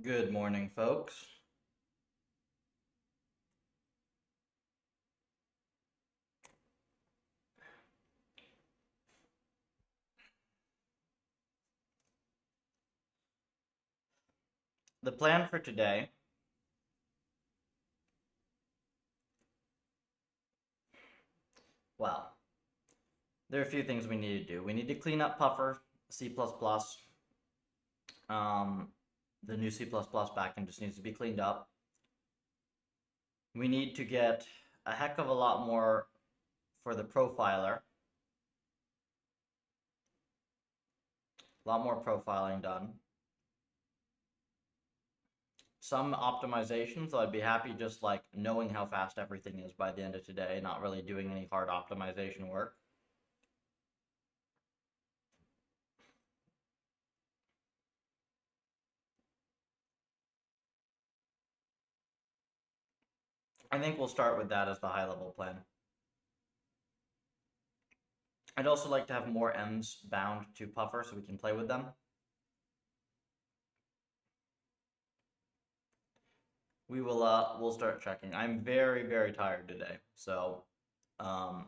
Good morning, folks. The plan for today, well, there are a few things we need to do. We need to clean up Puffer C++. Um, the new C++ backend just needs to be cleaned up. We need to get a heck of a lot more for the profiler. A lot more profiling done. Some optimizations, so I'd be happy just like knowing how fast everything is by the end of today, not really doing any hard optimization work. I think we'll start with that as the high level plan. I'd also like to have more M's bound to Puffer so we can play with them. We'll start checking. I'm very, very tired today, so I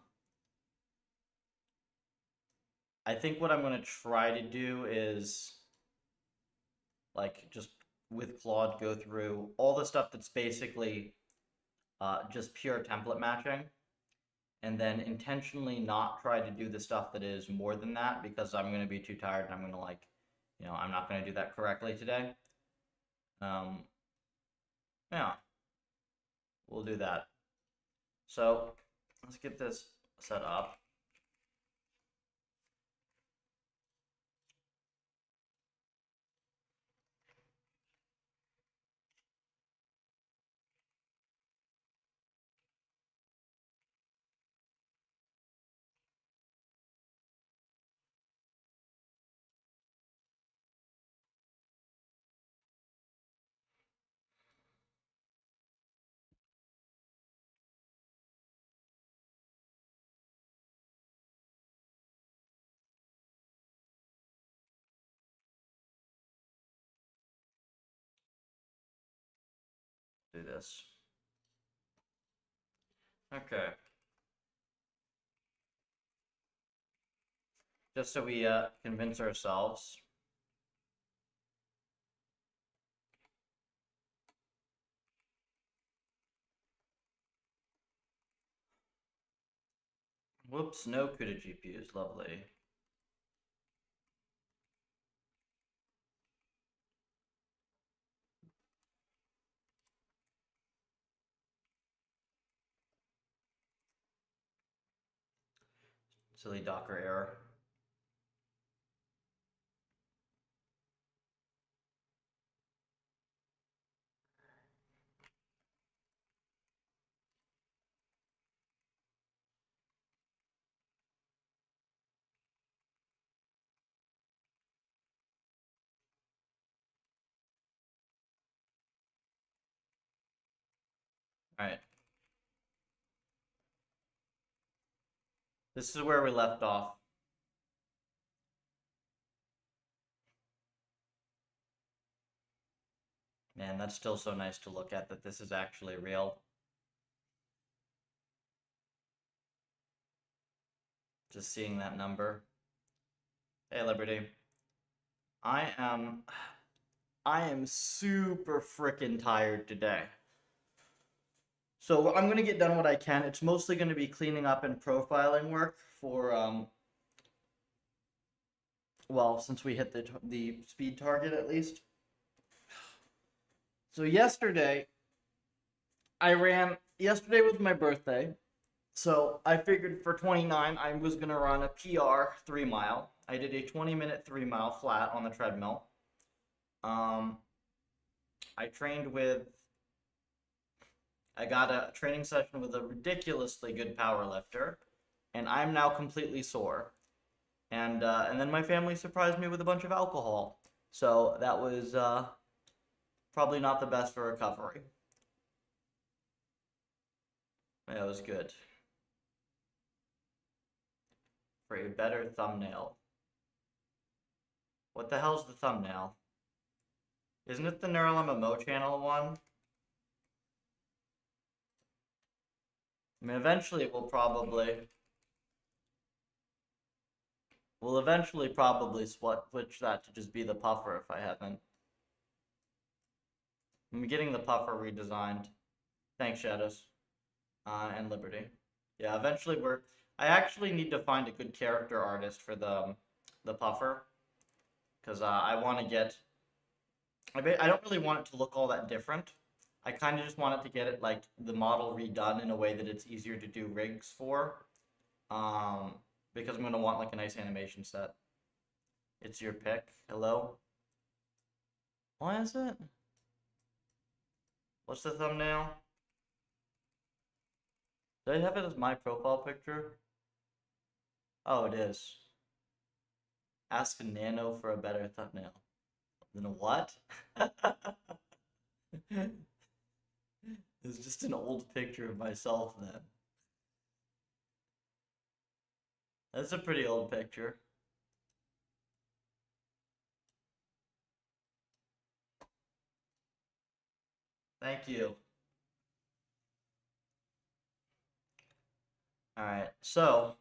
think what I'm gonna try to do is like just with Claude go through all the stuff that's basically just pure template matching, and then intentionally not try to do the stuff that is more than that because I'm gonna be too tired and I'm gonna like, I'm not gonna do that correctly today. Yeah, we'll do that. So let's get this set up. Do this. Okay. Just so we convince ourselves. Whoops, no CUDA GPUs, lovely. Silly Docker error. Alright. This is where we left off. Man, that's still so nice to look at that this is actually real. Just seeing that number. Hey, Liberty. I am super freaking tired today. So I'm gonna get done what I can. It's mostly gonna be cleaning up and profiling work for well, since we hit the speed target at least. So yesterday yesterday was my birthday. So I figured for 29 I was gonna run a PR 3 mile. I did a 20-minute 3 mile flat on the treadmill. I trained with I got a training session with a ridiculously good power lifter, and I'm now completely sore. And then my family surprised me with a bunch of alcohol. So that was probably not the best for recovery. It was good. For a better thumbnail. What the hell's the thumbnail? Isn't it the neural MMO channel one? I mean, eventually we'll eventually probably switch that to just be the puffer if I haven't. I'm getting the puffer redesigned. Thanks, Shadows. And Liberty. Yeah, eventually I actually need to find a good character artist for the puffer. Because I want to get... I don't really want it to look all that different. I kind of just want it to get it, like, the model redone in a way that it's easier to do rigs for. Because I'm going to want, like, a nice animation set. It's your pick. Hello? Why is it? What's the thumbnail? Do I have it as my profile picture? Oh, it is. Ask Nano for a better thumbnail. Then what? It's just an old picture of myself then. That's a pretty old picture. Thank you. Alright, so,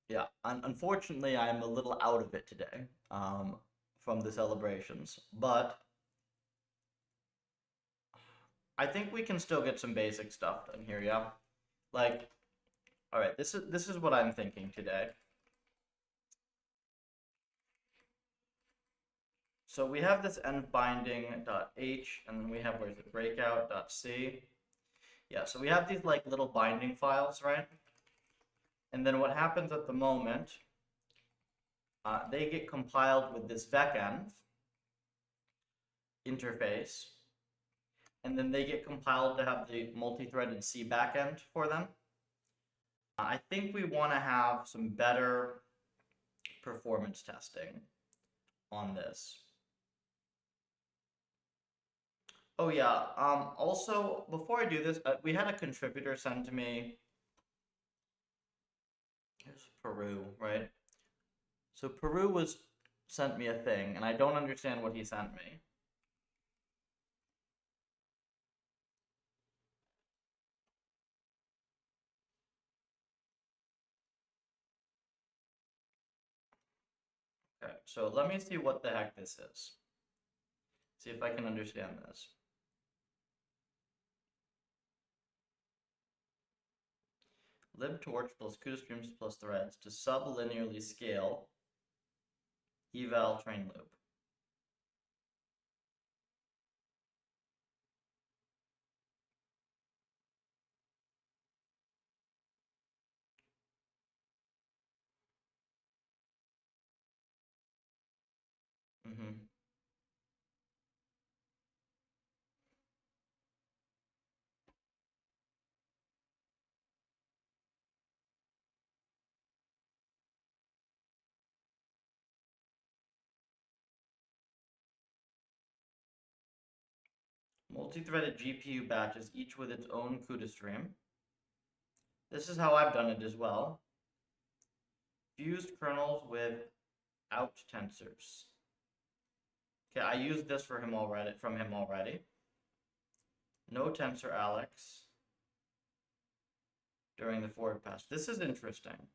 yeah, unfortunately I'm a little out of it today, from the celebrations, but I think we can still get some basic stuff done here, yeah? Like, alright, this is what I'm thinking today. So we have this endBinding.h, and then we have, where's it, breakout.c. Yeah, so we have these like little binding files, right? And then what happens at the moment, they get compiled with this vecenv interface, and then they get compiled to have the multi-threaded C backend for them. I think we want to have some better performance testing on this. Oh yeah, also, before I do this, we had a contributor send to me, here's Peru, right? So Peru sent me a thing, and I don't understand what he sent me. Okay, so let me see what the heck this is. See if I can understand this. libtorch plus CUDA plus threads to sublinearly scale eval train loop. Mm-hmm. Multi-threaded GPU batches, each with its own CUDA stream. This is how I've done it as well. Fused kernels without tensors. Okay, I used this from him already. No tensor Alex during the forward pass. This is interesting.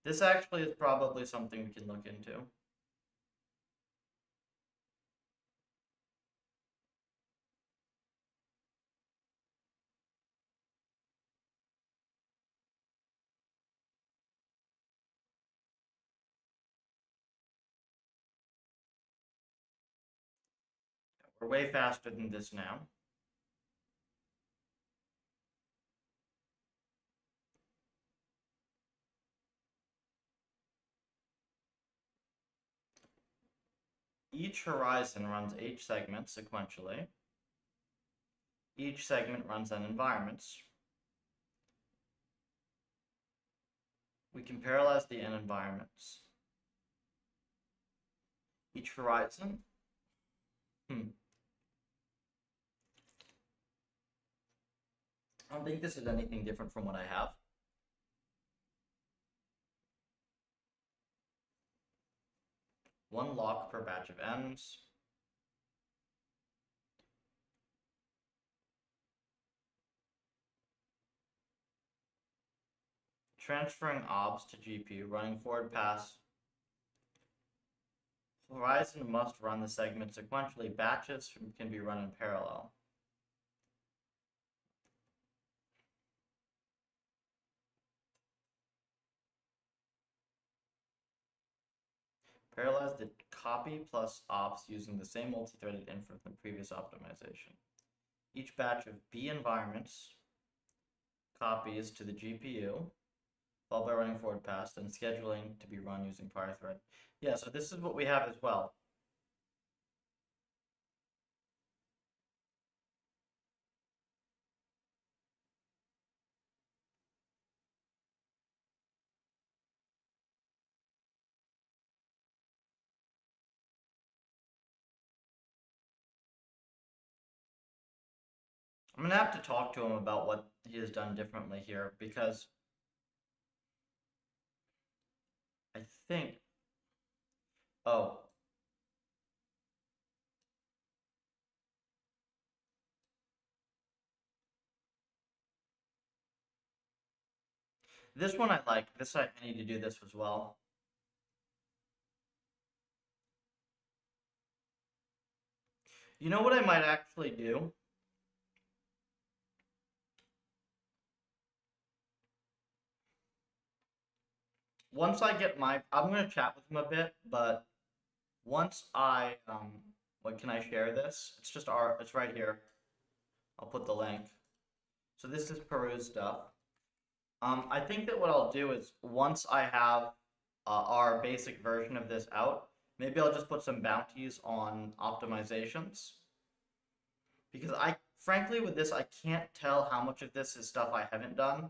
This actually is probably something we can look into. We're way faster than this now. Each horizon runs H segments sequentially. Each segment runs n environments. We can parallelize the n environments. Each horizon. I don't think this is anything different from what I have. One lock per batch of n's. transferring obs to GPU, running forward pass. Horizon must run the segment sequentially. Batches can be run in parallel. Parallelize the copy plus ops using the same multi-threaded infer from the previous optimization. Each batch of B environments copies to the GPU, followed by running forward pass, then scheduling to be run using prior thread. Yeah, so this is what we have as well. I'm gonna have to talk to him about what he has done differently here, because I think, oh, this one I like. This I need to do this as well. You know what I might actually do? Once I get I'm gonna chat with him a bit, but once I, what can I share this? It's just it's right here. I'll put the link. So this is Peru's stuff. I think that what I'll do is once I have our basic version of this out, maybe I'll just put some bounties on optimizations. Because frankly, with this, I can't tell how much of this is stuff I haven't done.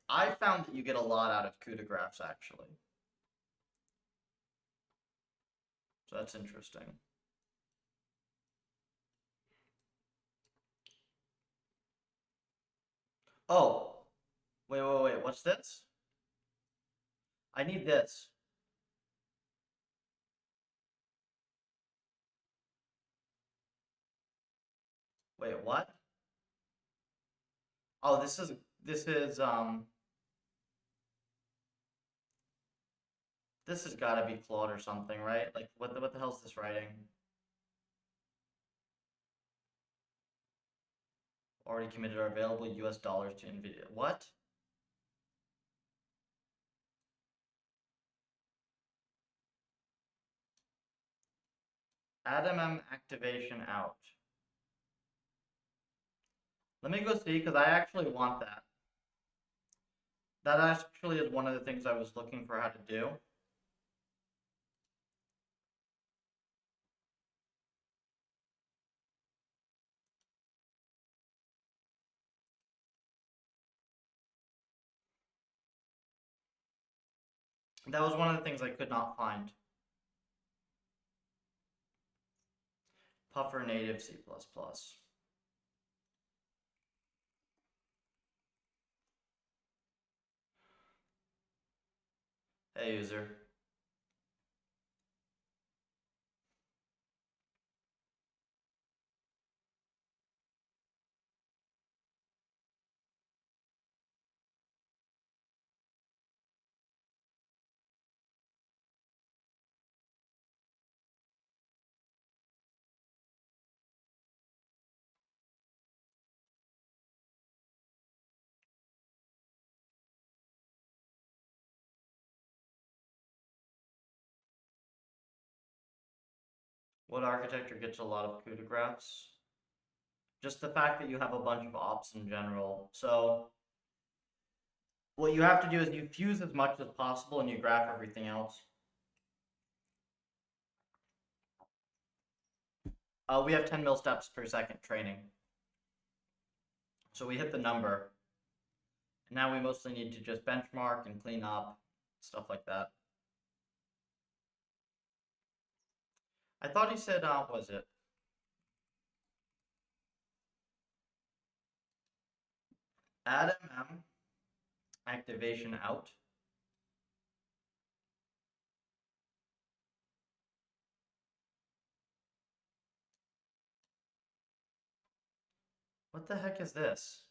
I found that you get a lot out of coup de graphs, actually. So that's interesting. Oh, wait, what's this? I need this. Wait, what? Oh, this is this has got to be Claude or something, right? Like what the hell is this writing? Already committed are available US dollars to Nvidia. What? AdamM activation out. Let me go see, because I actually want that. That actually is one of the things I was looking for how to do. That was one of the things I could not find. Puffer native C++. Hey, user. What architecture gets a lot of coup de graphs? Just the fact that you have a bunch of ops in general. So what you have to do is you fuse as much as possible and you graph everything else. We have 10 mil steps per second training. So we hit the number. Now we mostly need to just benchmark and clean up, stuff like that. I thought he said, was it? Add MM, activation out. What the heck is this?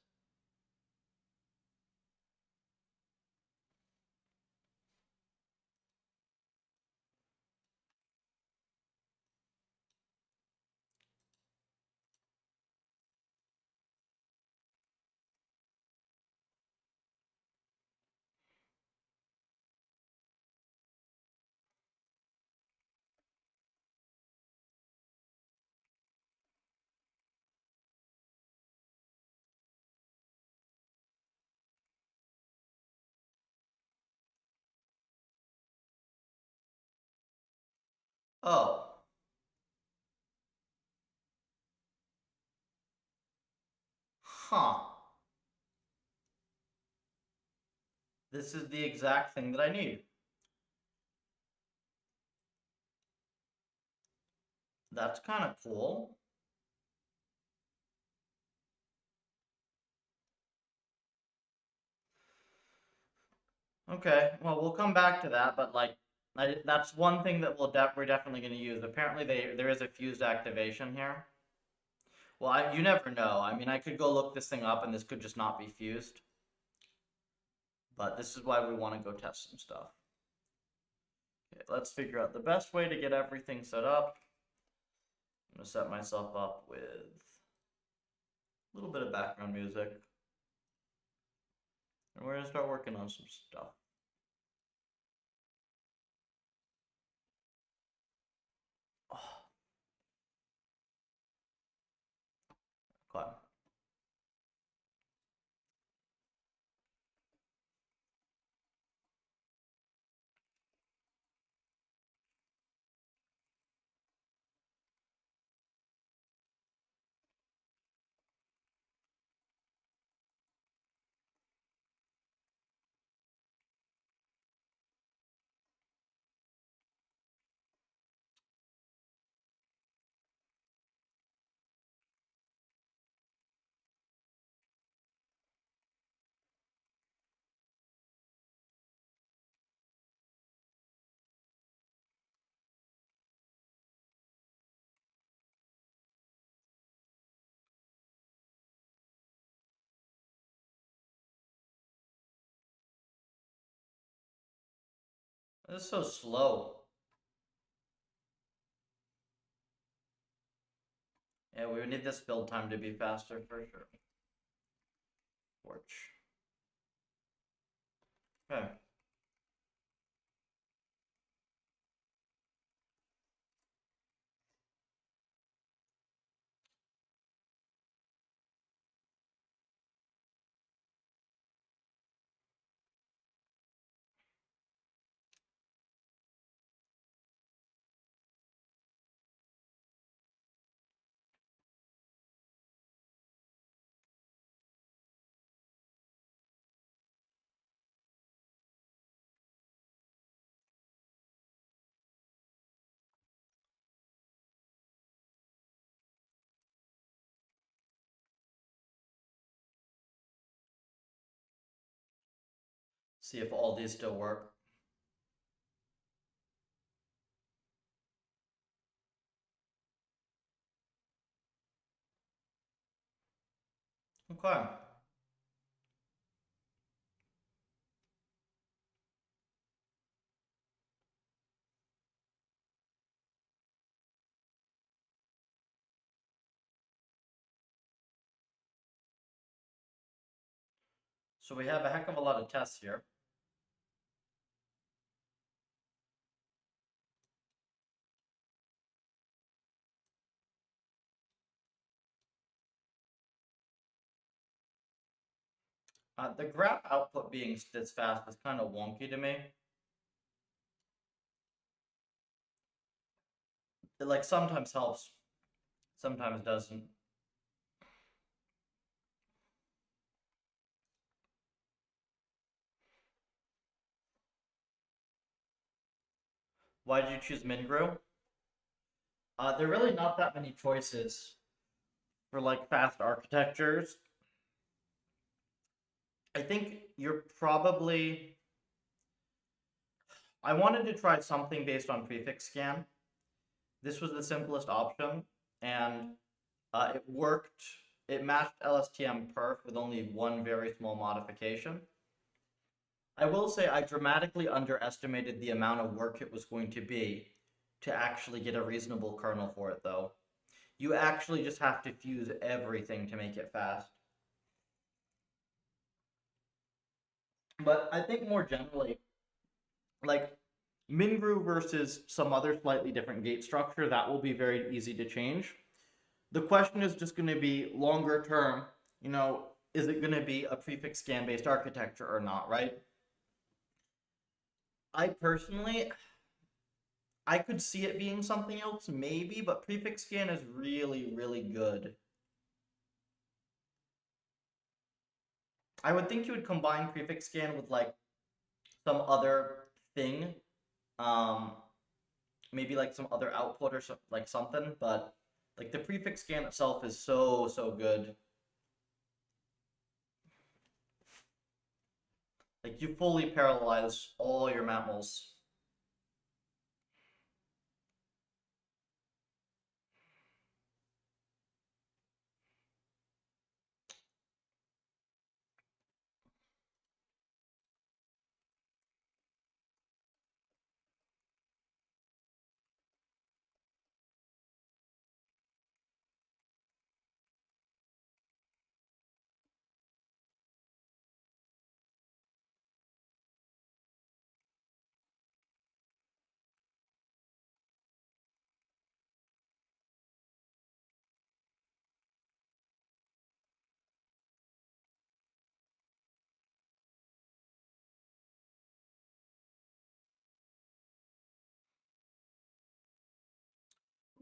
Oh. Huh. This is the exact thing that I need. That's kind of cool. Okay, well, we'll come back to that, but like, that's one thing that we're definitely going to use. Apparently, there is a fused activation here. Well, you never know. I mean, I could go look this thing up, and this could just not be fused. But this is why we want to go test some stuff. Okay, let's figure out the best way to get everything set up. I'm going to set myself up with a little bit of background music. And we're going to start working on some stuff. Okay. This is so slow. Yeah, we would need this build time to be faster for sure. Torch. Okay. See if all these still work. Okay. So we have a heck of a lot of tests here. The graph output being this fast is kind of wonky to me. It like sometimes helps, sometimes doesn't. Why did you choose Mingrew? There are really not that many choices for like fast architectures. I think you're probably. I wanted to try something based on prefix scan. This was the simplest option, and it worked. It matched LSTM perf with only one very small modification. I will say I dramatically underestimated the amount of work it was going to be to actually get a reasonable kernel for it, though. You actually just have to fuse everything to make it fast. But I think more generally, like Mingru versus some other slightly different gate structure, that will be very easy to change. The question is just going to be longer term, is it going to be a prefix scan based architecture or not, right? I personally, I could see it being something else, maybe, but prefix scan is really, really good. I would think you would combine prefix scan with like some other thing, um, maybe like some other output or like something, but like the prefix scan itself is so good. Like you fully parallelize all your mammals.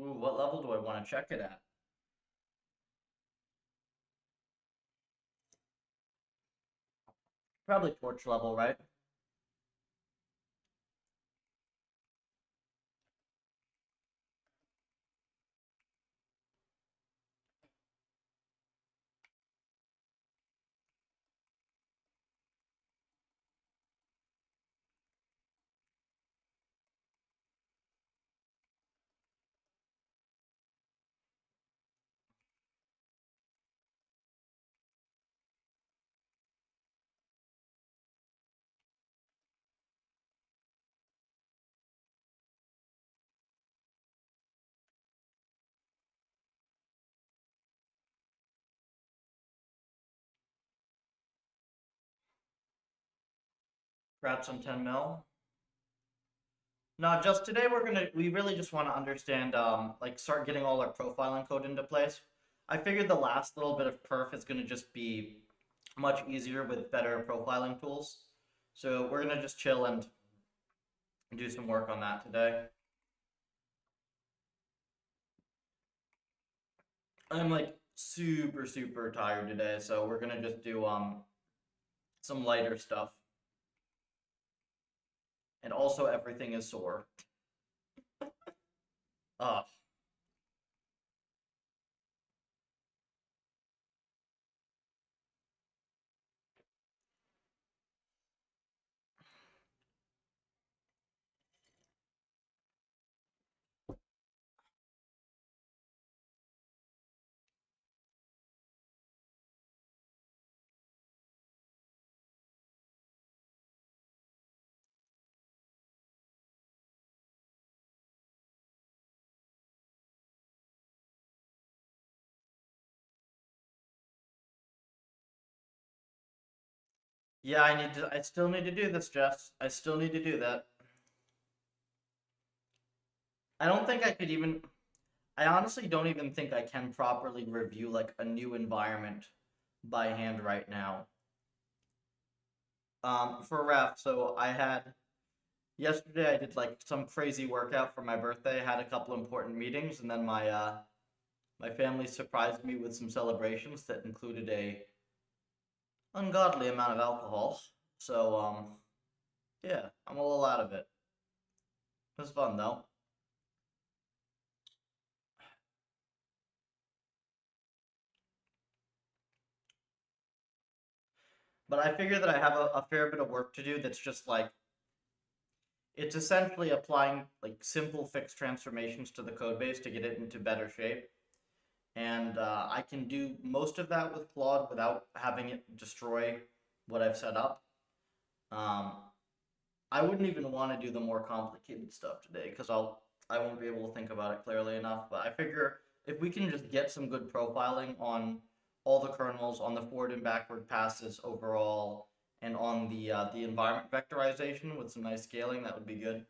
Ooh, what level do I want to check it at? Probably torch level, right? Grab some 10 mil. No, just today we really just want to understand, like start getting all our profiling code into place. I figured the last little bit of perf is gonna just be much easier with better profiling tools. So we're gonna just chill and do some work on that today. I'm like super tired today, so we're gonna just do some lighter stuff. And also everything is sore. Uh, yeah, I still need to do this, Jess. I still need to do that. I don't think I could even, I honestly don't even think I can properly review like a new environment by hand right now. For ref, so I had yesterday I did like some crazy workout for my birthday, had a couple important meetings, and then my family surprised me with some celebrations that included a ungodly amount of alcohol. So yeah, I'm a little out of it. It was fun though. But I figure that I have a fair bit of work to do that's just like it's essentially applying like simple fixed transformations to the code base to get it into better shape. And I can do most of that with Claude without having it destroy what I've set up. Um, I wouldn't even want to do the more complicated stuff today because I won't be able to think about it clearly enough. But I figure if we can just get some good profiling on all the kernels, on the forward and backward passes overall, and on the environment vectorization with some nice scaling, that would be good.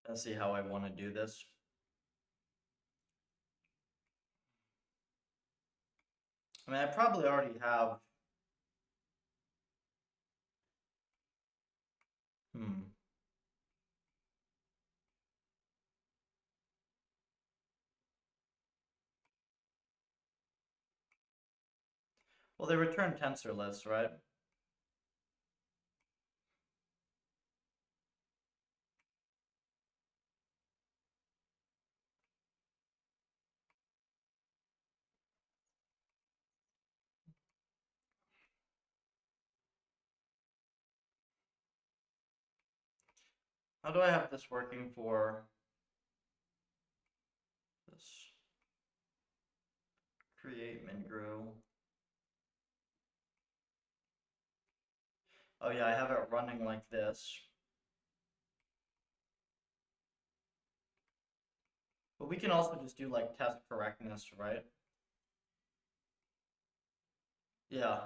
Let's see how I want to do this. I mean, I probably already have. Hmm. Well, they return tensor lists, right? How do I have this working for this create mingrew? Oh yeah, I have it running like this. But we can also just do like test correctness, right? Yeah.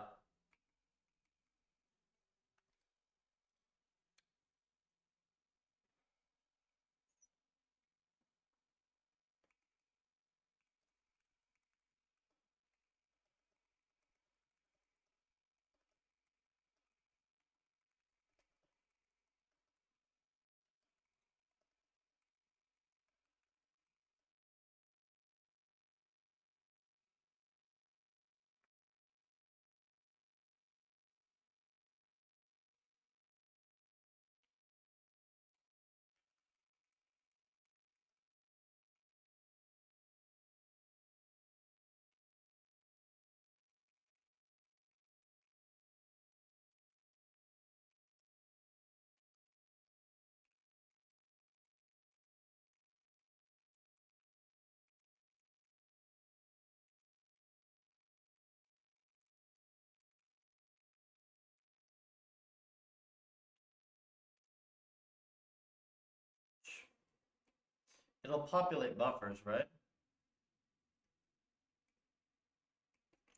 It'll populate buffers, right?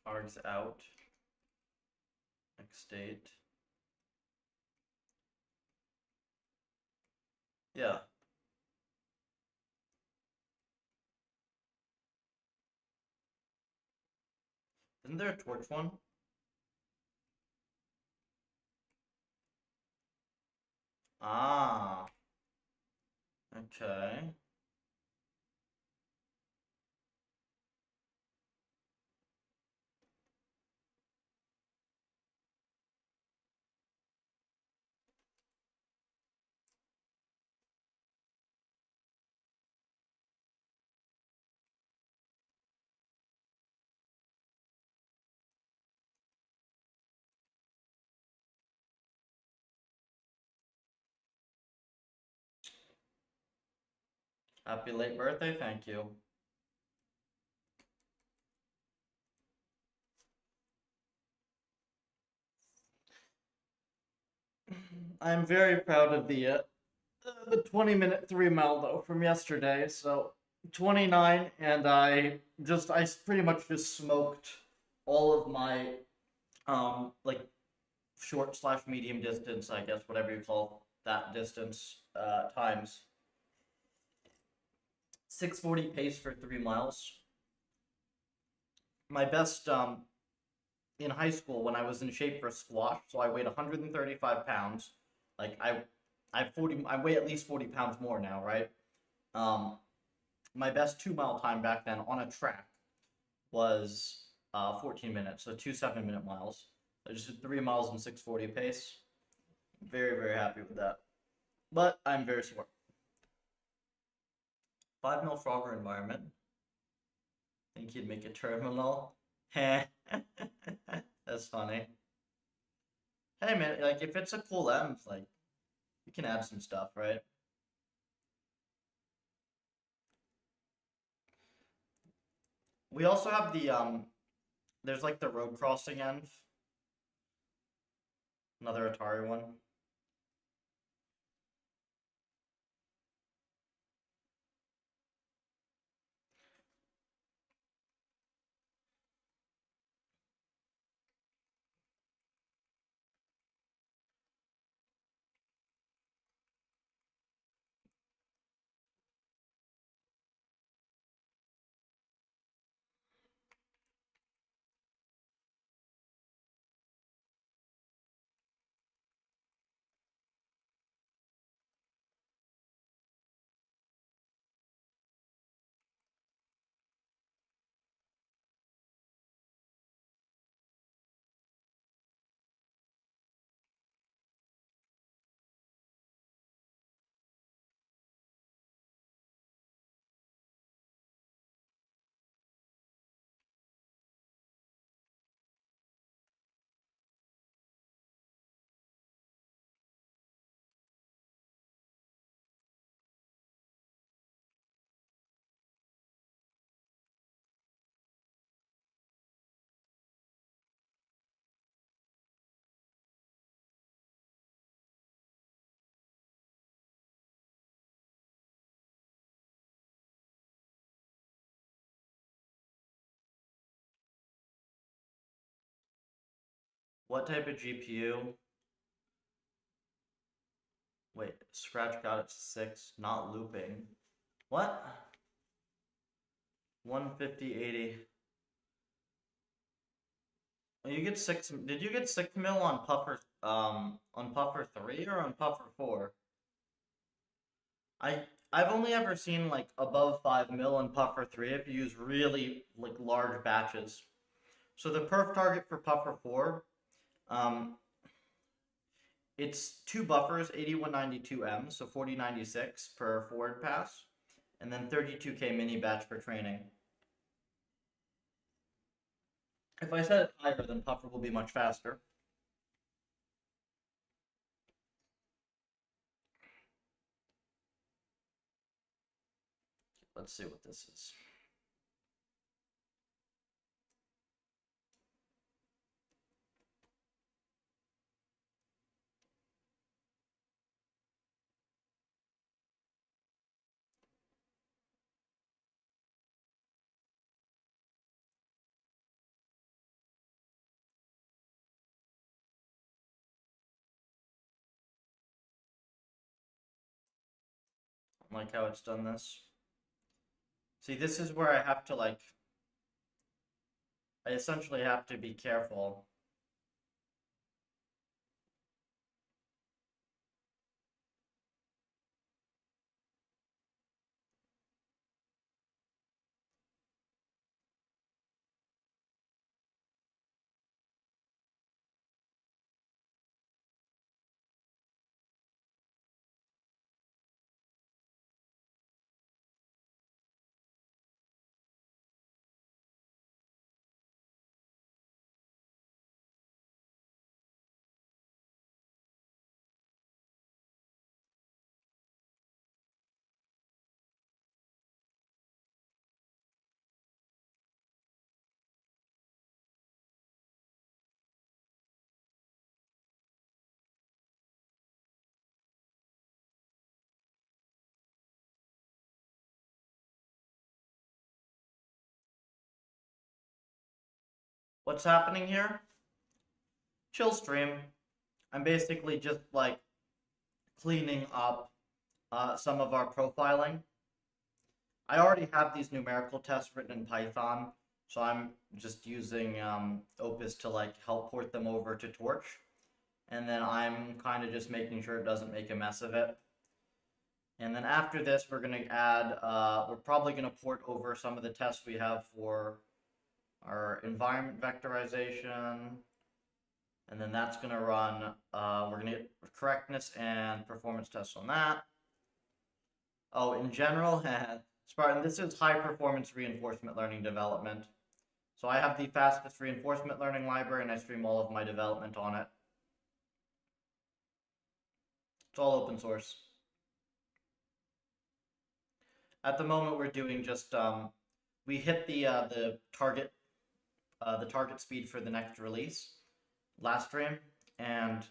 Args out. Next state. Yeah. Isn't there a torch one? Ah. Okay. Happy late birthday, thank you. I'm very proud of the 20-minute 3 mile though from yesterday. So 29, and I pretty much just smoked all of my like short slash medium distance, I guess, whatever you call that distance, times 6:40 pace for 3 miles. My best in high school when I was in shape for squash, so I weighed 135 pounds. Like I weigh at least 40 pounds more now, right? Um, my best 2 mile time back then on a track was 14 minutes, so two 7 minute miles. I just did 3 miles in 6:40 pace. Very, very happy with that. But I'm very sore. 5 mil Frogger environment. Think you'd make a terminal? Heh. That's funny. Hey man, like if it's a cool M, like you can add some stuff, right? We also have there's like the road crossing end, another Atari one. What type of GPU? Wait, Scratch got it to 6, not looping. What? 150, 80. Oh, you get 6. Did you get 6 mil on Puffer 3 or on Puffer 4? I've only ever seen like above 5 mil on Puffer 3 if you use really like large batches. So the perf target for Puffer 4, um, it's two buffers, 8192M, so 4096 per forward pass, and then 32K mini batch for training. If I set it higher, then Puffer will be much faster. Let's see what this is. I like how it's done this. See, this is where I have to like, I essentially have to be careful. What's happening here? Chill stream. I'm basically just like cleaning up some of our profiling. I already have these numerical tests written in Python, so I'm just using Opus to like help port them over to Torch. And then I'm kind of just making sure it doesn't make a mess of it. And then after this, we're going to add, we're probably going to port over some of the tests we have for our environment vectorization. And then that's going to run, we're going to get correctness and performance tests on that. Oh, in general, Spartan, this is high performance reinforcement learning development. So I have the fastest reinforcement learning library and I stream all of my development on it. It's all open source. At the moment, we're doing just we hit the target speed for the next release last stream, and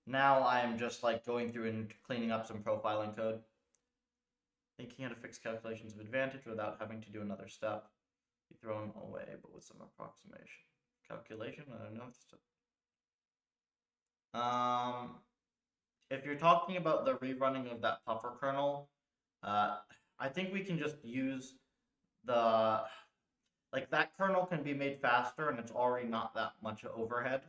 now I am just like going through and cleaning up some profiling code, thinking how to fix calculations of advantage without having to do another step. Be thrown away, but with some approximation. Calculation, I don't know. If you're talking about the rerunning of that puffer kernel, I think we can just use the, like that kernel can be made faster and it's already not that much overhead.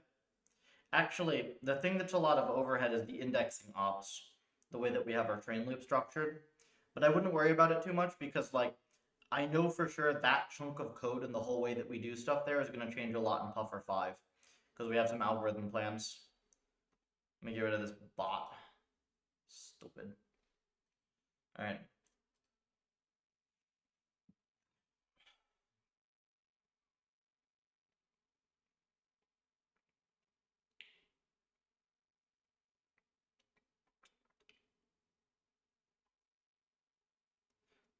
Actually, the thing that's a lot of overhead is the indexing ops, the way that we have our train loop structured. But I wouldn't worry about it too much because like, I know for sure that chunk of code and the whole way that we do stuff there is going to change a lot in Puffer 5 because we have some algorithm plans. Let me get rid of this bot. Stupid. All right.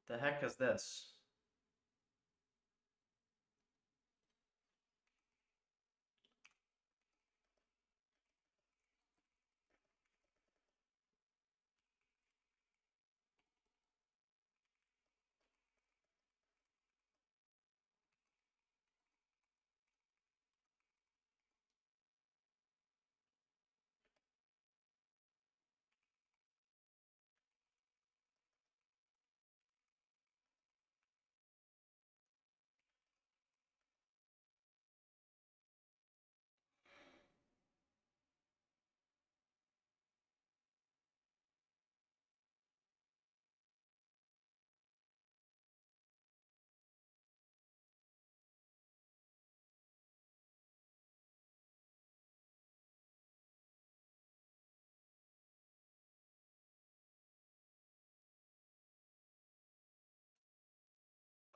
The heck is this?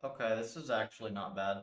Okay, this is actually not bad.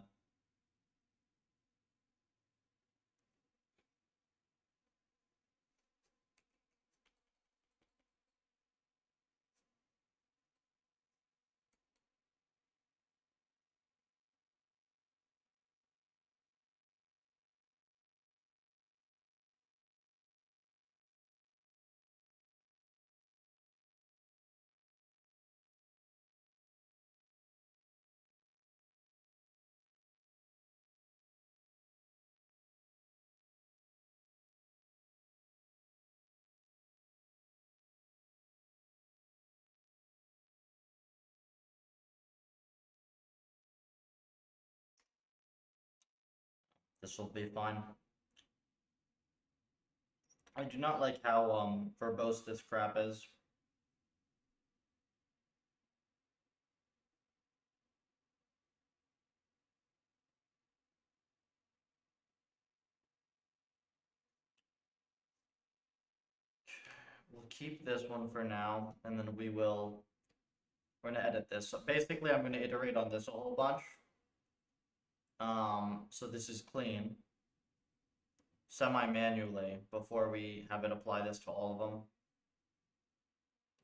This will be fine. I do not like how verbose this crap is. We'll keep this one for now, and then we're gonna edit this. So basically, I'm gonna iterate on this a whole bunch. So this is clean, semi-manually, before we have it apply this to all of them.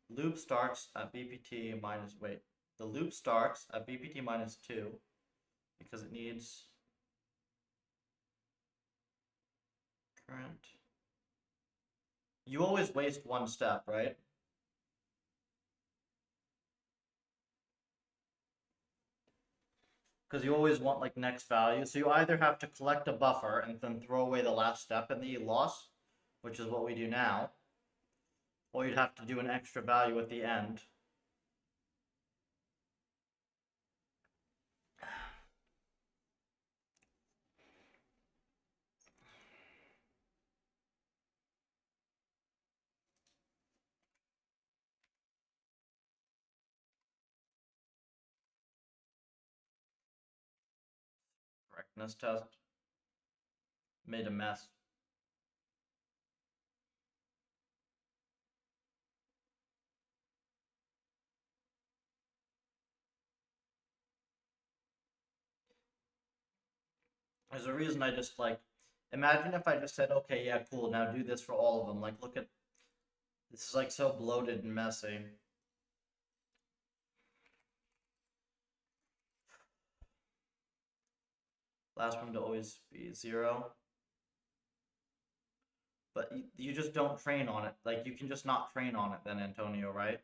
Loop starts at BPT minus, wait, the loop starts at BPT minus 2 because it needs current. You always waste one step, right? because you always want like next value. So you either have to collect a buffer and then throw away the last step in the loss, which is what we do now, or you'd have to do an extra value at the end. Correctness test. Made a mess. There's a reason I just like, imagine if I just said, okay, yeah, cool, now do this for all of them. Like, look at, this is like so bloated and messy. Last one to always be 0. But you just don't train on it. Like, you can just not train on it then, Antonio, right?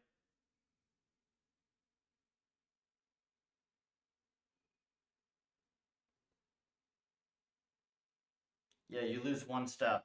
Yeah, you lose one step.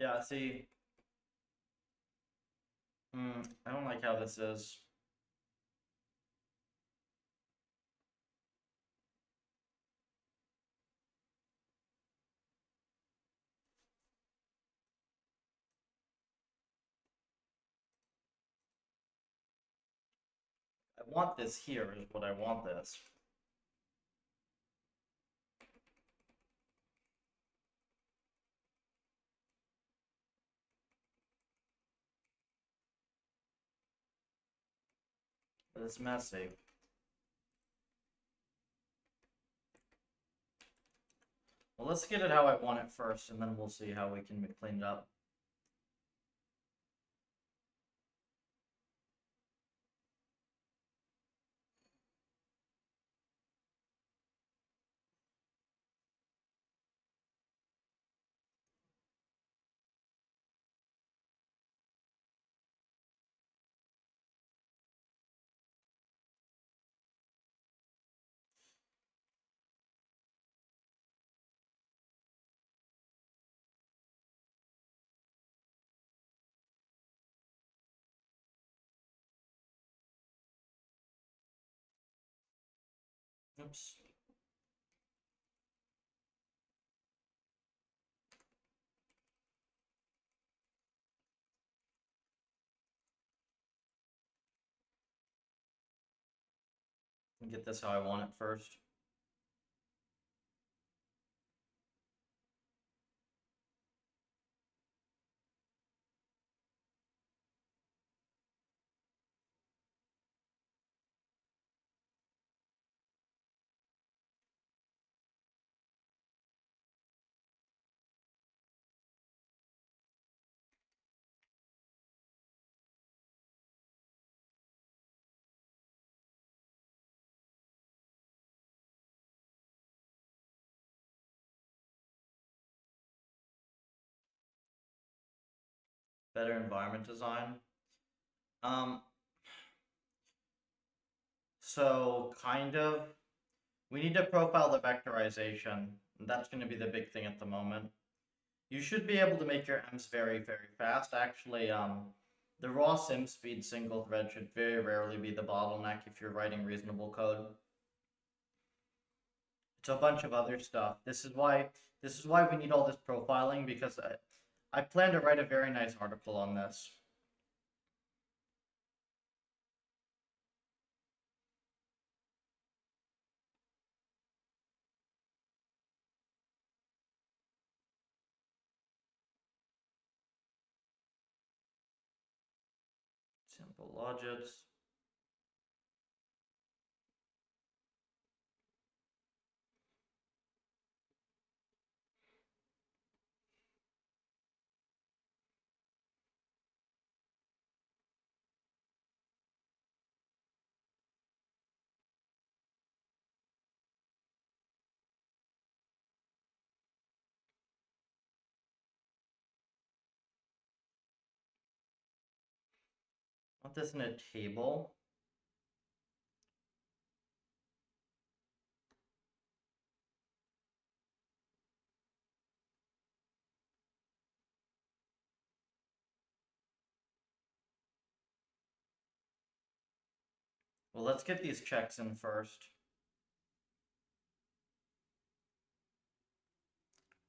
Yeah, see, I don't like how this is. I want this here is what I want this. But it's messy. Well, let's get it how I want it first, and then we'll see how we can clean it up. Oops. Get this how I want it first. Better environment design. Um, so kind of, we need to profile the vectorization. That's going to be the big thing at the moment. You should be able to make your M's very, very fast. Actually, the raw sim speed single thread should very rarely be the bottleneck if you're writing reasonable code. It's a bunch of other stuff. This is why we need all this profiling, because I plan to write a very nice article on this. Simple logits. Want this in a table. Well, let's get these checks in first.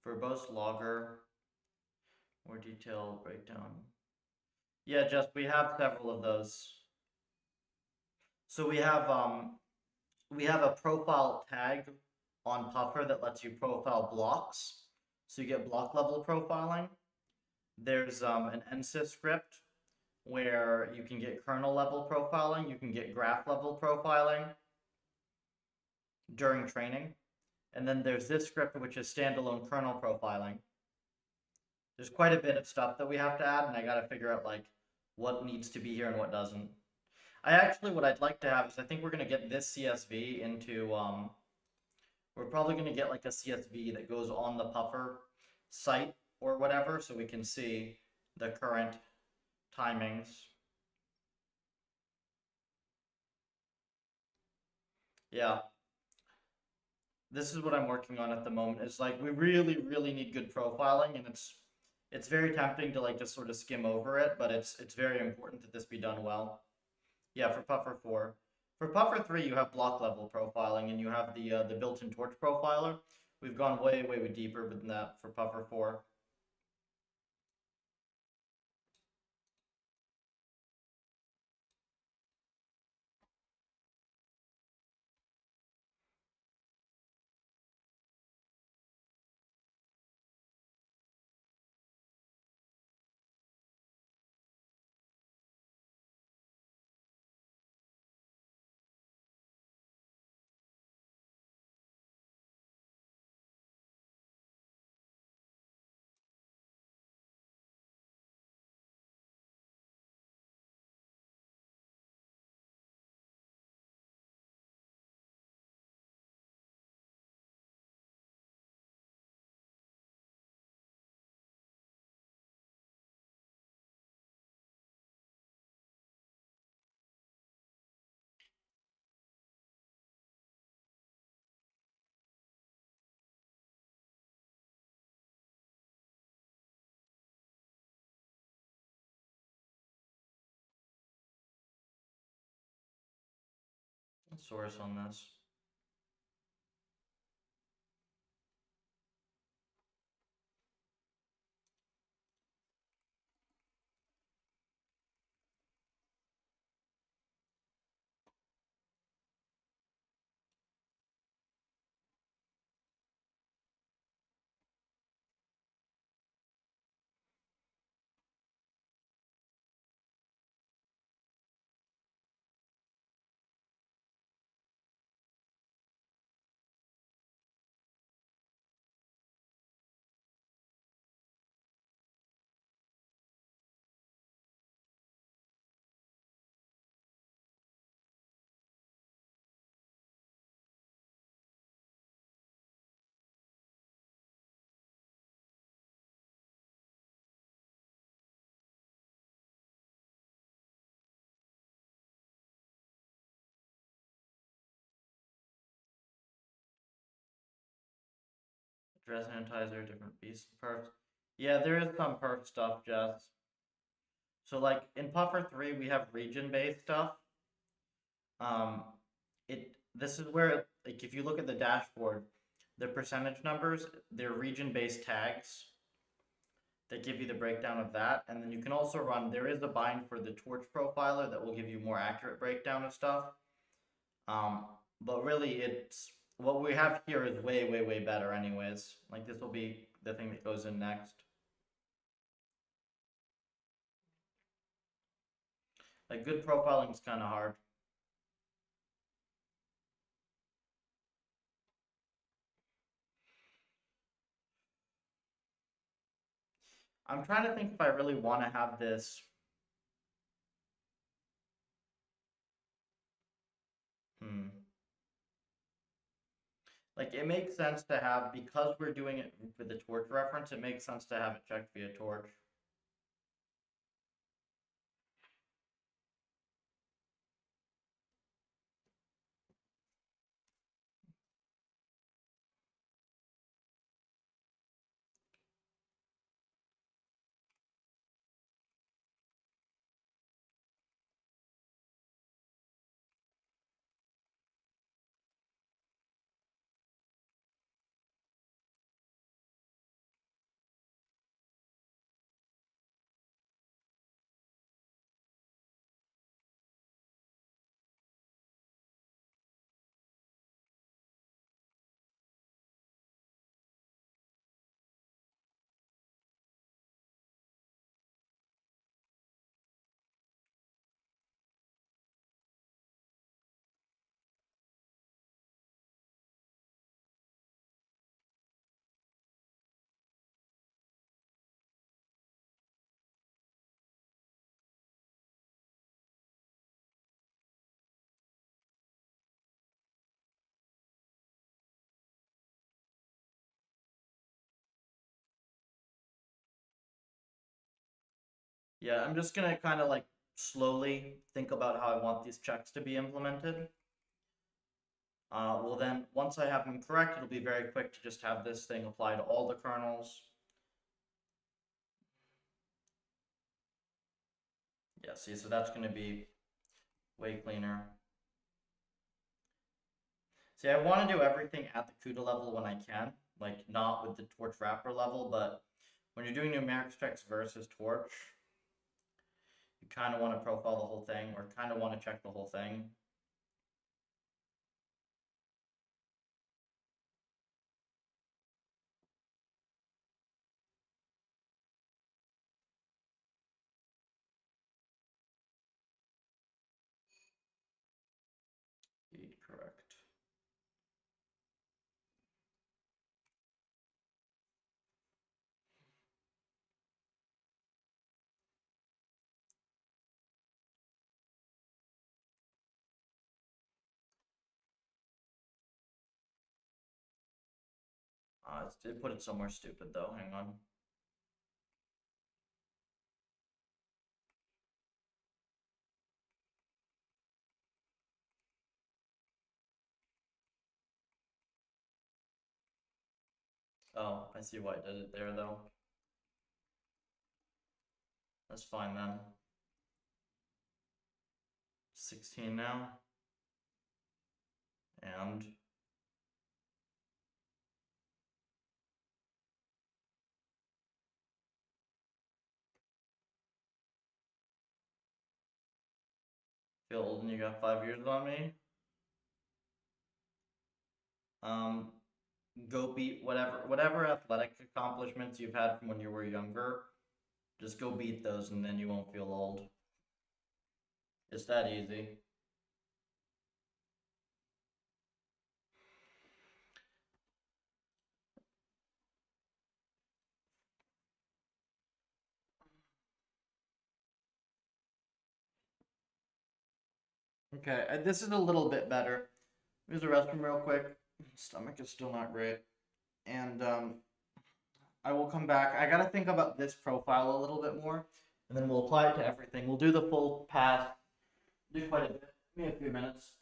Verbose logger, more detailed breakdown. Yeah, just we have several of those. So we have a profile tag on Puffer that lets you profile blocks. So you get block level profiling. There's an NSys script where you can get kernel level profiling, you can get graph level profiling during training. And then there's this script, which is standalone kernel profiling. There's quite a bit of stuff that we have to add, and I gotta figure out like what needs to be here and what doesn't. What I'd like to have is I think we're gonna get this CSV into we're probably gonna get like a CSV that goes on the Puffer site or whatever, so we can see the current timings. Yeah. This is what I'm working on at the moment. It's like we really, really need good profiling, and it's very tempting to like just sort of skim over it, but it's very important that this be done well. Yeah, for Puffer 4. For Puffer 3, you have block level profiling, and you have the built-in torch profiler. We've gone way, way, way deeper than that for Puffer 4. Source on this. Stress sanitizer, different beast perks. Yeah, there is some perk stuff, Jess. So like in Puffer 3, we have region-based stuff. Um, this is where like if you look at the dashboard, the percentage numbers, they're region-based tags that give you the breakdown of that. And then you can also run, there is a bind for the torch profiler that will give you more accurate breakdown of stuff. But really it's, what we have here is way, way, way better anyways. Like this will be the thing that goes in next. Like good profiling is kind of hard. I'm trying to think if I really want to have this. Like it makes sense to have, because we're doing it with the torch reference, it makes sense to have it checked via torch. Yeah, I'm just gonna kind of like slowly think about how I want these checks to be implemented. Well then, once I have them correct, it'll be very quick to just have this thing apply to all the kernels. Yeah, see, so that's gonna be way cleaner. See, I want to do everything at the CUDA level when I can, like not with the torch wrapper level, but when you're doing numerics checks versus torch, you kind of want to profile the whole thing, or kind of want to check the whole thing. Correct. It put it somewhere stupid though. Hang on. Oh, I see why it did it there though. That's fine then. 16 now. And feel old and you got 5 years on me. Go beat whatever athletic accomplishments you've had from when you were younger. Just go beat those and then you won't feel old. It's that easy. Okay, this is a little bit better. Use the restroom real quick. Stomach is still not great. And I will come back. I gotta think about this profile a little bit more, and then we'll apply it to everything. We'll do the full pass. Do quite a bit. Give me a few minutes.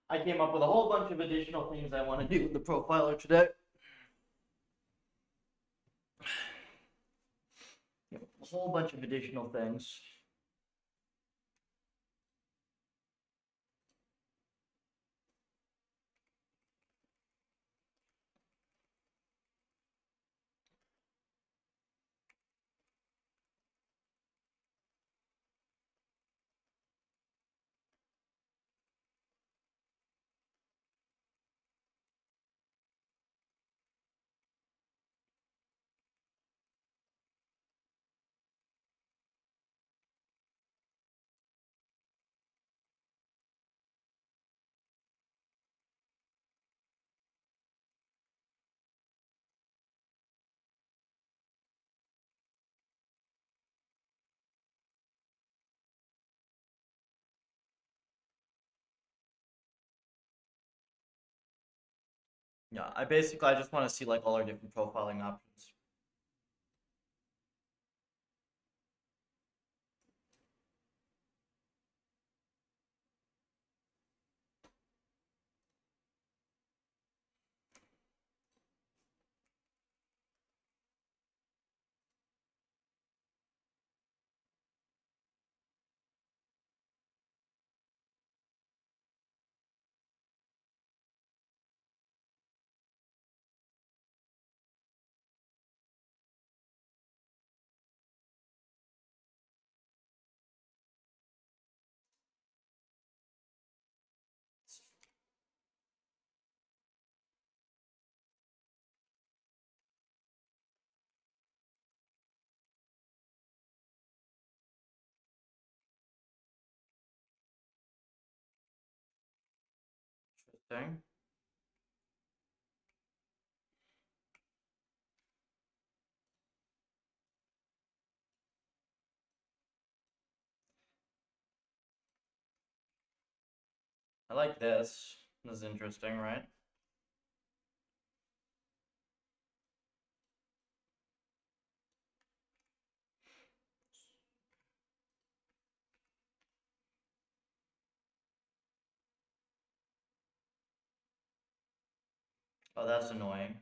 I came up with a whole bunch of additional things I want to do with the profiler today. A whole bunch of additional things. Yeah, I just want to see like all our different profiling options. Interesting. I like this. This is interesting, right? Oh, that's annoying.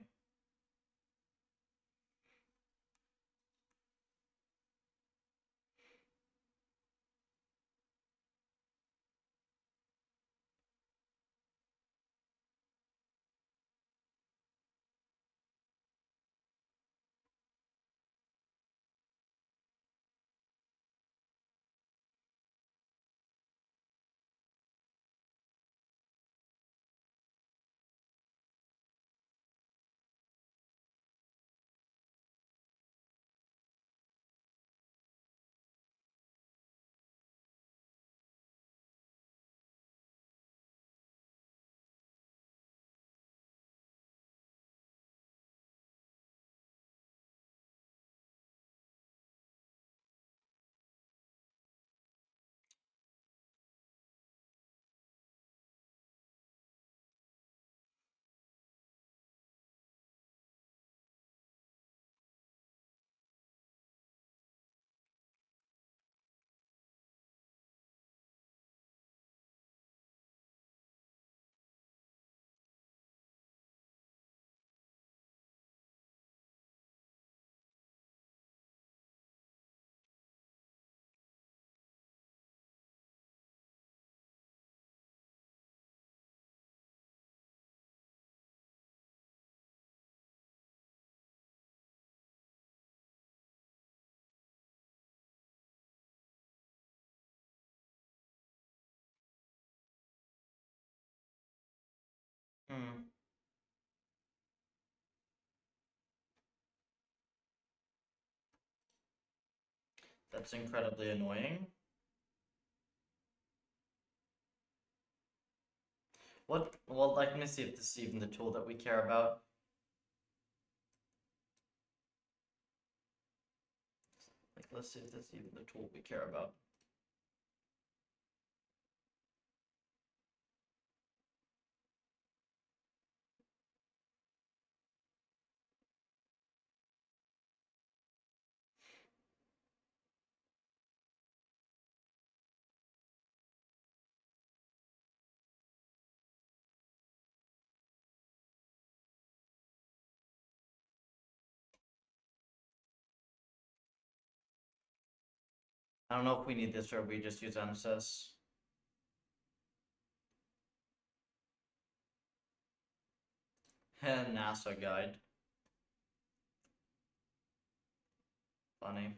Hmm. That's incredibly annoying. What? Well, like, let me see if this is even the tool that we care about. Like, let's see if this is even the tool we care about. I don't know if we need this or we just use MSys. NASA guide. Funny.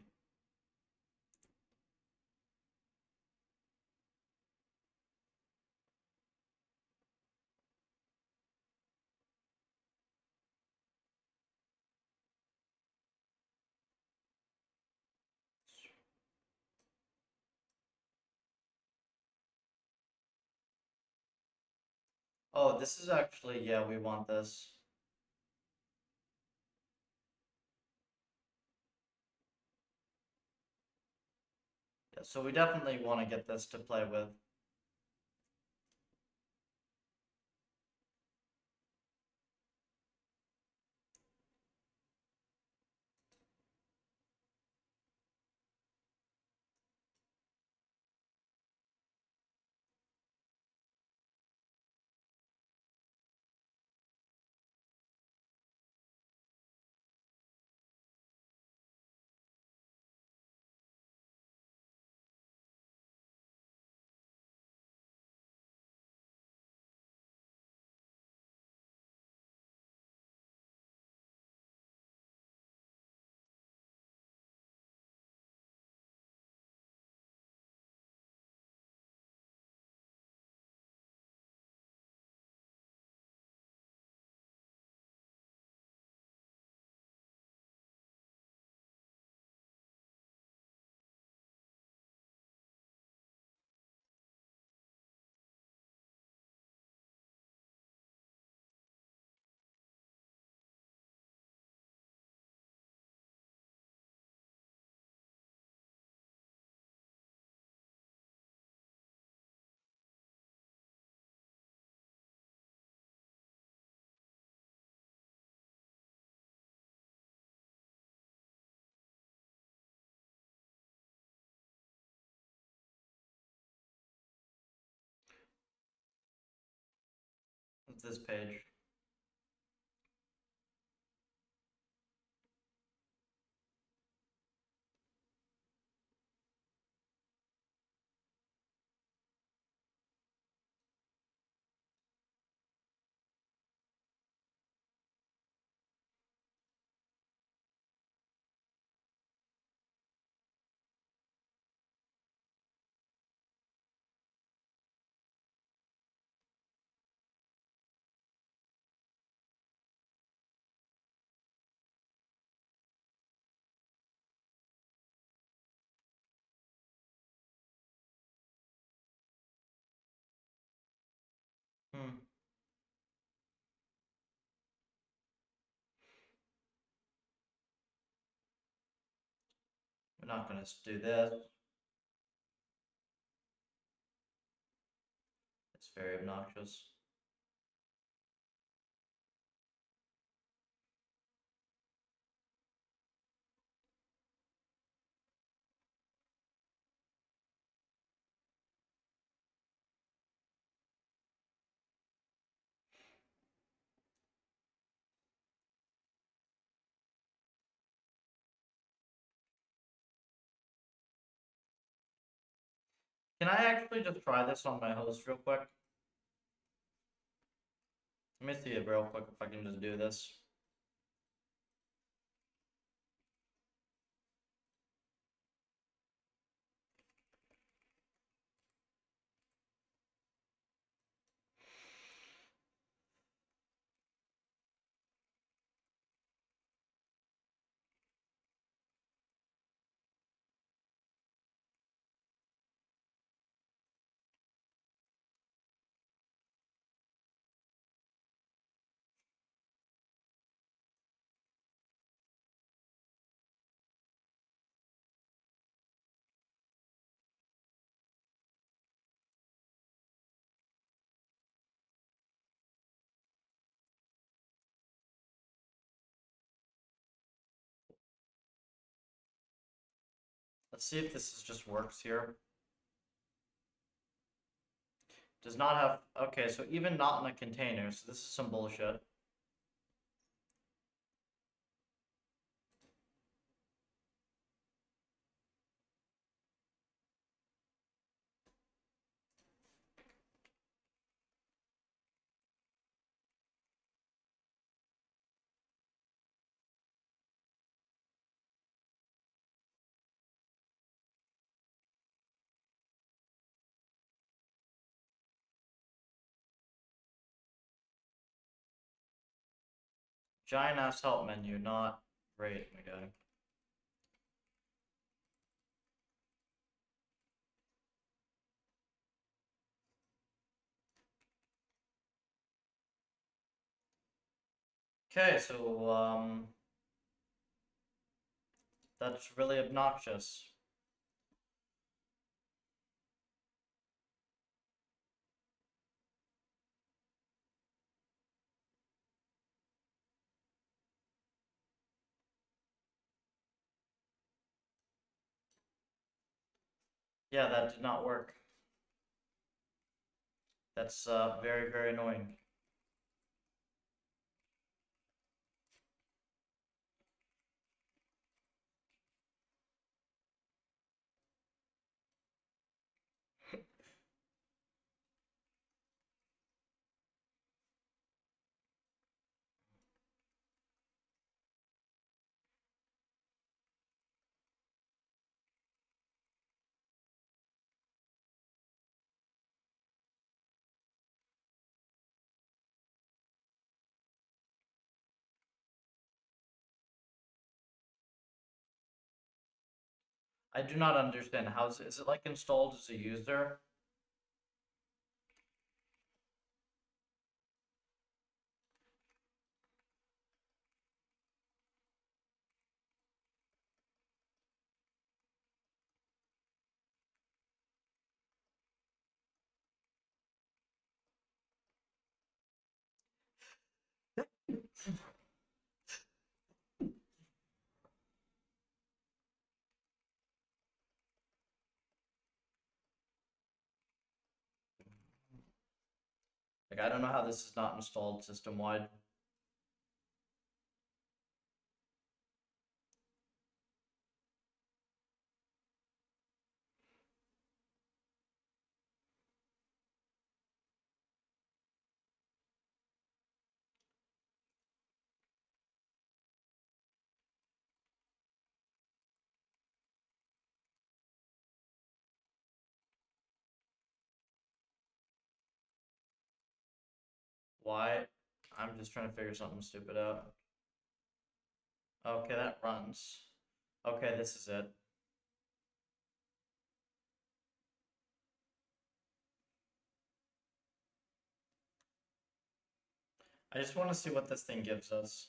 Oh, this is actually, yeah, we want this. Yeah, so we definitely want to get this to play with. With this page. Hmm. We're not going to do this. It's very obnoxious. Can I actually just try this on my host real quick? Let me see it real quick if I can just do this. Let's see if this just works here. Does not have, okay, so even not in a container, so this is some bullshit. Giant ass help menu, not great, my guy. Okay, so that's really obnoxious. Yeah, that did not work. That's very, very annoying. I do not understand. Is it like installed as a user? Like, I don't know how this is not installed system-wide. Why? I'm just trying to figure something stupid out. Okay, that runs. Okay, this is it. I just want to see what this thing gives us.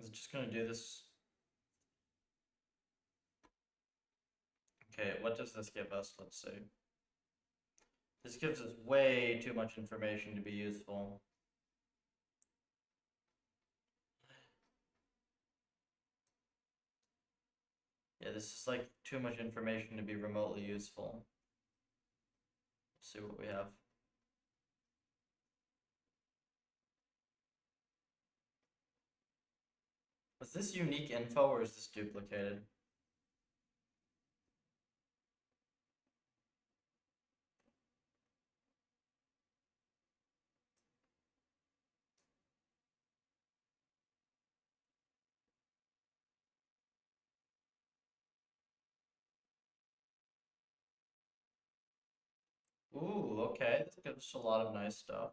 Is it just going to do this? Okay, what does this give us? Let's see. This gives us way too much information to be useful. Yeah, this is like too much information to be remotely useful. Let's see what we have. Was this unique info or is this duplicated? Ooh, okay. This gives us a lot of nice stuff.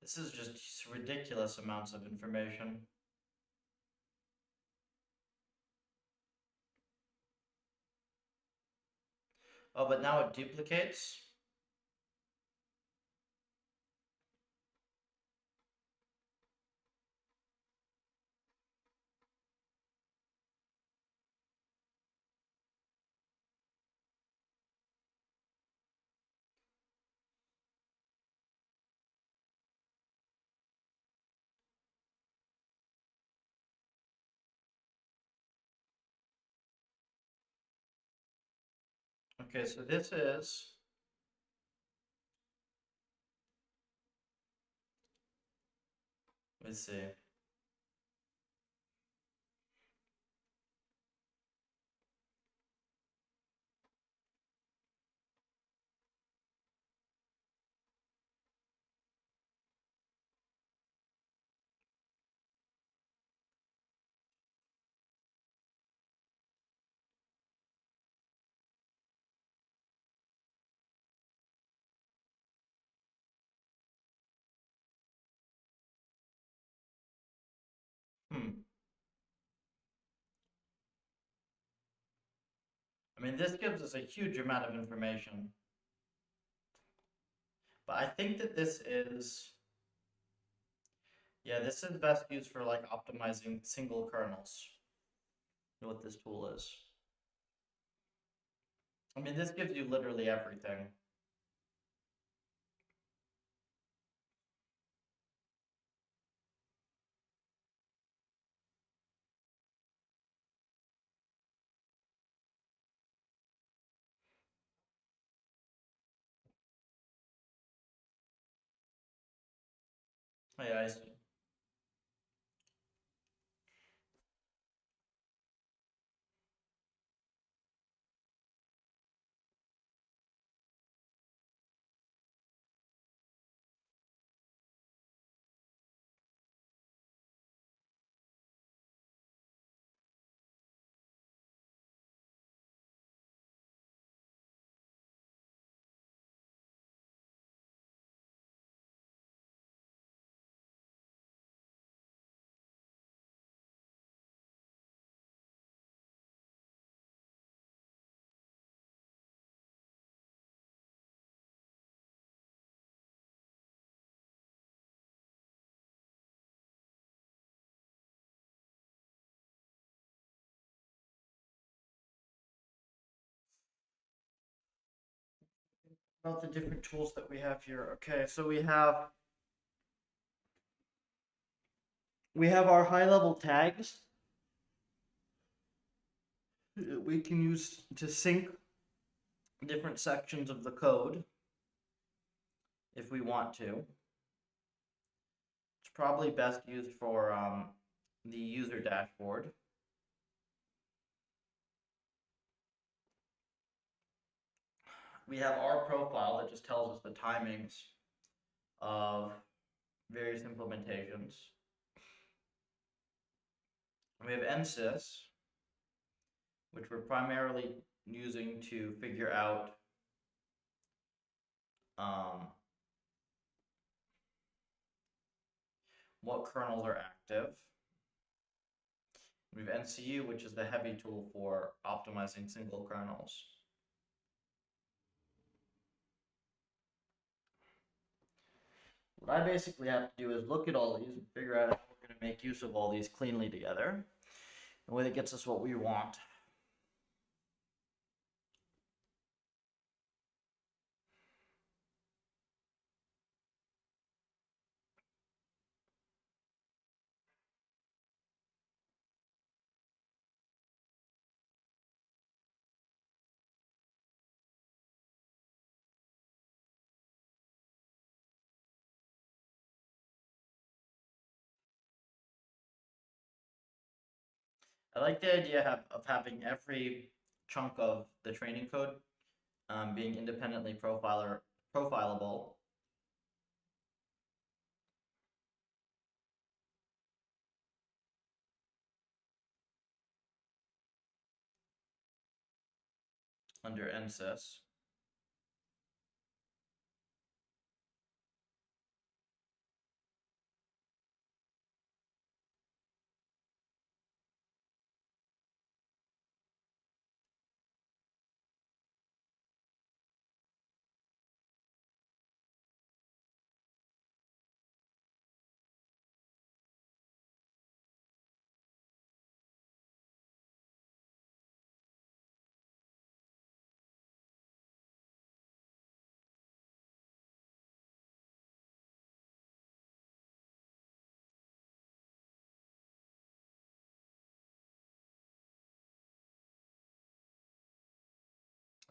This is just ridiculous amounts of information. Oh, but now it duplicates? Okay, so this is, let's see. Hmm. I mean, this gives us a huge amount of information. But I think that this is, yeah, this is best used for like optimizing single kernels. What this tool is. I mean, this gives you literally everything. Oh, yeah, I see. About the different tools that we have here. Okay, so we have our high level tags we can use to sync different sections of the code if we want to. It's probably best used for the user dashboard. We have our profile that just tells us the timings of various implementations. We have NSYS, which we're primarily using to figure out um, what kernels are active. We have NCU, which is the heavy tool for optimizing single kernels. What I basically have to do is look at all these and figure out how we're going to make use of all these cleanly together in a way that gets us what we want. I like the idea of having every chunk of the training code being independently profilable. Under NSYS.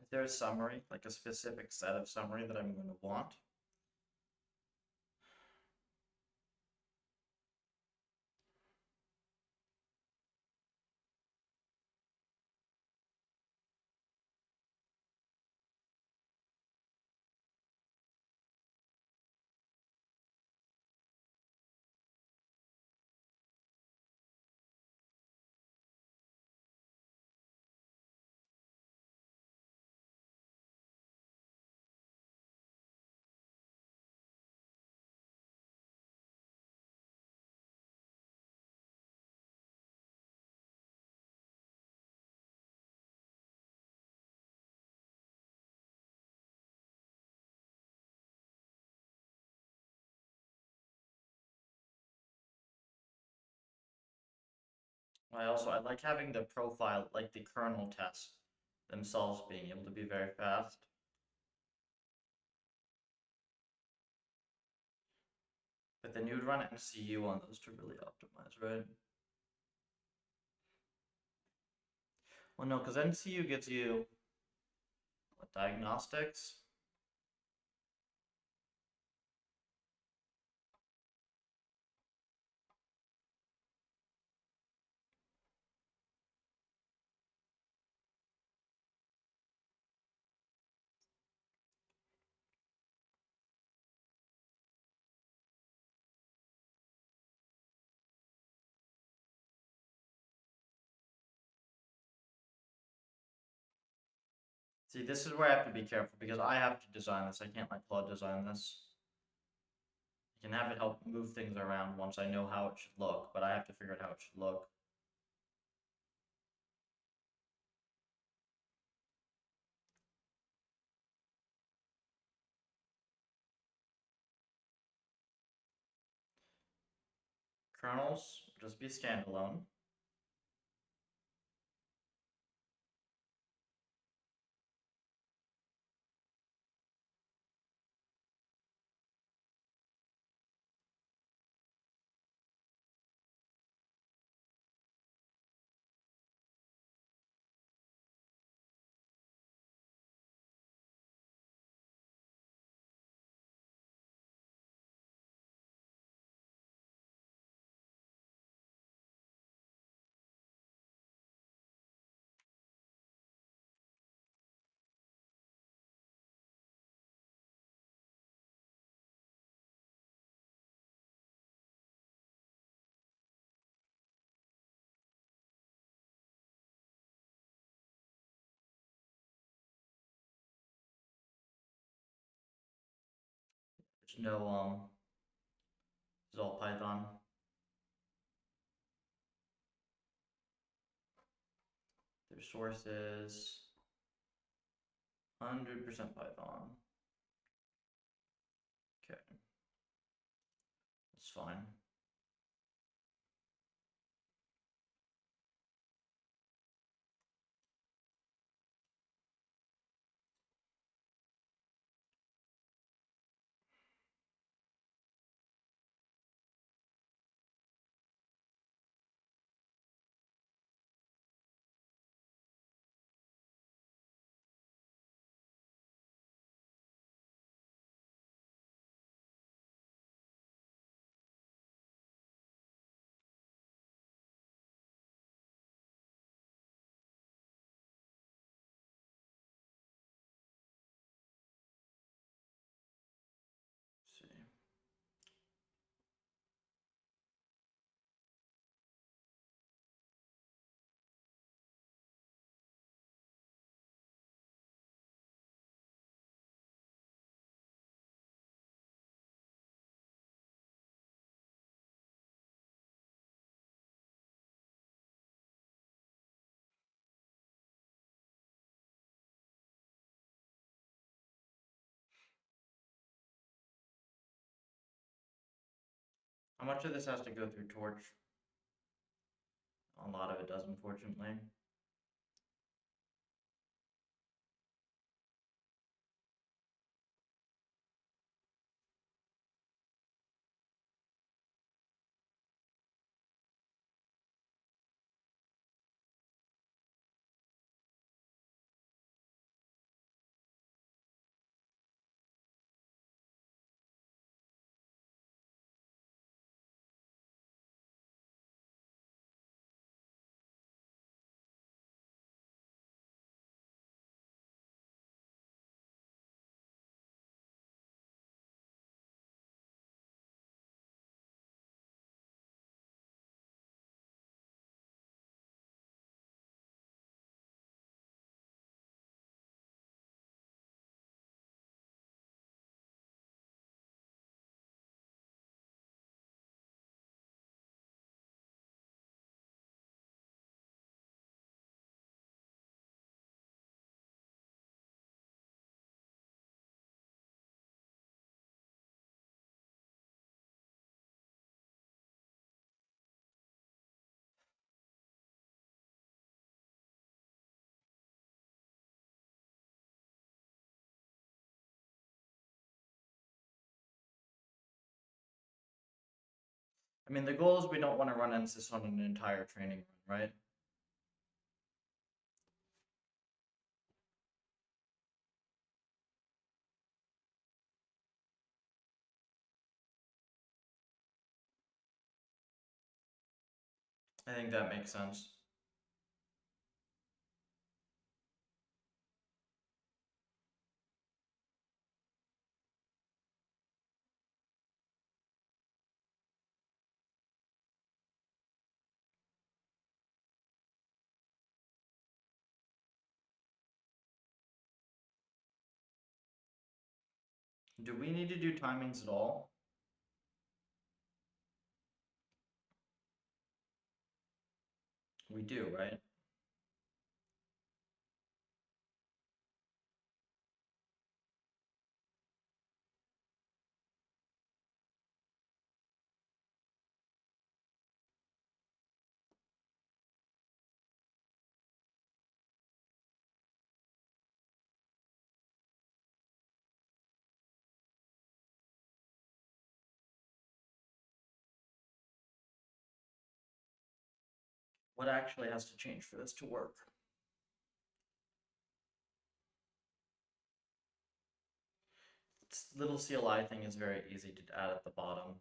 Is there a summary, like a specific set of summary that I'm going to want? I like having the profile, like the kernel tests themselves being able to be very fast. But then you would run MCU on those to really optimize, right? Well, no, because MCU gives you what, diagnostics. See, this is where I have to be careful because I have to design this. I can't let Claude design this. I can have it help move things around once I know how it should look, but I have to figure out how it should look. Kernels will just be standalone. There's no, it's all Python. Their source is 100% Python. Okay, that's fine. Let's see. How much of this has to go through Torch? A lot of it does, unfortunately. I mean, the goal is we don't want to run NSYS on an entire training run, right? I think that makes sense. Do we need to do timings at all? We do, right? What actually has to change for this to work? This little CLI thing is very easy to add at the bottom.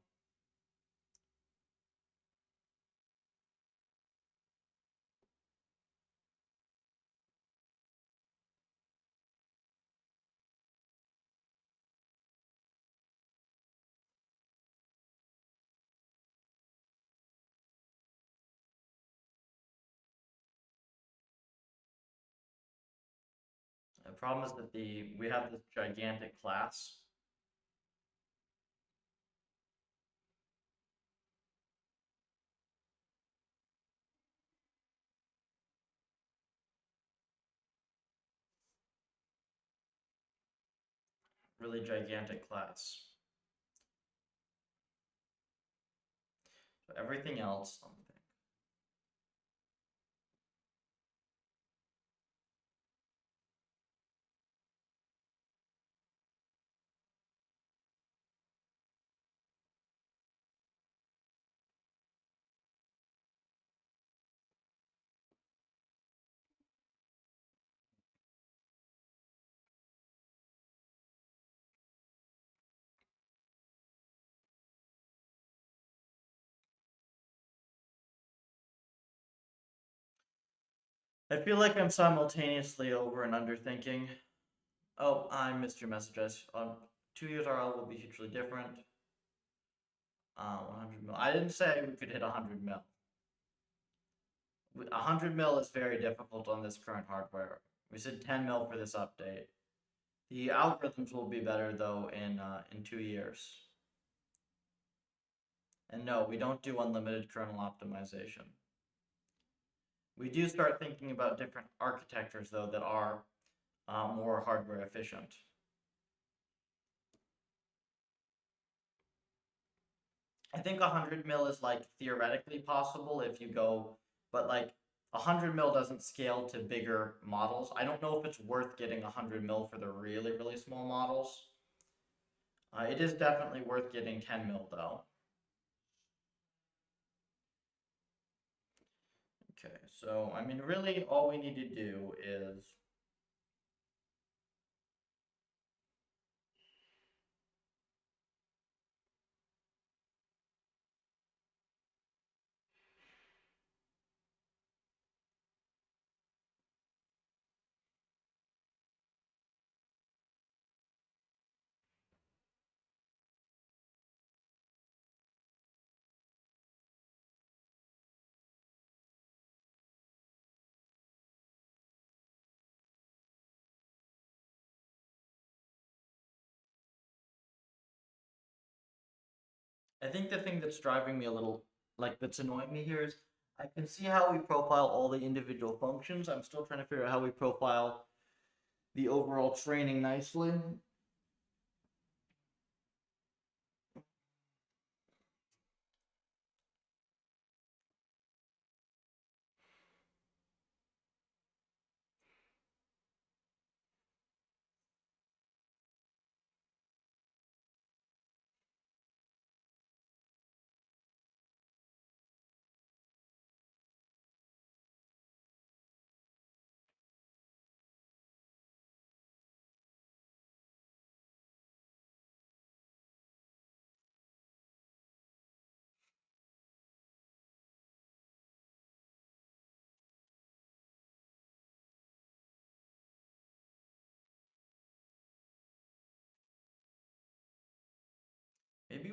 The problem is that we have this gigantic class. Really gigantic class. So everything else, let me think. I feel like I'm simultaneously over and underthinking. Oh, I missed your messages. 2 years RL will be hugely different. 100 mil. I didn't say we could hit 100 mil. 100 mil is very difficult on this current hardware. We said 10 mil for this update. The algorithms will be better though in 2 years. And no, we don't do unlimited kernel optimization. We do start thinking about different architectures though that are more hardware efficient. I think 100 mil is like theoretically possible if you go, but like 100 mil doesn't scale to bigger models. I don't know if it's worth getting 100 mil for the really, really small models. It is definitely worth getting 10 mil though. Okay, so I mean, really, all we need to do is I think the thing that's driving me a little, like that's annoying me here is I can see how we profile all the individual functions. I'm still trying to figure out how we profile the overall training nicely.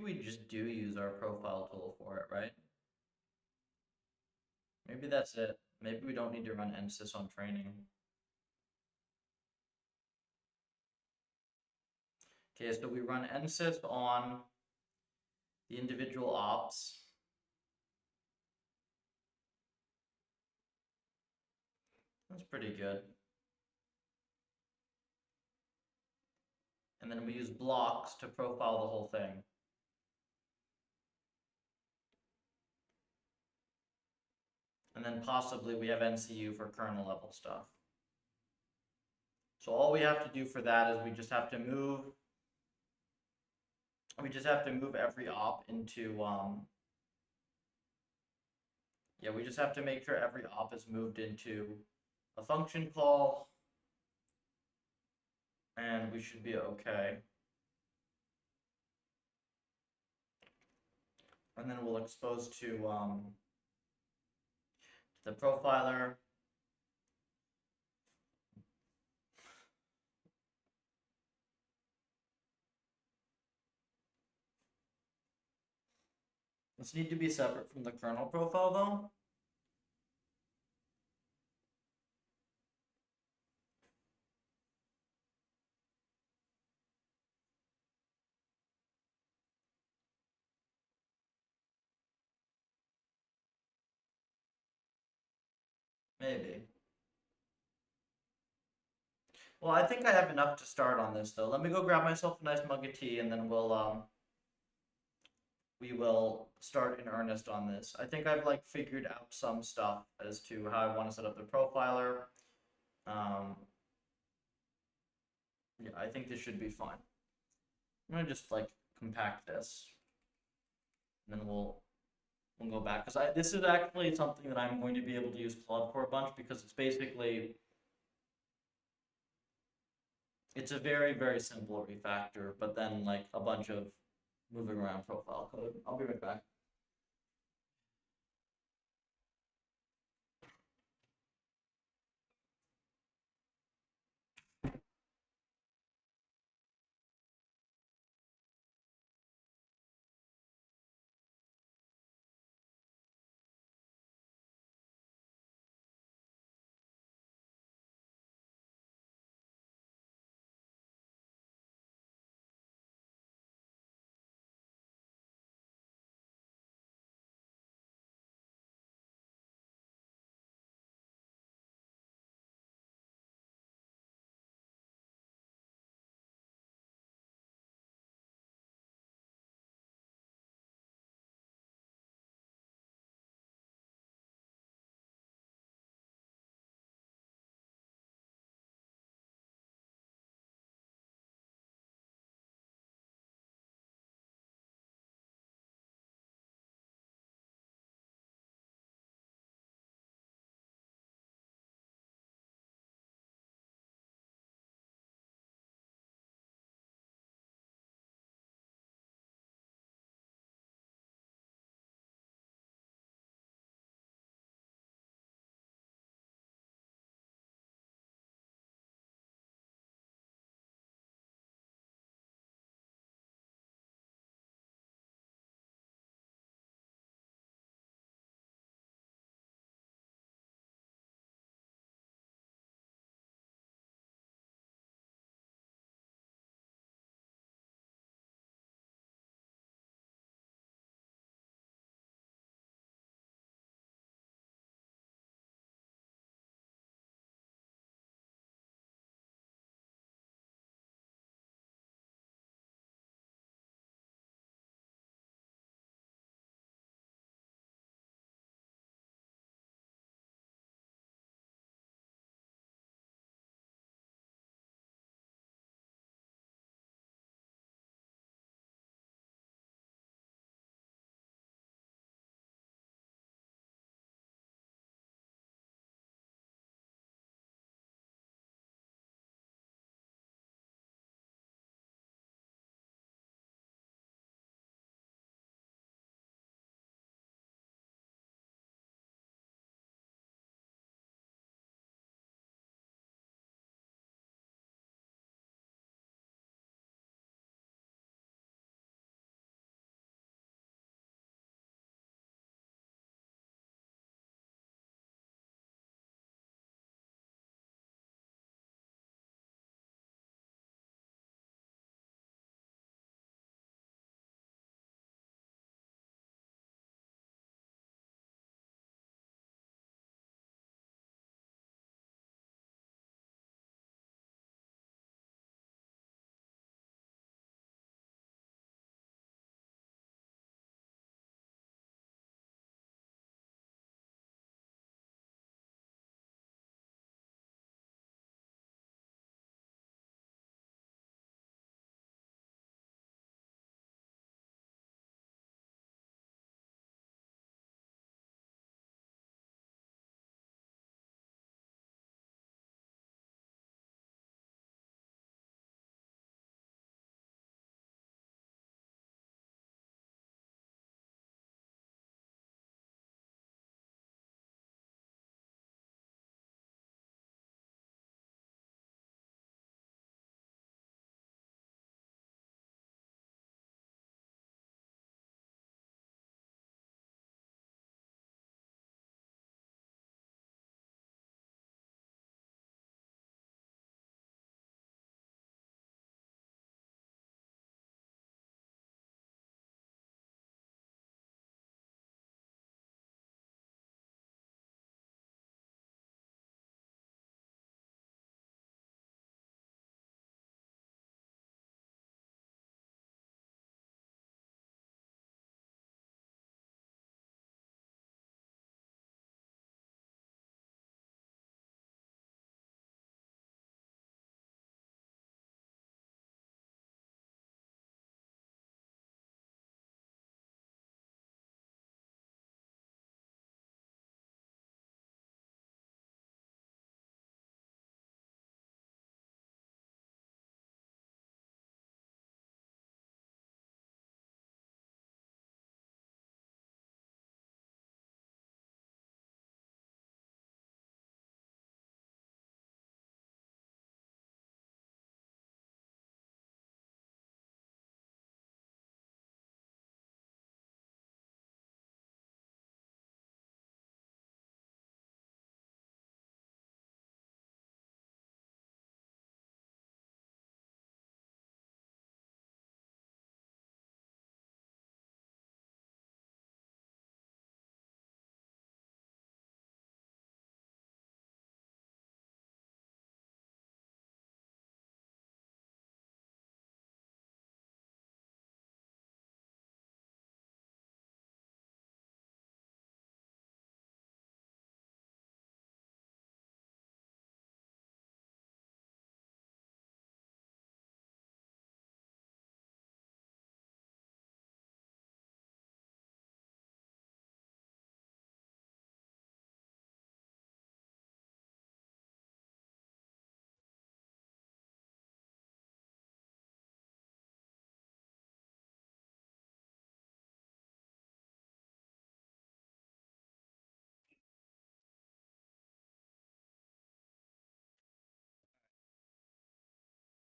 we just do use our profile tool for it, right? Maybe that's it. Maybe we don't need to run nsys on training. Okay, so we run nsys on the individual ops. That's pretty good. And then we use blocks to profile the whole thing. And then possibly we have NCU for kernel level stuff. So all we have to do for that is we just have to move every op into yeah, we just have to make sure every op is moved into a function call, and we should be okay. And then we'll expose to the profiler. This need to be separate from the kernel profile though. Maybe. Well, I think I have enough to start on this though. Let me go grab myself a nice mug of tea and then we will start in earnest on this. I think I've like figured out some stuff as to how I want to set up the profiler. Yeah, I think this should be fine. I'm gonna just like compact this, and then we'll go back because this is actually something that I'm going to be able to use Claude for a bunch because it's basically it's a very simple refactor, but then like a bunch of moving around profile code. I'll be right back.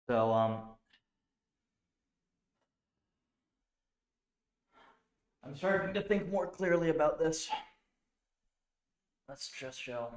So I'm starting to think more clearly about this. Let's just show.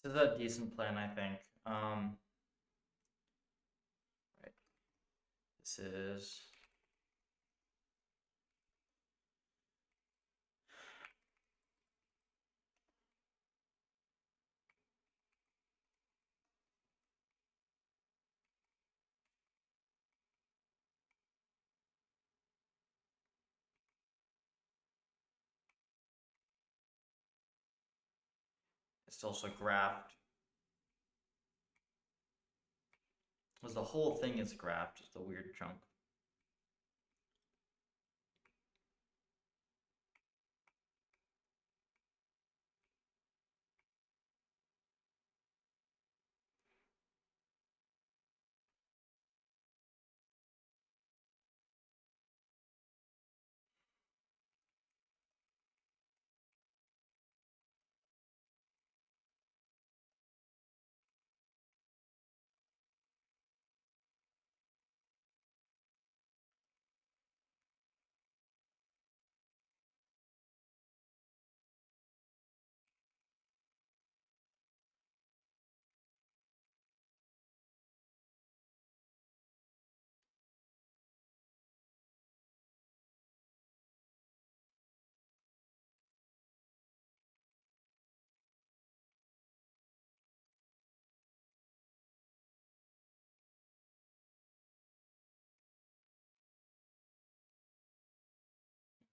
This is a decent plan, I think. Right. This is. It's also graphed. Because the whole thing is graphed, it's the weird chunk.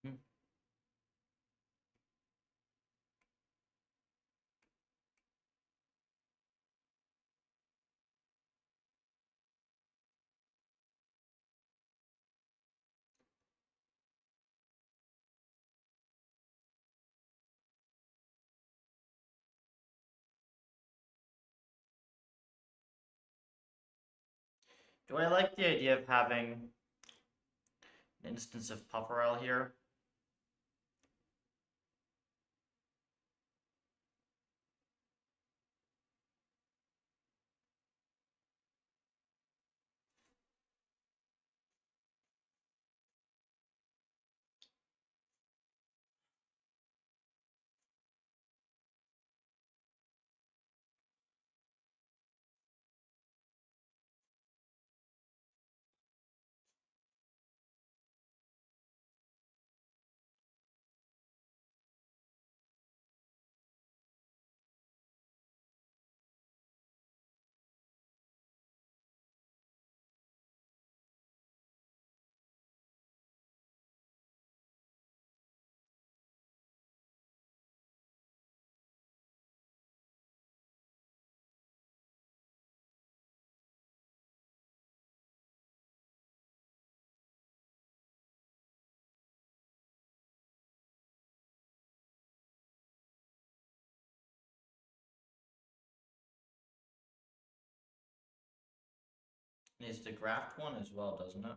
Mhm. Do I like the idea of having an instance of PufferL here? Needs the graphed one as well, doesn't it?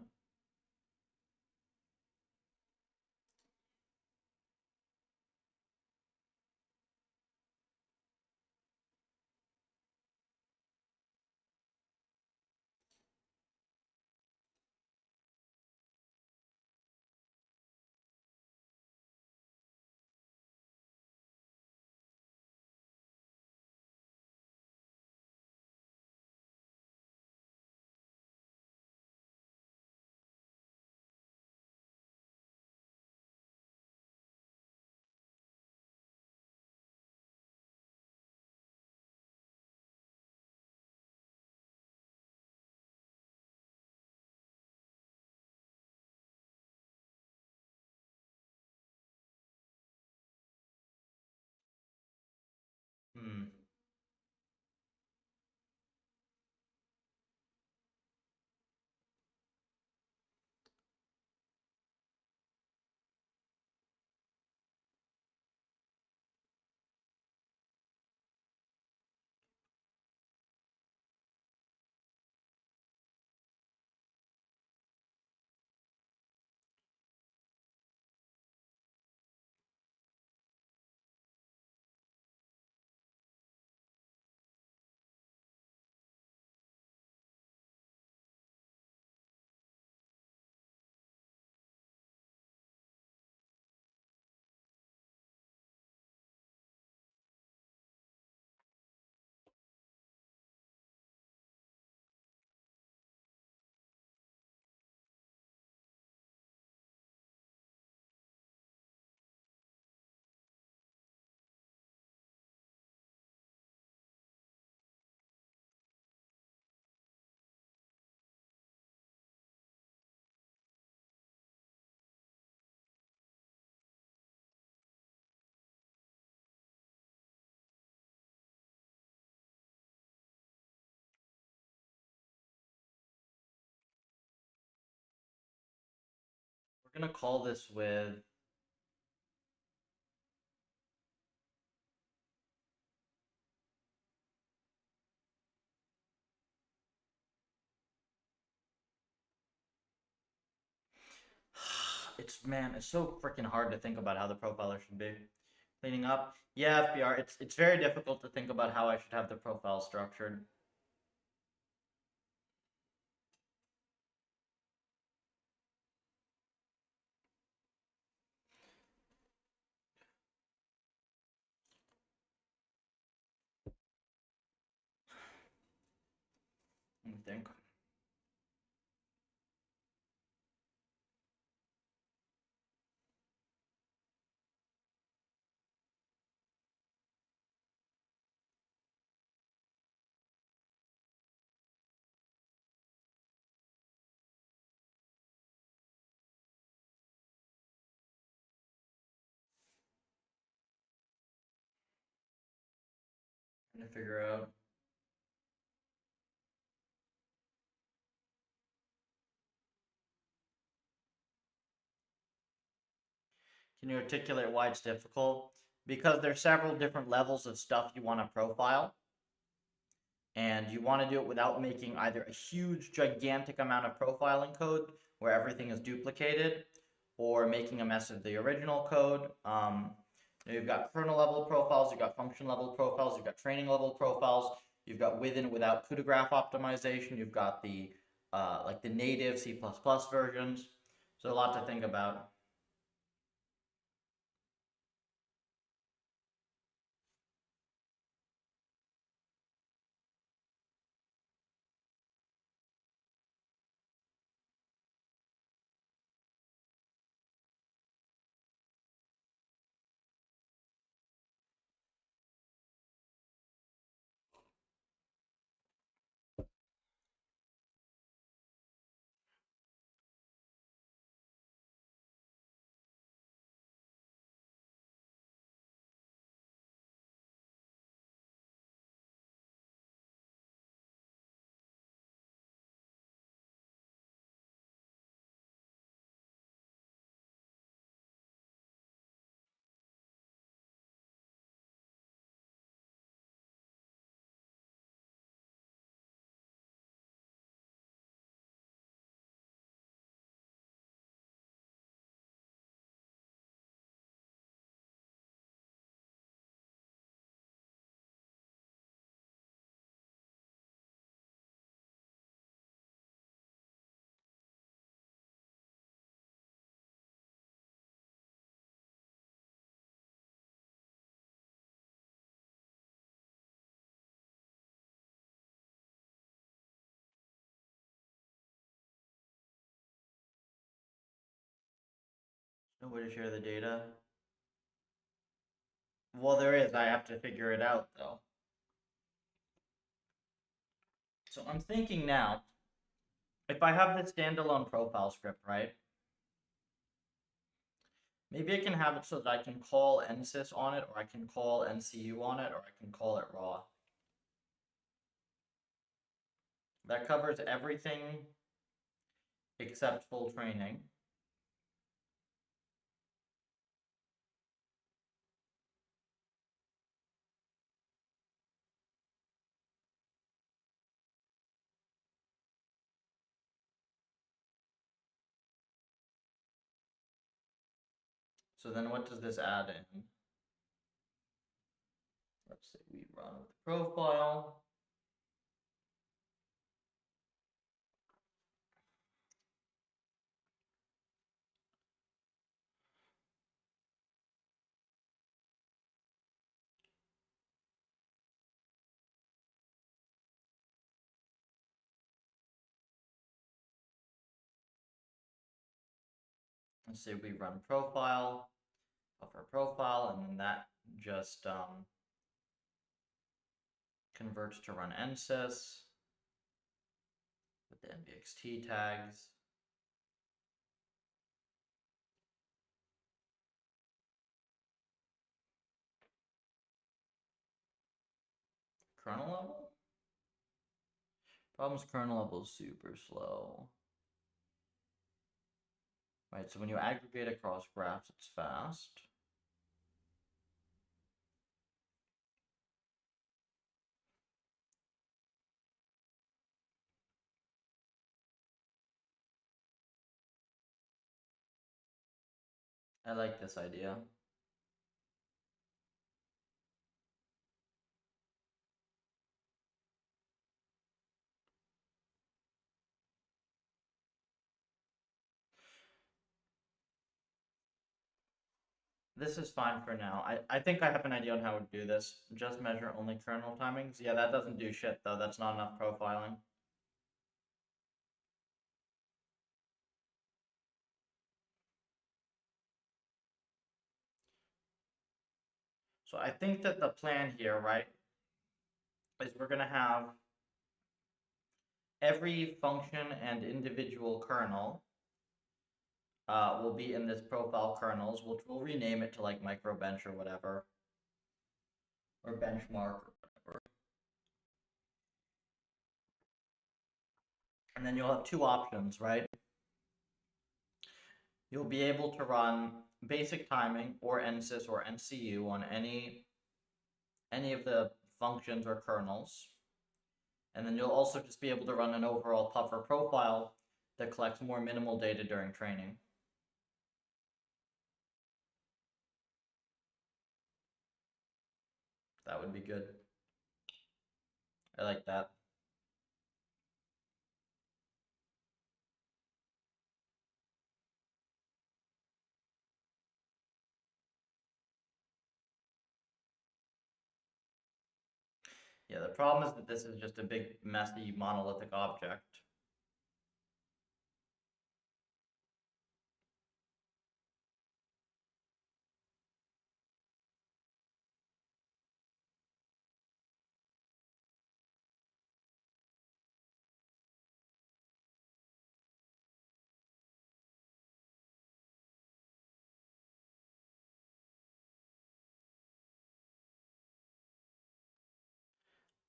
I'm gonna call this with it's so freaking hard to think about how the profiler should be. Cleaning up. Yeah, FBR. It's very difficult to think about how I should have the profile structured. Let me think. Trying to figure out. Can you articulate why it's difficult? Because there's several different levels of stuff you want to profile, and you want to do it without making either a huge, gigantic amount of profiling code where everything is duplicated, or making a mess of the original code. You've got kernel level profiles, you've got function level profiles, you've got training level profiles, you've got with and without CUDA graph optimization, you've got the like the native C++ versions. So a lot to think about. No way to share the data. Well, there is. I have to figure it out though. So I'm thinking now, if I have the standalone profile script, right? Maybe I can have it so that I can call nsys on it, or I can call ncu on it, or I can call it raw. That covers everything except full training. So then what does this add in? Let's say we run with profile. Let's say we run profile, buffer profile, and then that just converts to run nsys with the nvxt tags. Kernel level? Problem's kernel level is super slow. Right, so when you aggregate across graphs, it's fast. I like this idea. This is fine for now. I think I have an idea on how to do this. Just measure only kernel timings. Yeah, that doesn't do shit though. That's not enough profiling. So I think that the plan here, right, is we're gonna have every function and individual kernel will be in this profile kernels, which we'll rename it to like microbench or whatever, or benchmark or whatever. And then you'll have two options, right? You'll be able to run basic timing or NSYS or NCU on any of the functions or kernels. And then you'll also just be able to run an overall puffer profile that collects more minimal data during training. That would be good. I like that. Yeah, the problem is that this is just a big, messy, monolithic object.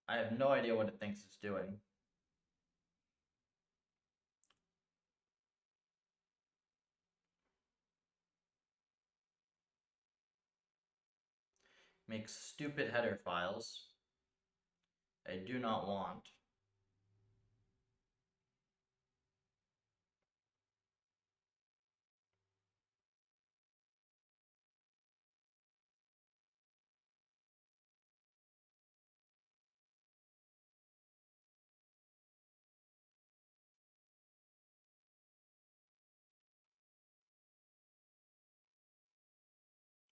I have no idea what it thinks it's doing. Makes stupid header files. I do not want.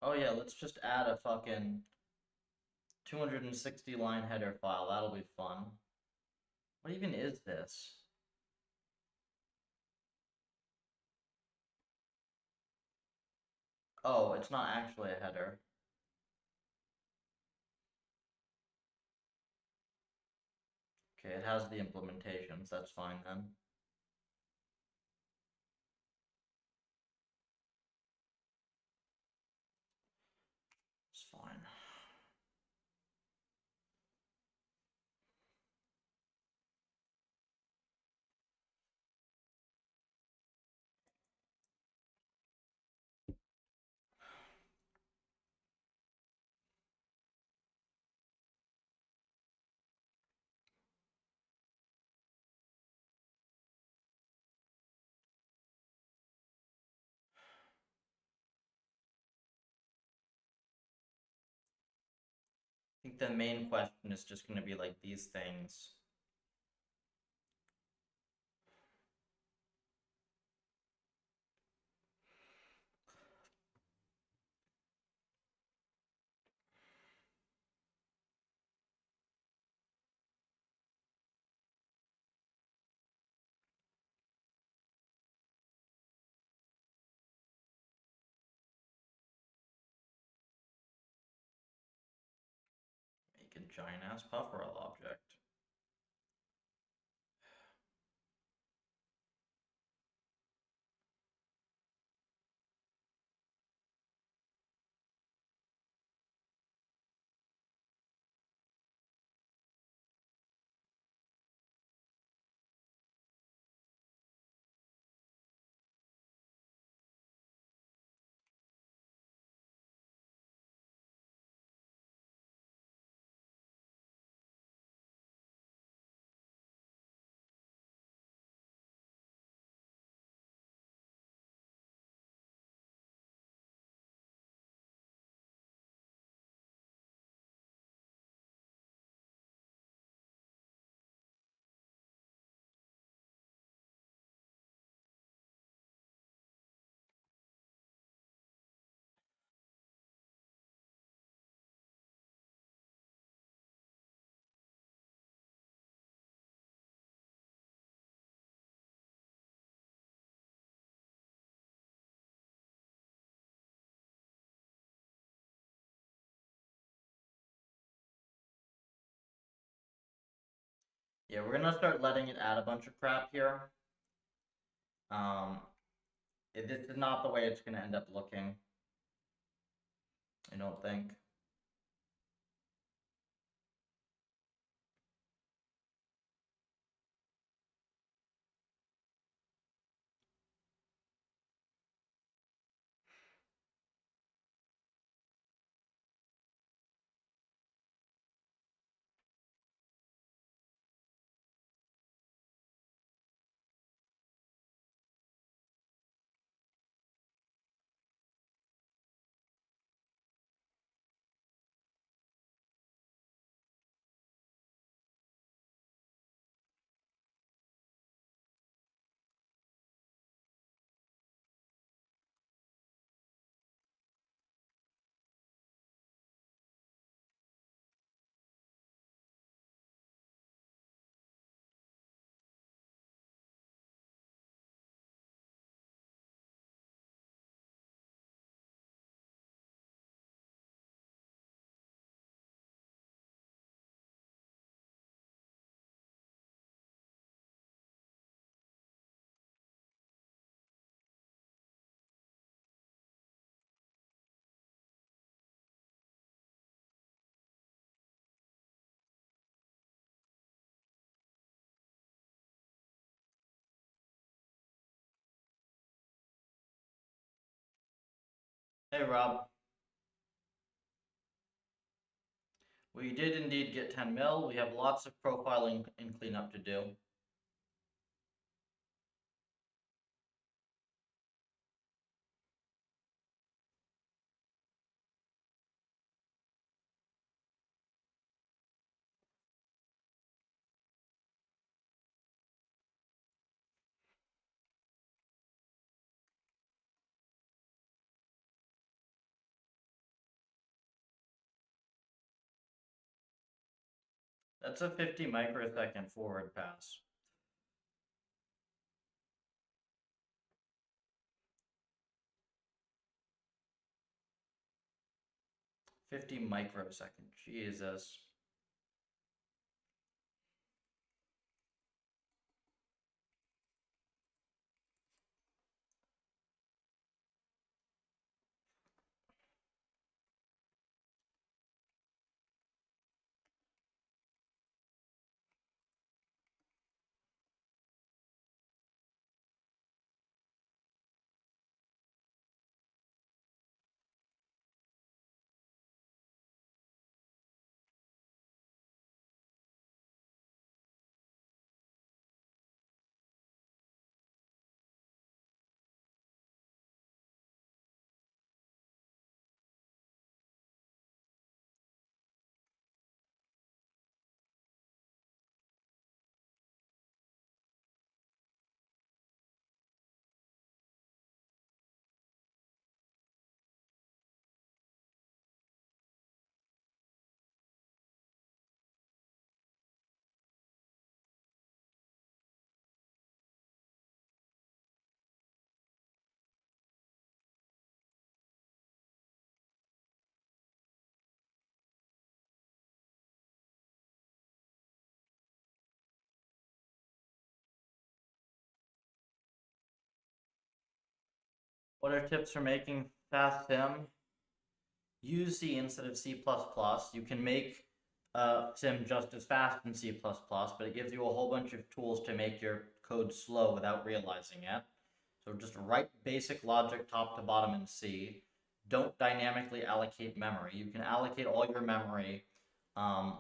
Oh yeah, let's just add a fucking 260 line header file. That'll be fun. What even is this? Oh, it's not actually a header. Okay, it has the implementations. That's fine then. It's fine. I think the main question is just going to be like these things. Make a giant ass PufferLib object. Yeah, we're gonna start letting it add a bunch of crap here. Um, this is not the way it's gonna end up looking. I don't think. Hey Rob, we did indeed get 10 mil. We have lots of profiling and cleanup to do. That's a 50 microsecond forward pass. 50 microsecond. Jesus. What are tips for making fast sim? Use C instead of C++. You can make sim just as fast in C++, but it gives you a whole bunch of tools to make your code slow without realizing it. So just write basic logic top to bottom in C. Don't dynamically allocate memory. You can allocate all your memory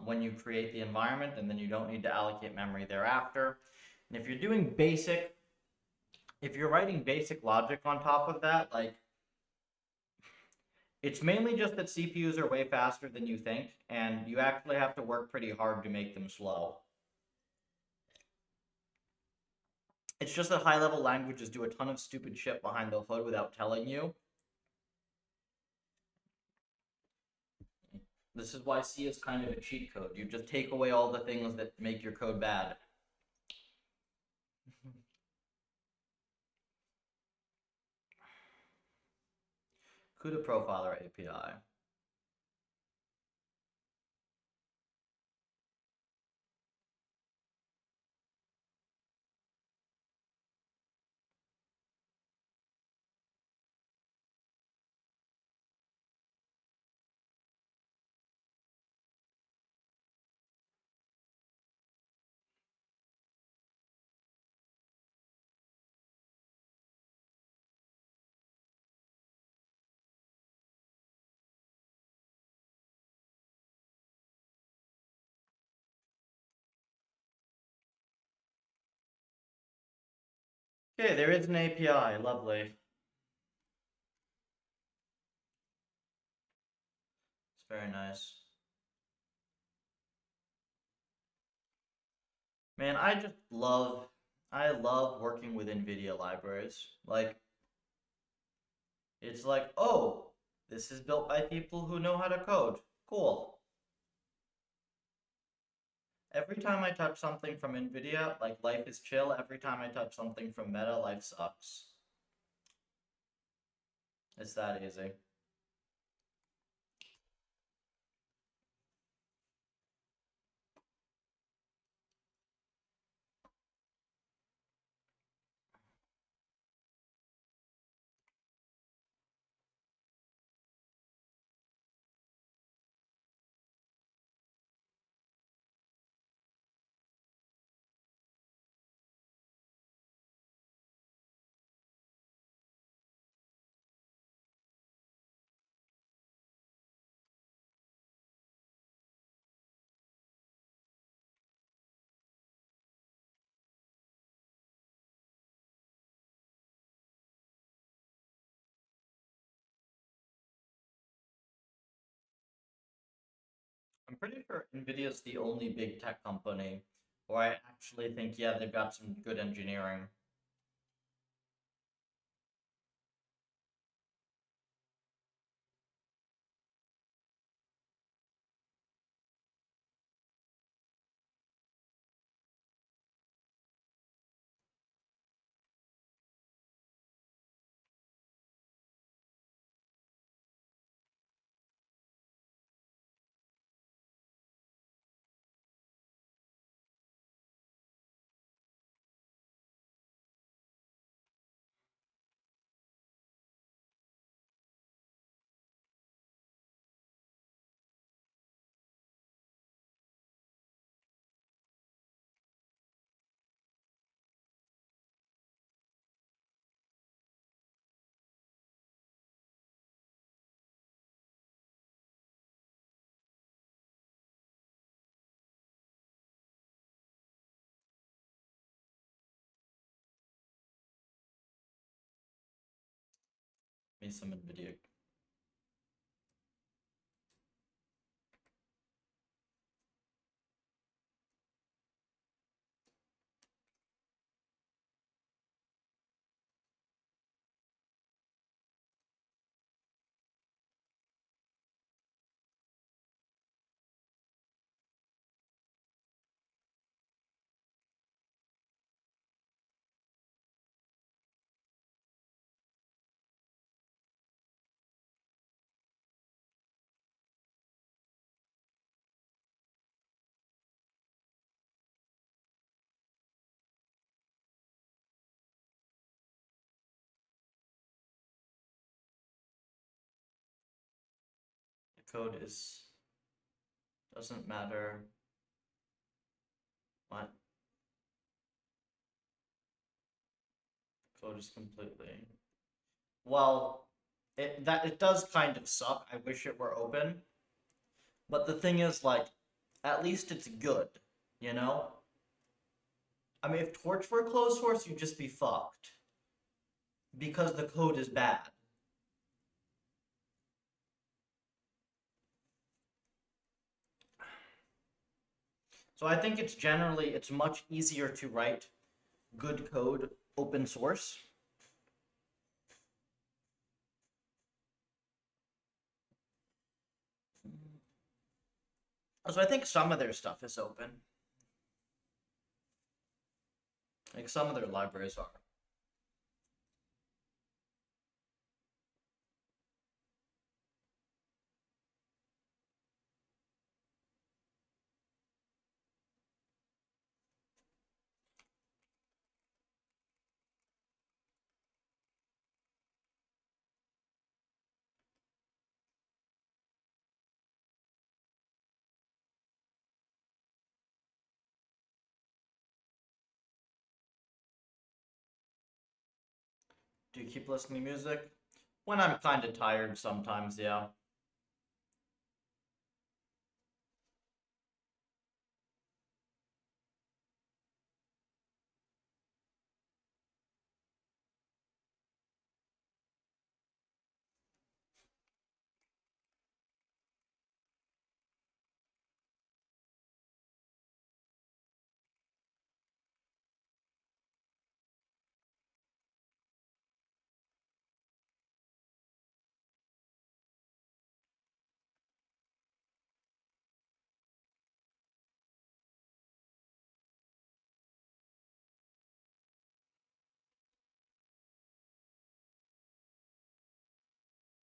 when you create the environment, and then you don't need to allocate memory thereafter. And if you're doing basic, if you're writing basic logic on top of that, like, it's mainly just that CPUs are way faster than you think, and you actually have to work pretty hard to make them slow. It's just that high-level languages do a ton of stupid shit behind the hood without telling you. This is why C is kind of a cheat code. You just take away all the things that make your code bad. CUDA Profiler API. Okay, there is an API. Lovely. It's very nice. Man, I love working with NVIDIA libraries. Like, it's like, oh, this is built by people who know how to code. Cool. Every time I touch something from NVIDIA, like life is chill. Every time I touch something from Meta, life sucks. It's that easy. I'm pretty sure NVIDIA's the only big tech company where I actually think, yeah, they've got some good engineering. Me some NVIDIA. The code is doesn't matter what code is completely. Well, it does kind of suck. I wish it were open, but the thing is, like, at least it's good, you know? I mean, if Torch were closed source, you'd just be fucked because the code is bad. So I think it's much easier to write good code open source. So I think some of their stuff is open. Like some of their libraries are. Do you keep listening to music? When I'm kind of tired sometimes, yeah.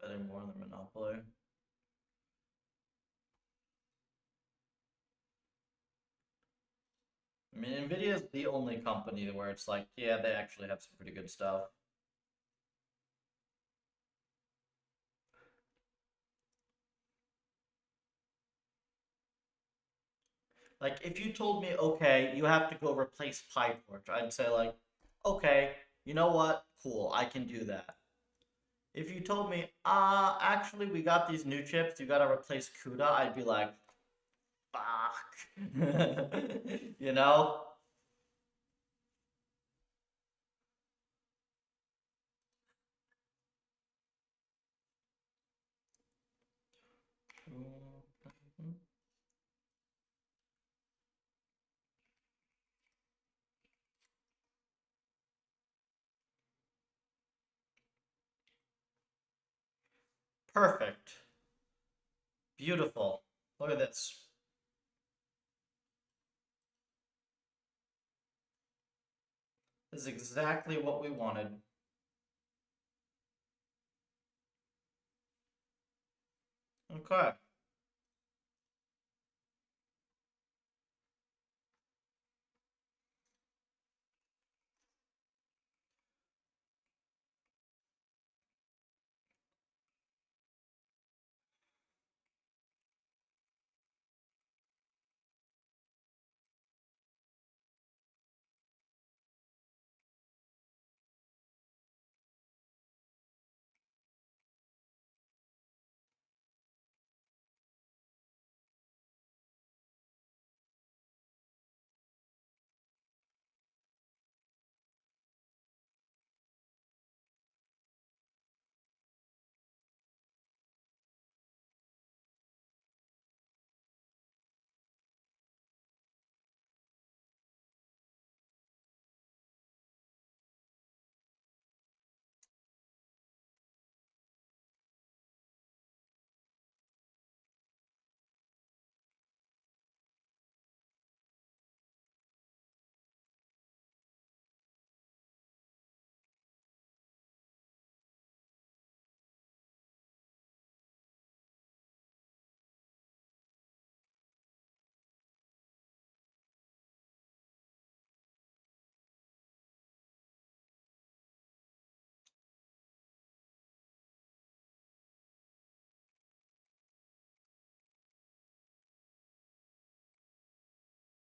getting more than Monopoly. I mean, Nvidia is the only company where it's like, yeah, they actually have some pretty good stuff. Like, if you told me, okay, you have to go replace PyTorch, I'd say, like, okay, you know what? Cool, I can do that. If you told me, actually, we got these new chips, you gotta replace CUDA, I'd be like, fuck. You know? Perfect. Beautiful. Look at this. This is exactly what we wanted. Okay.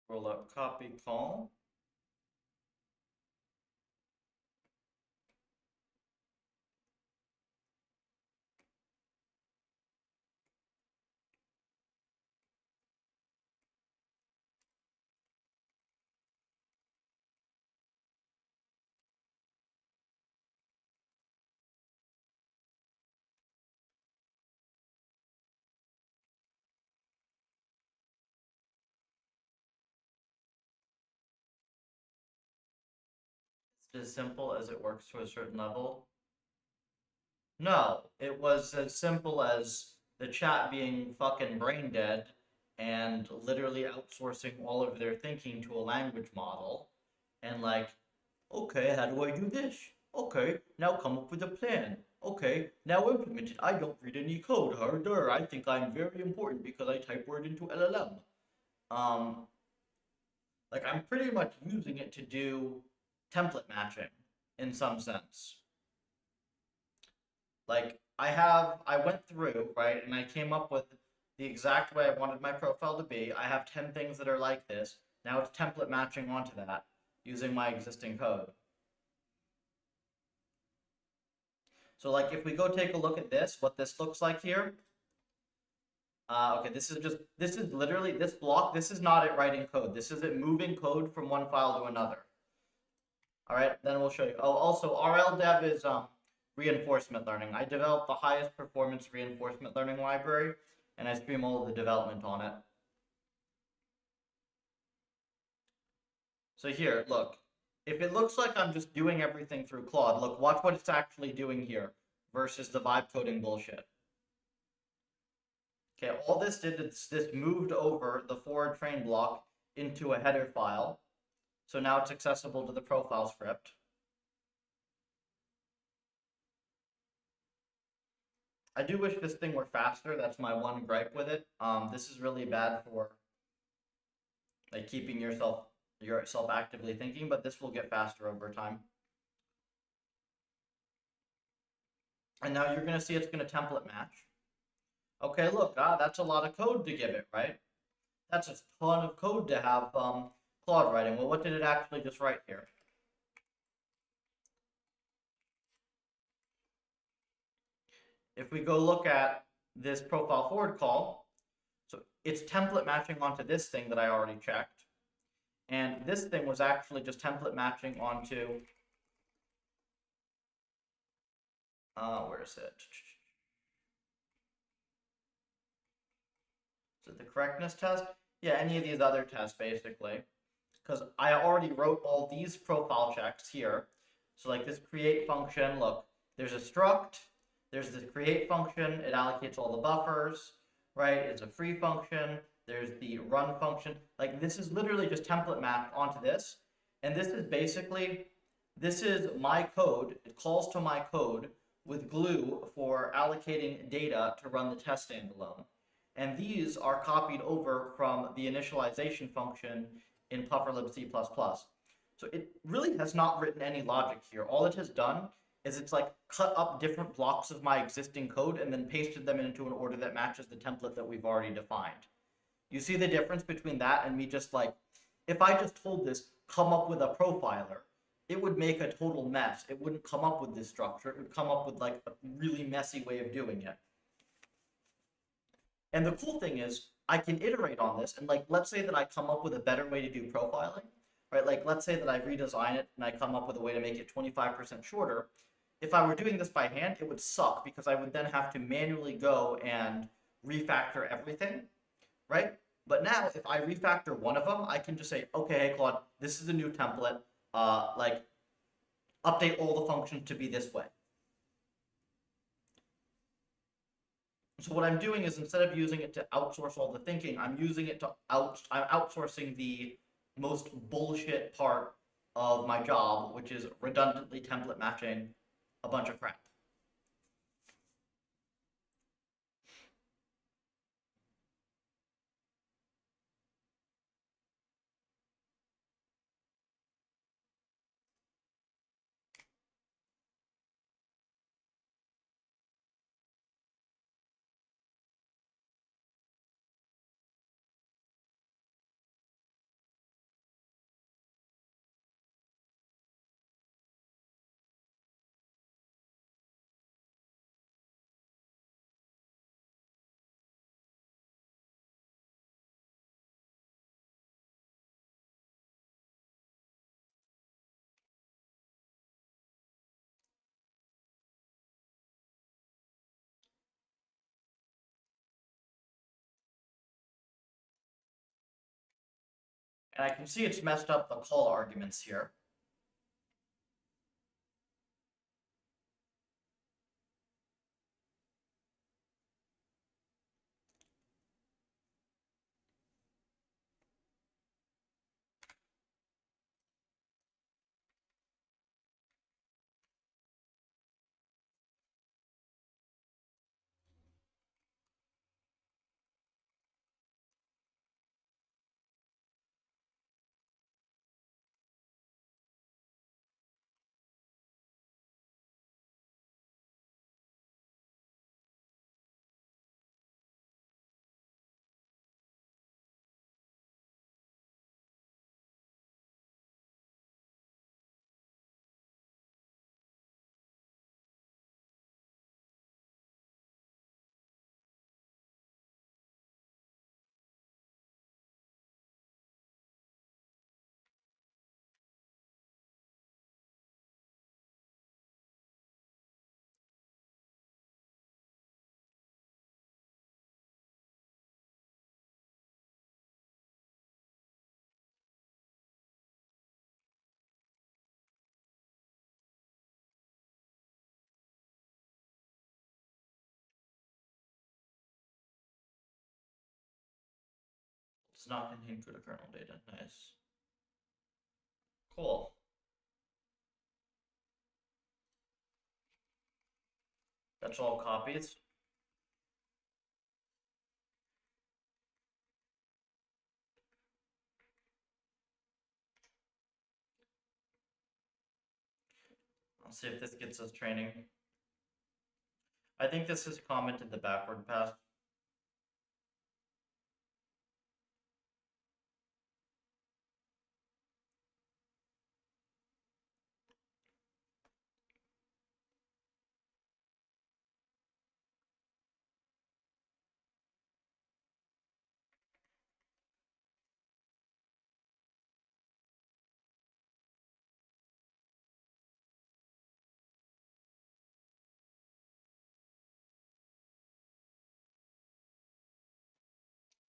Roll up copy call. It's as simple as it works to a certain level. No, it was as simple as the chat being fucking brain dead and literally outsourcing all of their thinking to a language model. And like, okay, how do I do this? Okay, now come up with a plan. Okay, now implement it. I don't read any code. Harder. I think I'm very important because I type word into LLM. Um, like I'm pretty much using it to do template matching in some sense. Like I went through, right, and I came up with the exact way I wanted my profile to be. I have 10 things that are like this. Now it's template matching onto that using my existing code. So like if we go take a look at this, what this looks like here. Okay, this is literally, this block, this is not it writing code. This is it moving code from one file to another. All right, then we'll show you. Oh, also RLDev is reinforcement learning. I developed the highest performance reinforcement learning library, and I stream all of the development on it. So here, look. If it looks like I'm just doing everything through Claude, look, watch what it's actually doing here versus the vibe coding bullshit. Okay, all this did is this moved over the forward train block into a header file. So now it's accessible to the profile script. I do wish this thing were faster. That's my one gripe with it. This is really bad for like keeping yourself actively thinking, but this will get faster over time. And now you're gonna see it's gonna template match. Okay, look, that's a lot of code to give it, right? That's a ton of code to have Claude writing. Well, what did it actually just write here? If we go look at this profile forward call, so it's template matching onto this thing that I already checked. And this thing was actually just template matching onto, where is it? Is it the correctness test? Yeah, any of these other tests, basically. Because I already wrote all these profile checks here. So like this create function, look, there's a struct, there's this create function, it allocates all the buffers, right? It's a free function, there's the run function. Like this is literally just template mapped onto this. And this is basically, this is my code, it calls to my code with glue for allocating data to run the test standalone. And these are copied over from the initialization function in PufferLib C++. So it really has not written any logic here. All it has done is it's like cut up different blocks of my existing code and then pasted them into an order that matches the template that we've already defined. You see the difference between that and me just like, if I just told this, come up with a profiler, it would make a total mess. It wouldn't come up with this structure. It would come up with like a really messy way of doing it. And the cool thing is I can iterate on this and like, let's say that I come up with a better way to do profiling, right? Like let's say that I redesign it and I come up with a way to make it 25% shorter. If I were doing this by hand, it would suck because I would then have to manually go and refactor everything, right? But now if I refactor one of them, I can just say, okay, hey Claude, this is a new template. Like update all the functions to be this way. So what I'm doing is instead of using it to outsource all the thinking, I'm using it to I'm outsourcing the most bullshit part of my job, which is redundantly template matching a bunch of crap. And I can see it's messed up the call arguments here. It's not contained CUDA kernel data. Nice. Cool. That's all copies. I'll see if this gets us training. I think this is commented the backward pass.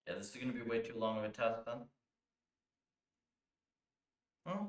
Yeah, this is going to be way too long of a test then. Oh.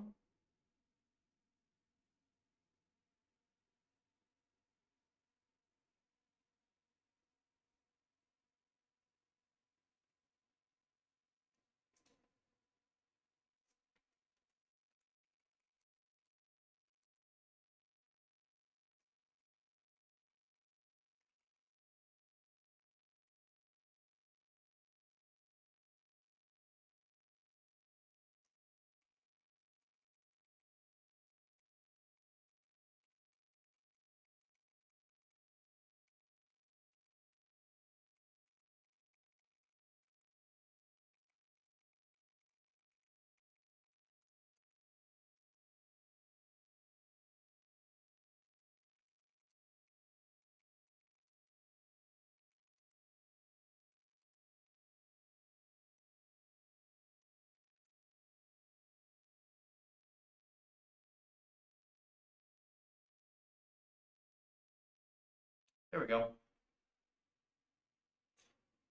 There we go.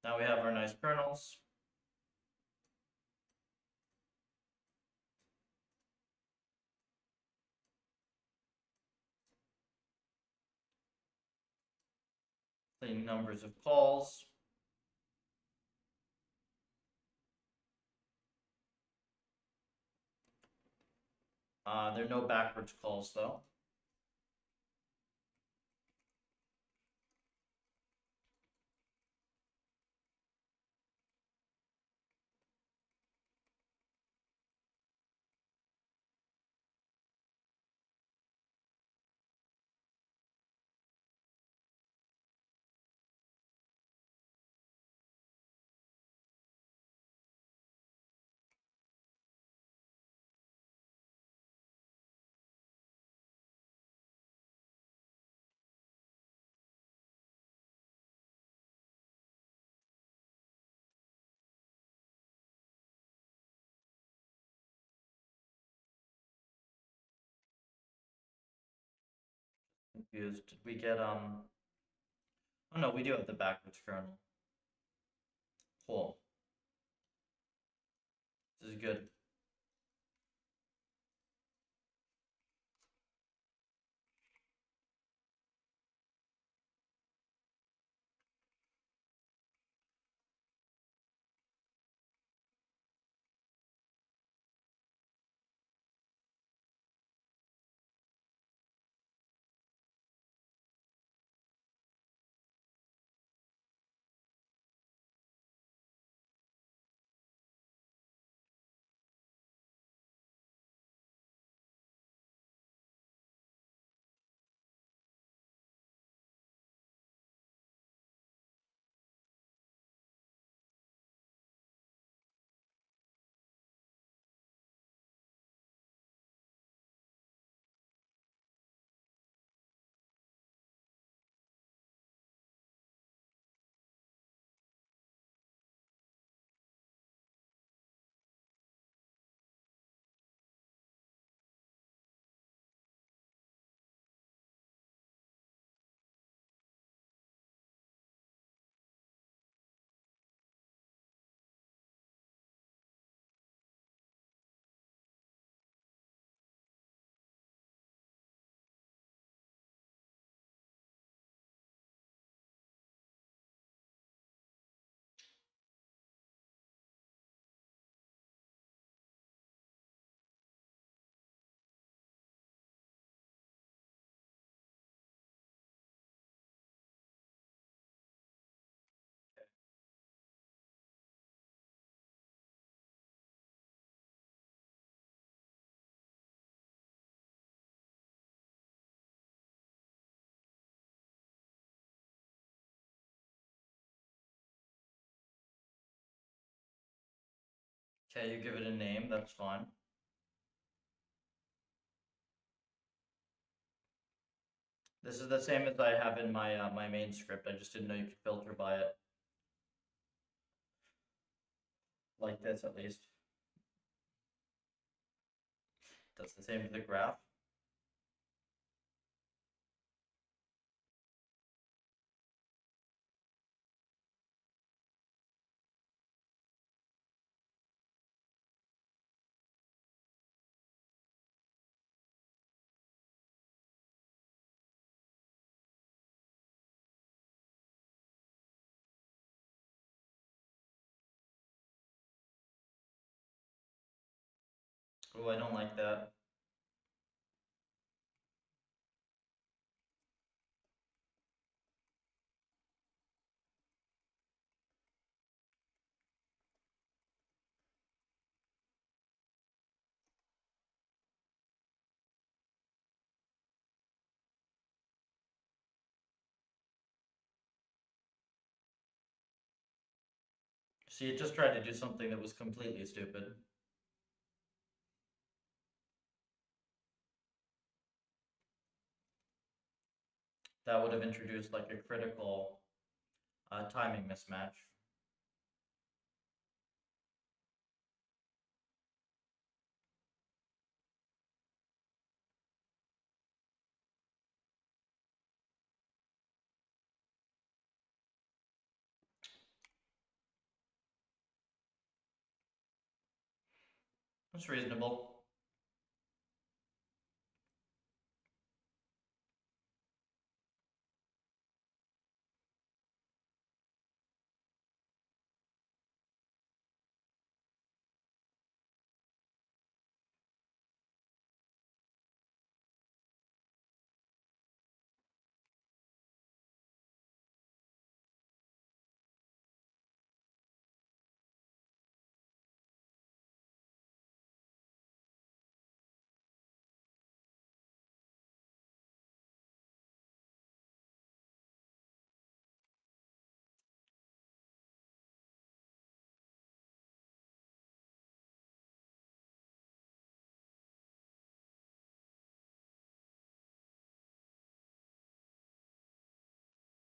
Now we have our nice kernels. Clean numbers of calls. There are no backwards calls though. Confused. Did we get oh no, we do have the backwards kernel. Cool. This is good. Okay, you give it a name, that's fine. This is the same as I have in my my main script. I just didn't know you could filter by it. Like this, at least. That's the same as the graph. Oh, I don't like that. See, it just tried to do something that was completely stupid. That would have introduced like a critical timing mismatch. That's reasonable.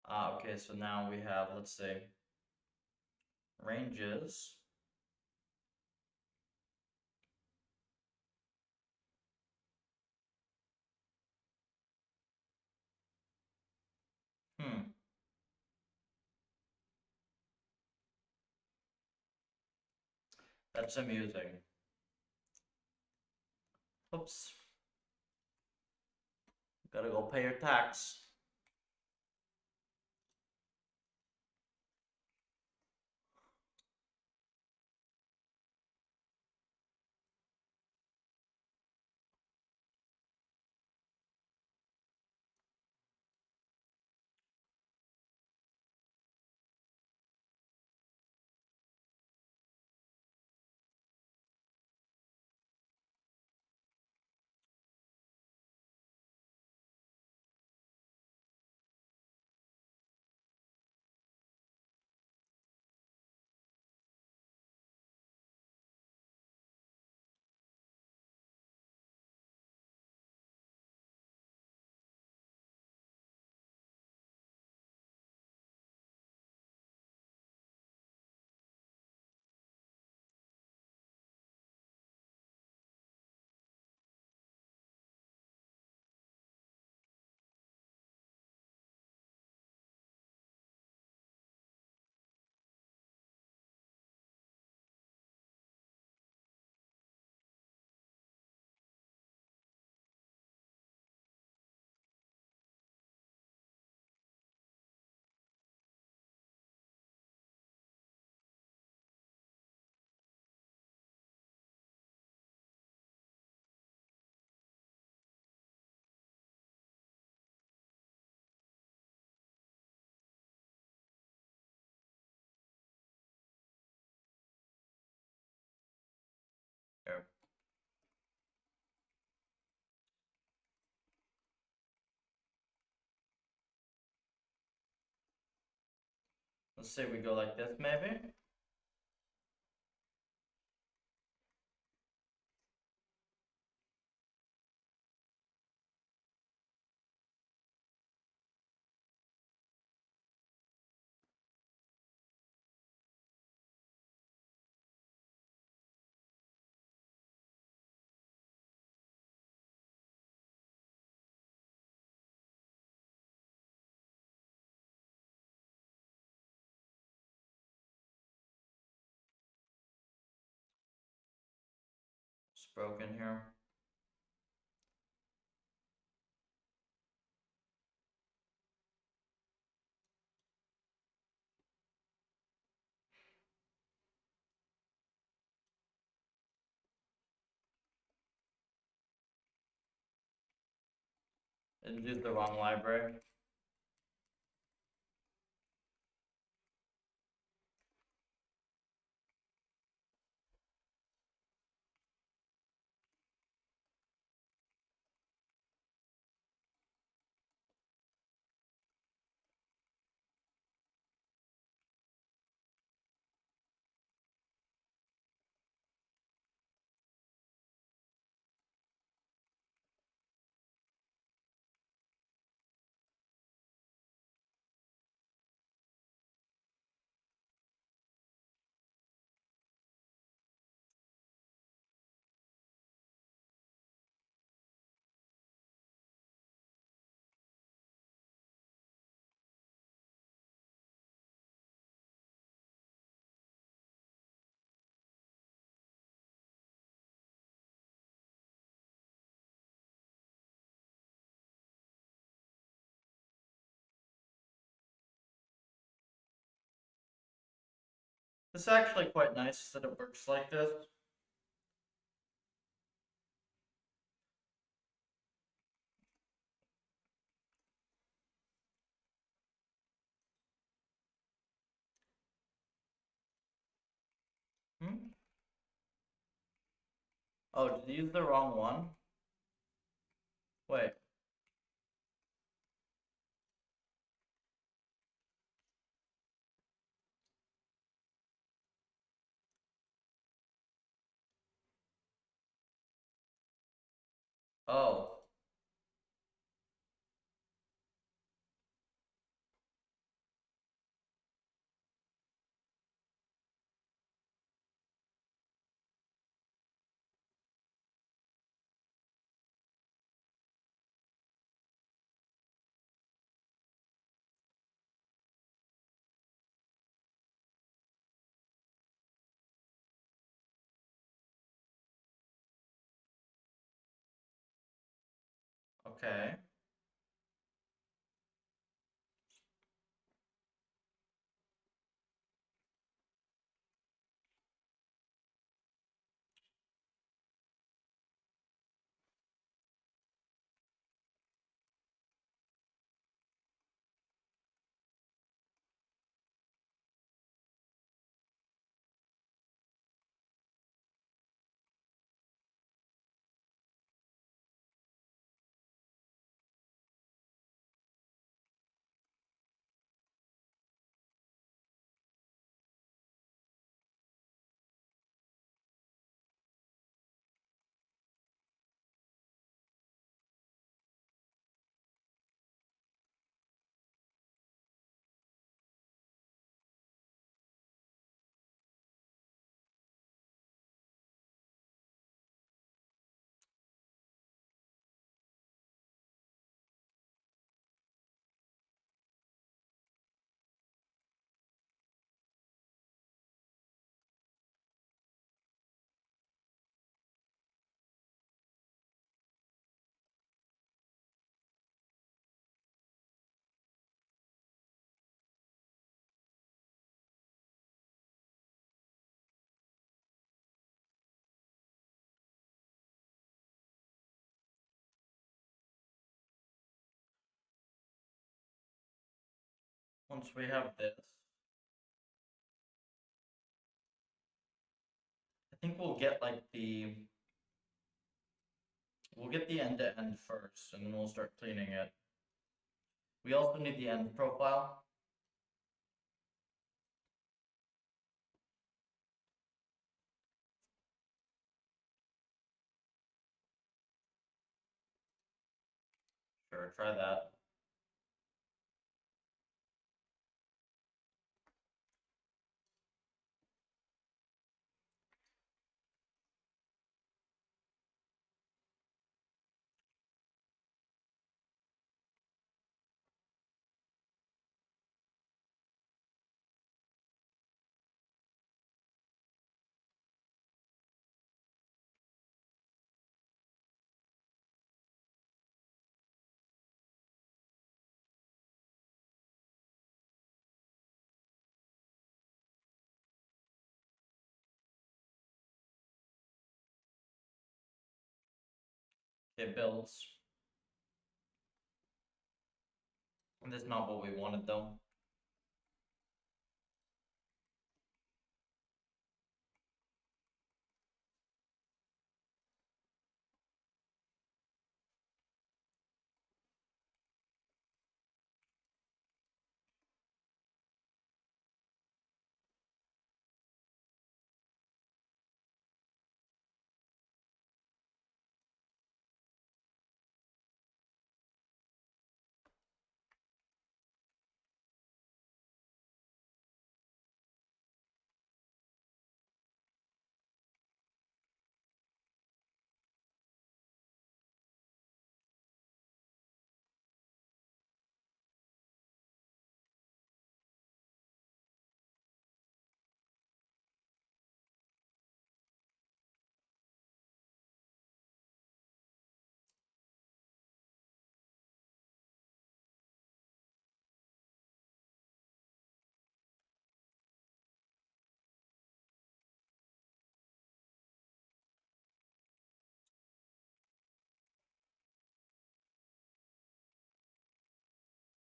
Okay, so now we have, let's see, ranges. Hmm, that's amusing. Oops, gotta go pay your tax. Here. Let's say we go like this, maybe? broken here. And used the wrong library. It's actually quite nice that it works like this. Hmm? Oh, did you use the wrong one? Wait. Oh. Okay. Once we have this, I think we'll get the end to end first, and then we'll start cleaning it. We also need the end profile. Sure, try that. It builds. And that's not what we wanted though.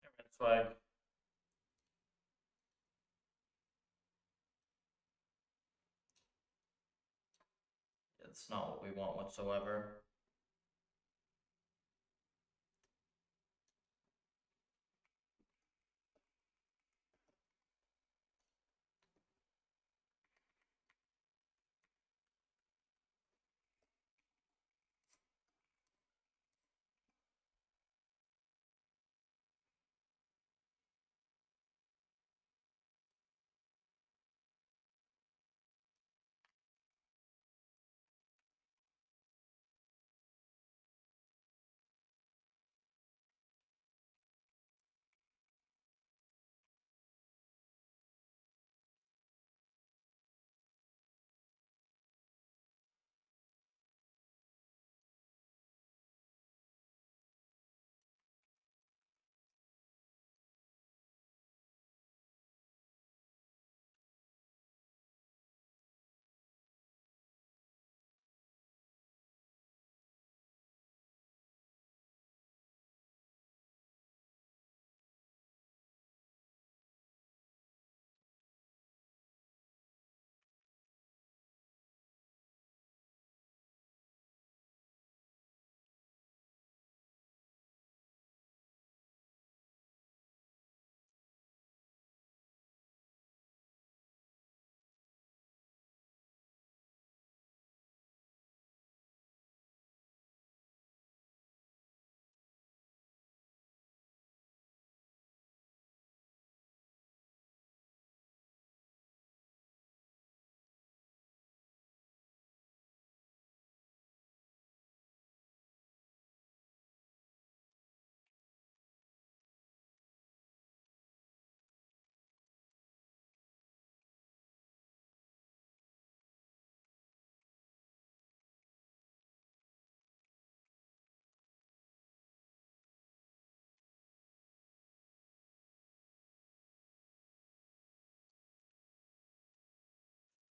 Red flag. It's not what we want whatsoever.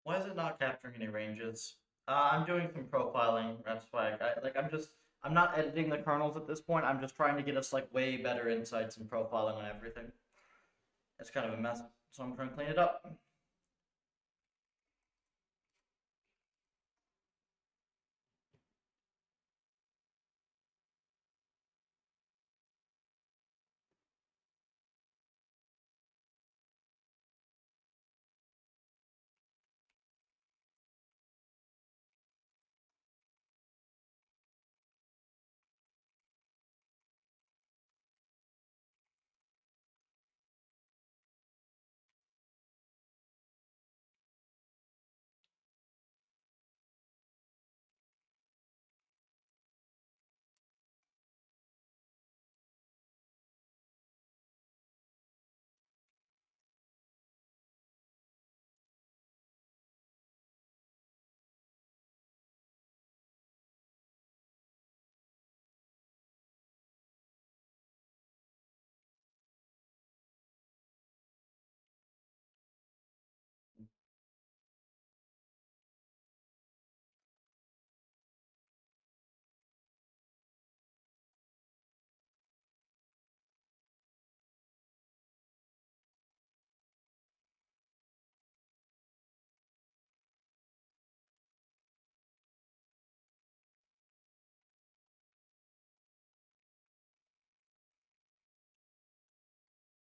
Why is it not capturing any ranges? I'm doing some profiling. That's why I'm not editing the kernels at this point. I'm just trying to get us like way better insights and profiling on everything. It's kind of a mess, so I'm trying to clean it up.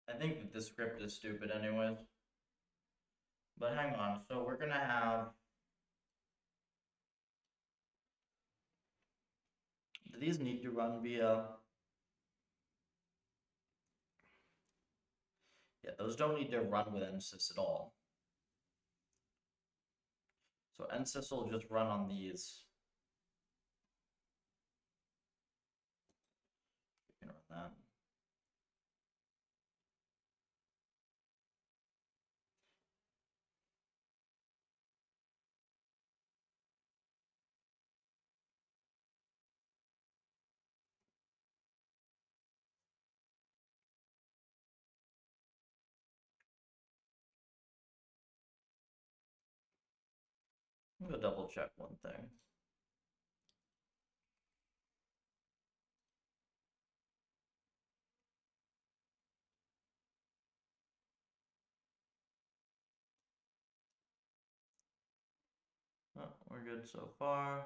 I think that the script is stupid anyways. But hang on, so we're gonna have... Do these need to run via... Yeah, those don't need to run with nsys at all. So nsys will just run on these. You can run that. I'm gonna double check one thing. Oh, we're good so far.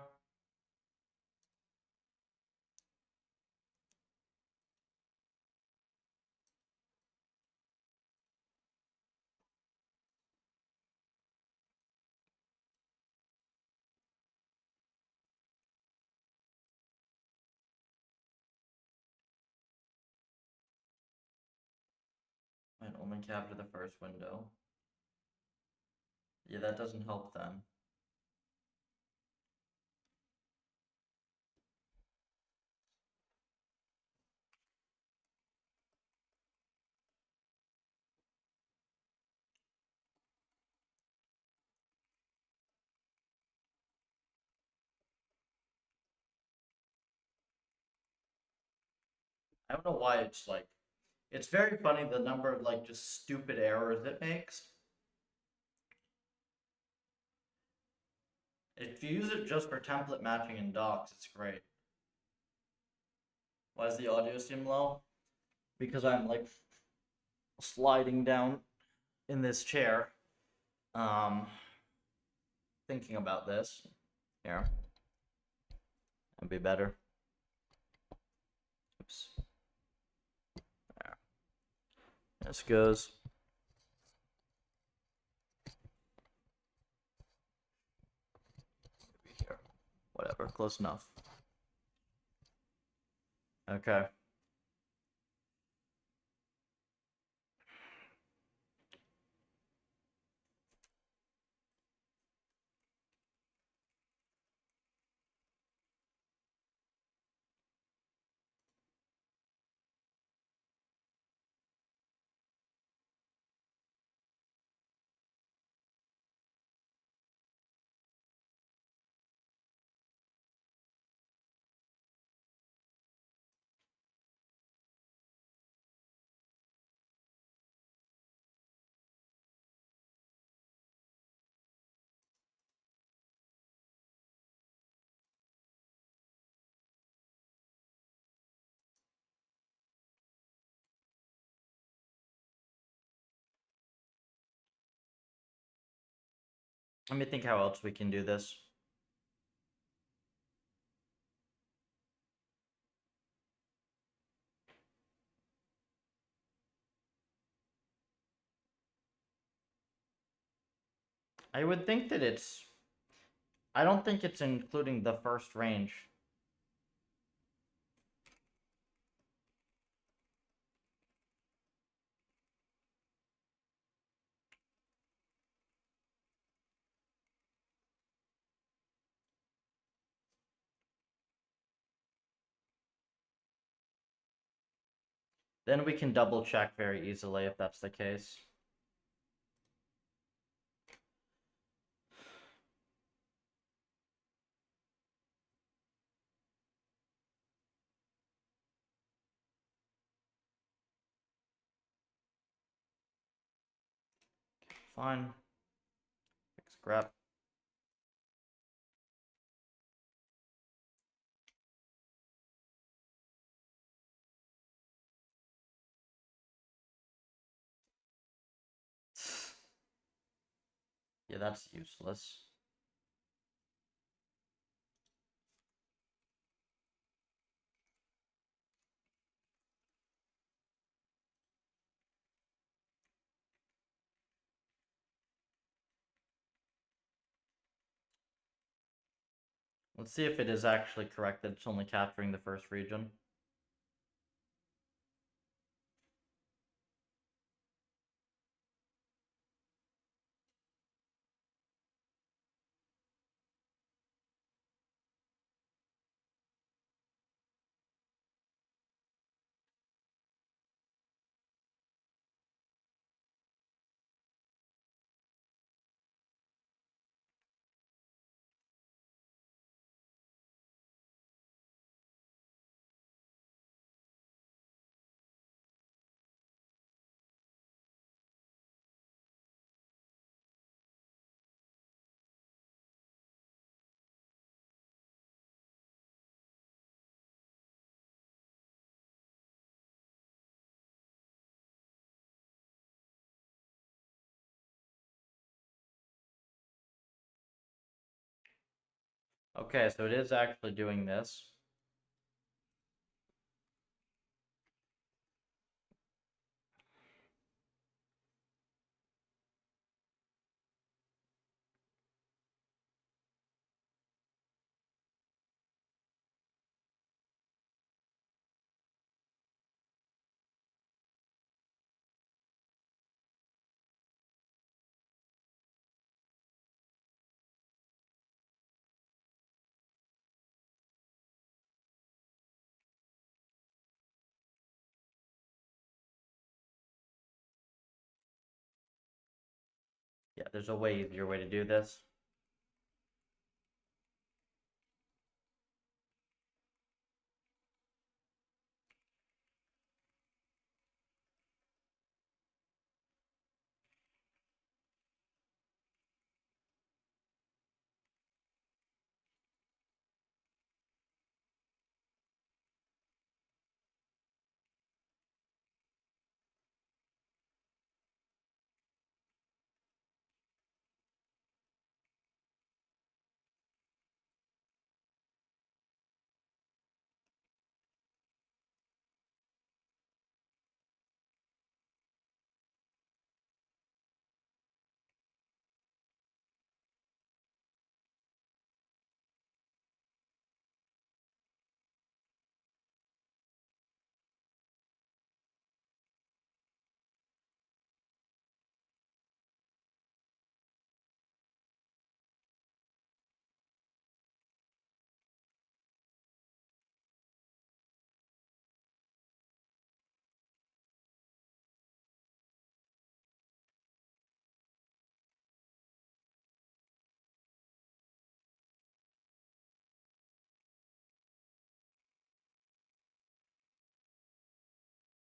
Might only capture the first window. Yeah, that doesn't help then. I don't know why it's like... It's very funny the number of like just stupid errors it makes. If you use it just for template matching in docs, it's great. Why does the audio seem low? Because I'm like sliding down in this chair, thinking about this. Here, that'd be better. Oops. There. This goes. Maybe here. Whatever, close enough. Okay. Let me think how else we can do this. I would think that it's... I don't think it's including the first range. Then we can double check very easily if that's the case. Fine. Fix grep. Yeah, that's useless. Let's see if it is actually correct that it's only capturing the first region. Okay, so it is actually doing this. Yeah, there's a way easier way to do this.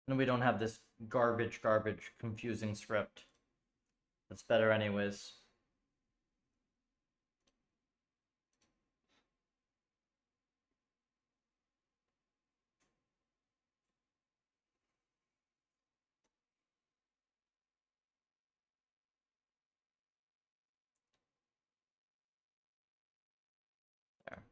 And we don't have this garbage, confusing script. That's better anyways. There.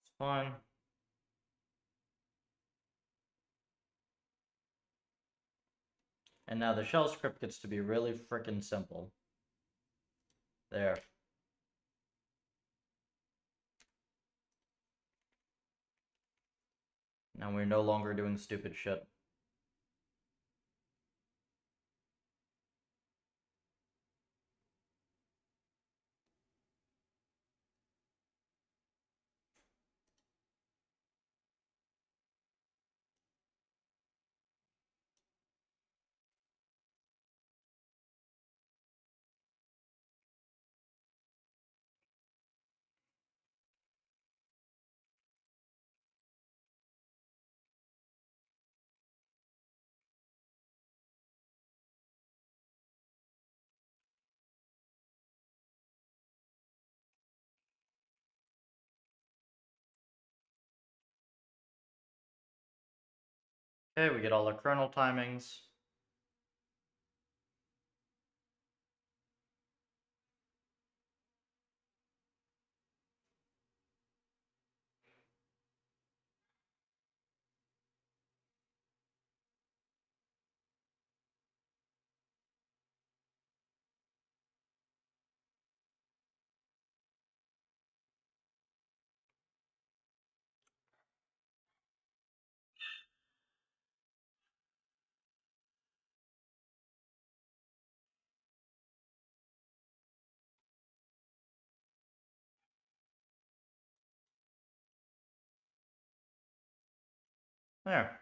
It's fine. And now the shell script gets to be really freaking simple. There. Now we're no longer doing stupid shit. Okay, we get all our kernel timings. There.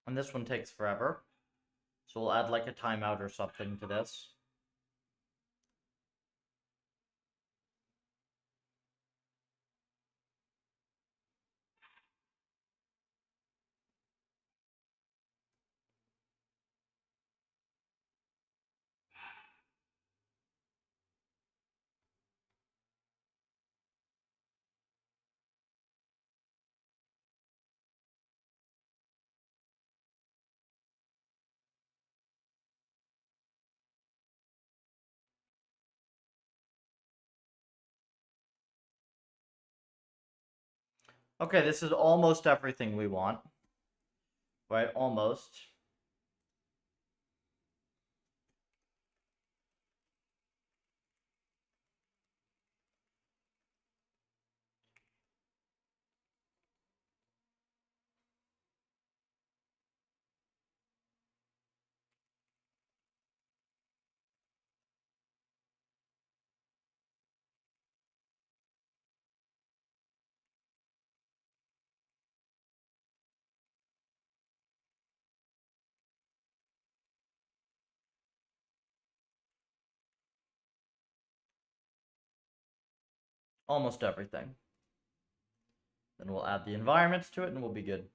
And this one takes forever. So we'll add like a timeout or something to this. Okay, this is almost everything we want. Right, almost. Almost everything. Then we'll add the environments to it and we'll be good.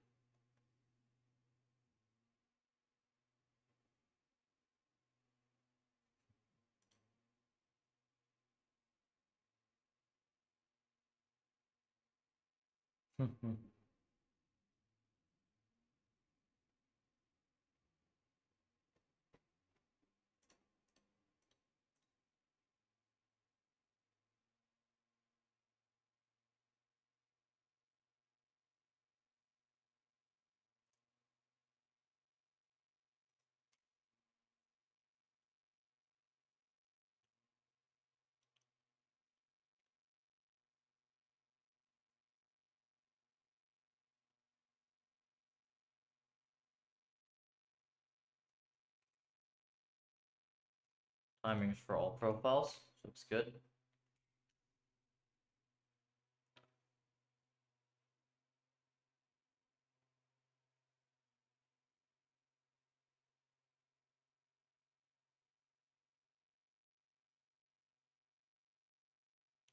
Timings for all profiles, so it's good.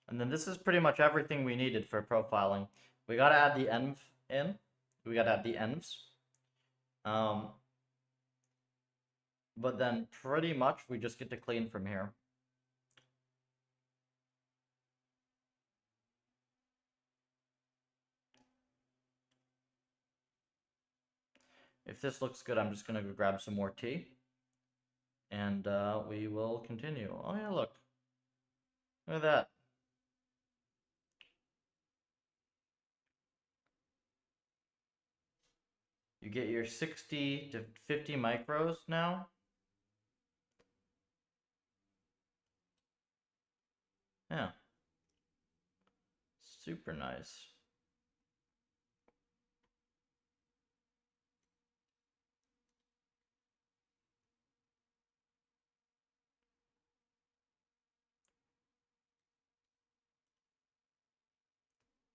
And then this is pretty much everything we needed for profiling. We gotta add the env in. We gotta add the envs. But then pretty much we just get to clean from here. If this looks good, I'm just gonna go grab some more tea. And we will continue. Oh yeah, look. Look at that. You get your 60 to 50 micros now. Yeah. Super nice.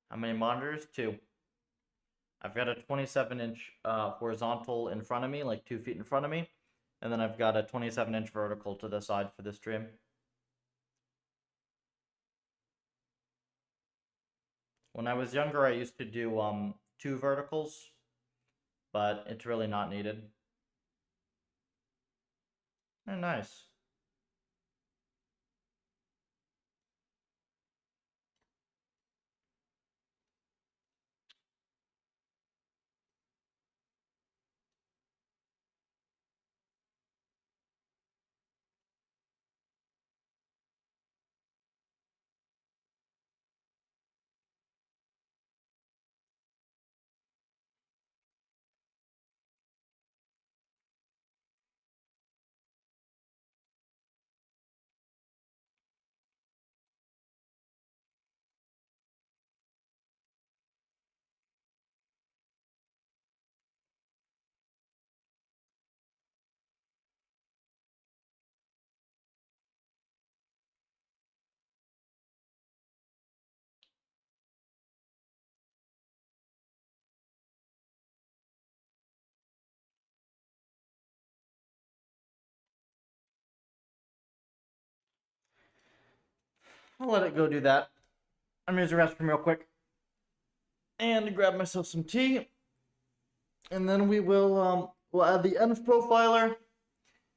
How many monitors? 2. I've got a 27-inch horizontal in front of me, like 2 feet in front of me. And then I've got a 27-inch vertical to the side for this stream. When I was younger, I used to do 2 verticals, but it's really not needed. Very nice. I'll let it go do that. I'm gonna use the restroom real quick and grab myself some tea, and then we'll add the ENF profiler,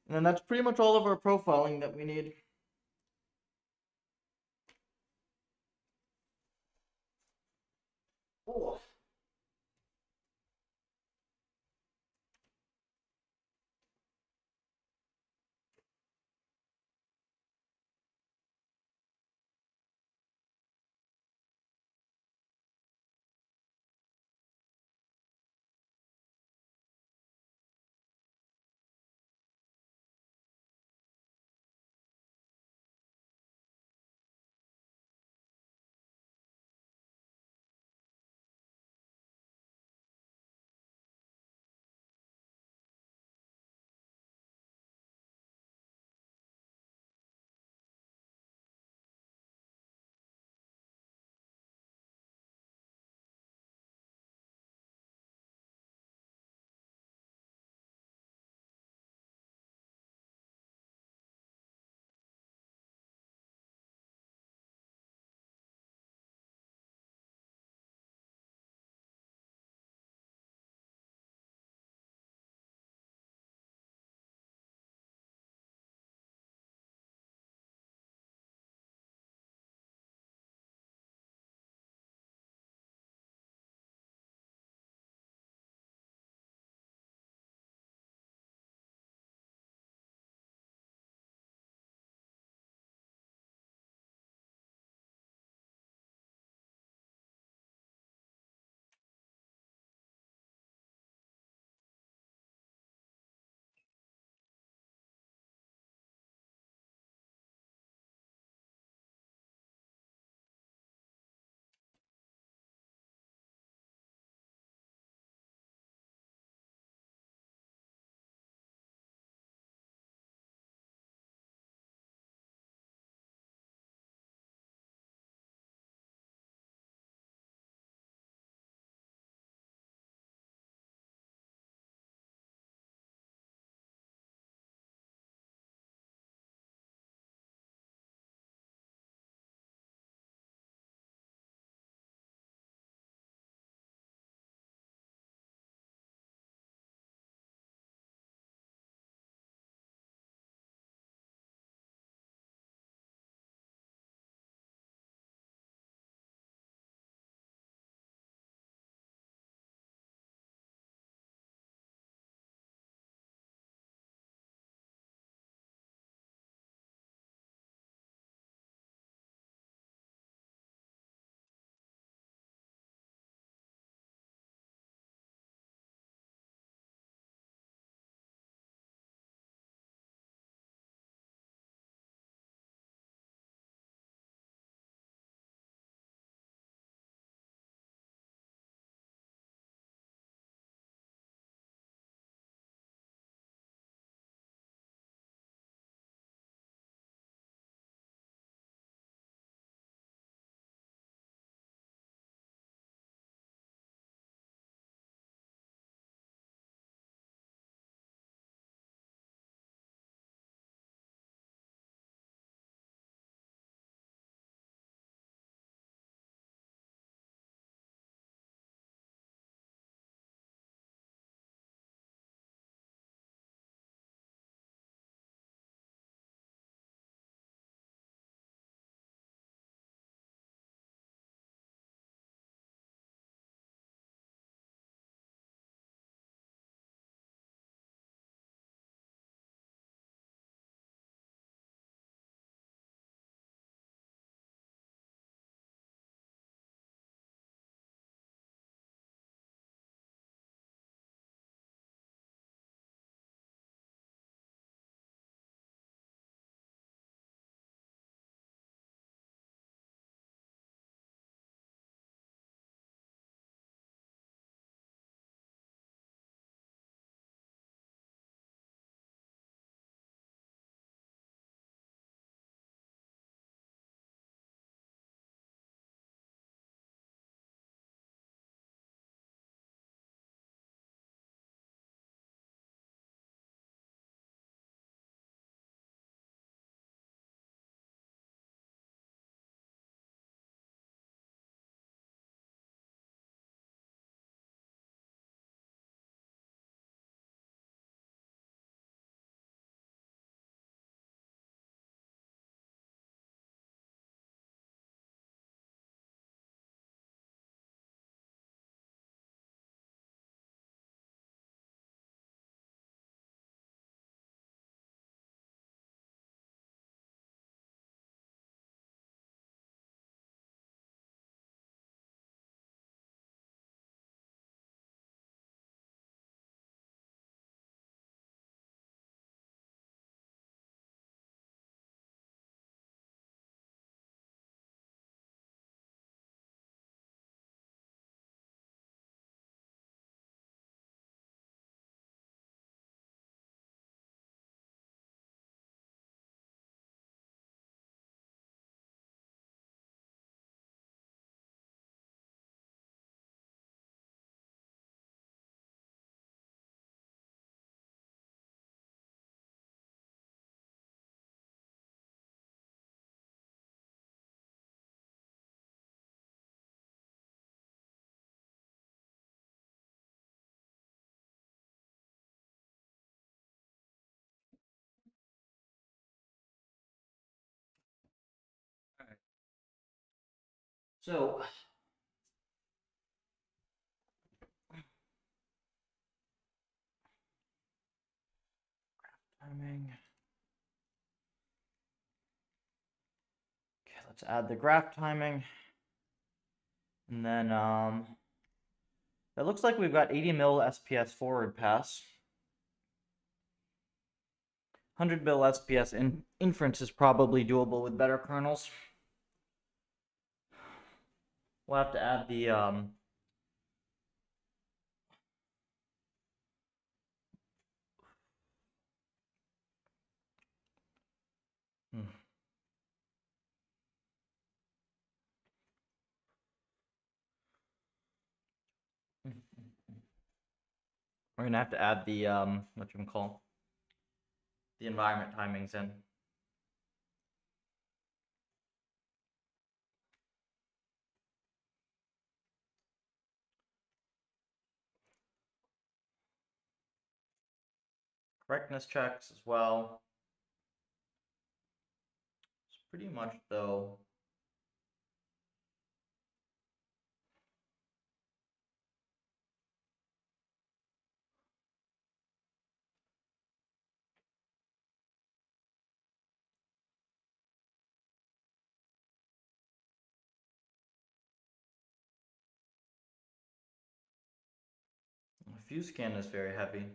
and then that's pretty much all of our profiling that we need. Oh. So, timing. Okay, let's add the graph timing. And then it looks like we've got 80 mil SPS forward pass. 100 mil SPS inference is probably doable with better kernels. We'll have to add the we're gonna have to add the what you call the environment timings in. Correctness checks as well. It's pretty much though. The fuse scan is very heavy.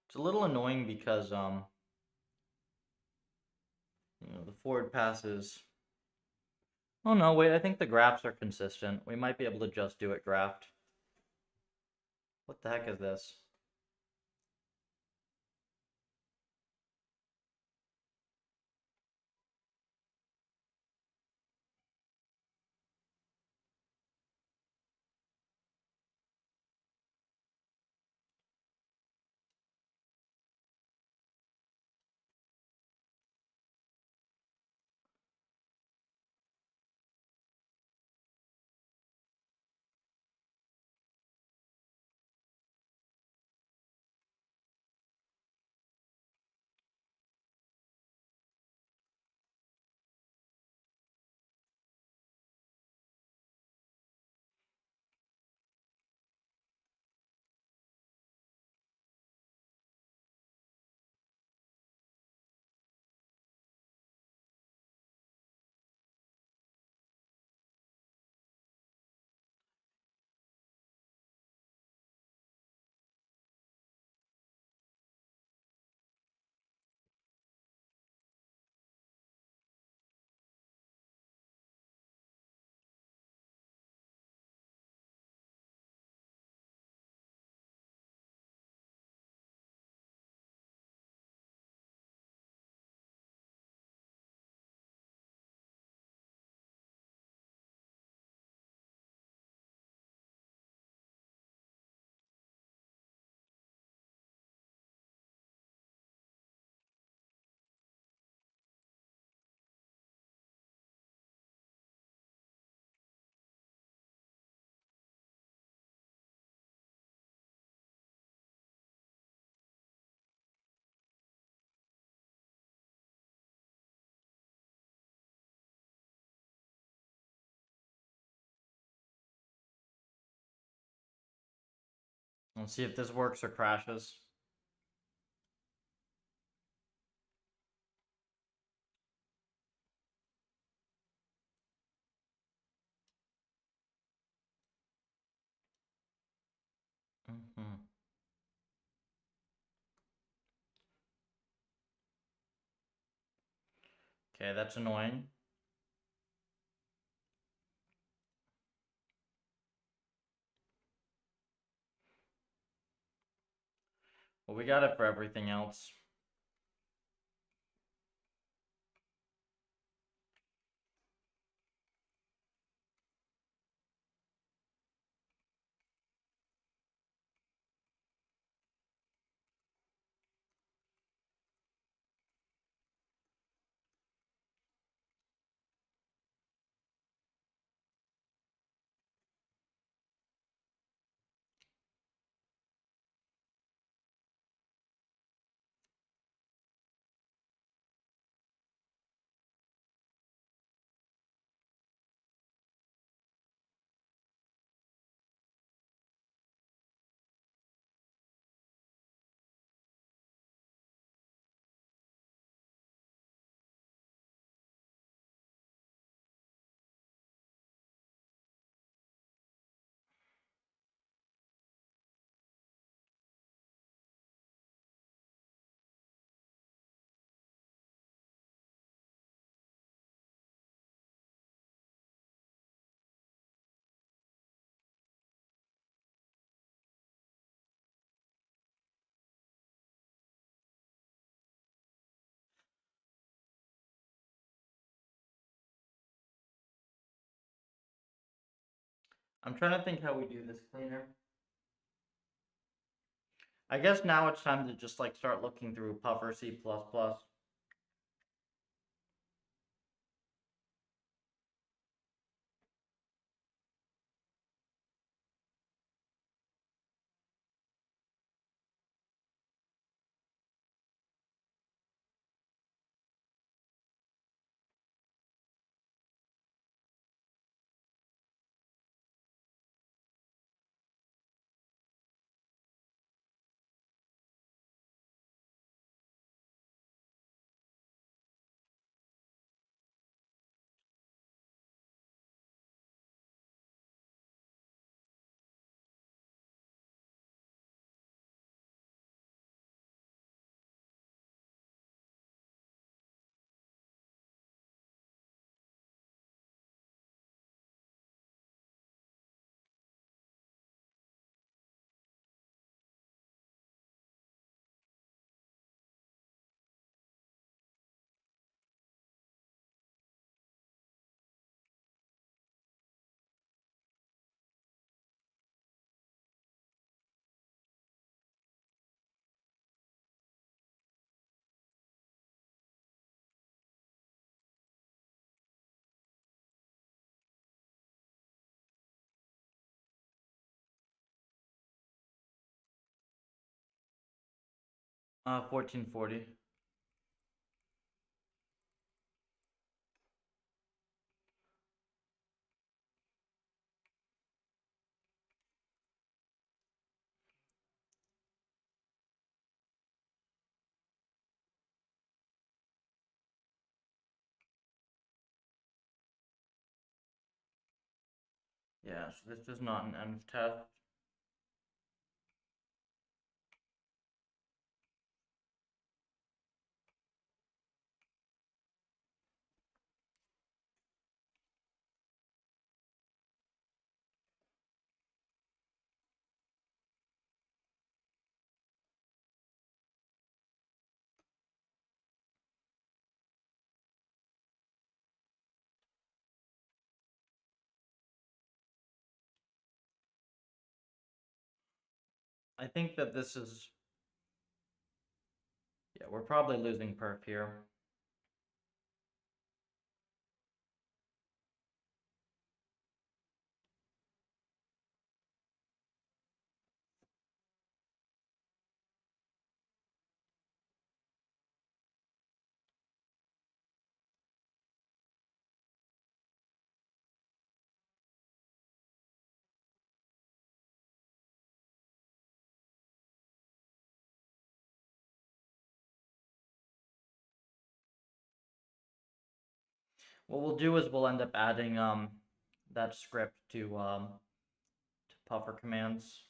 It's a little annoying because the forward passes. Oh no, wait, I think the graphs are consistent. We might be able to just do it graphed. What the heck is this? Let's see if this works or crashes. Okay, that's annoying. Well, we got it for everything else. I'm trying to think how we do this cleaner. I guess now it's time to just like start looking through Puffer C++. 1440. Yeah, so this is not an env test. I think that this is, yeah, we're probably losing perf here. What we'll do is we'll end up adding that script to puffer commands.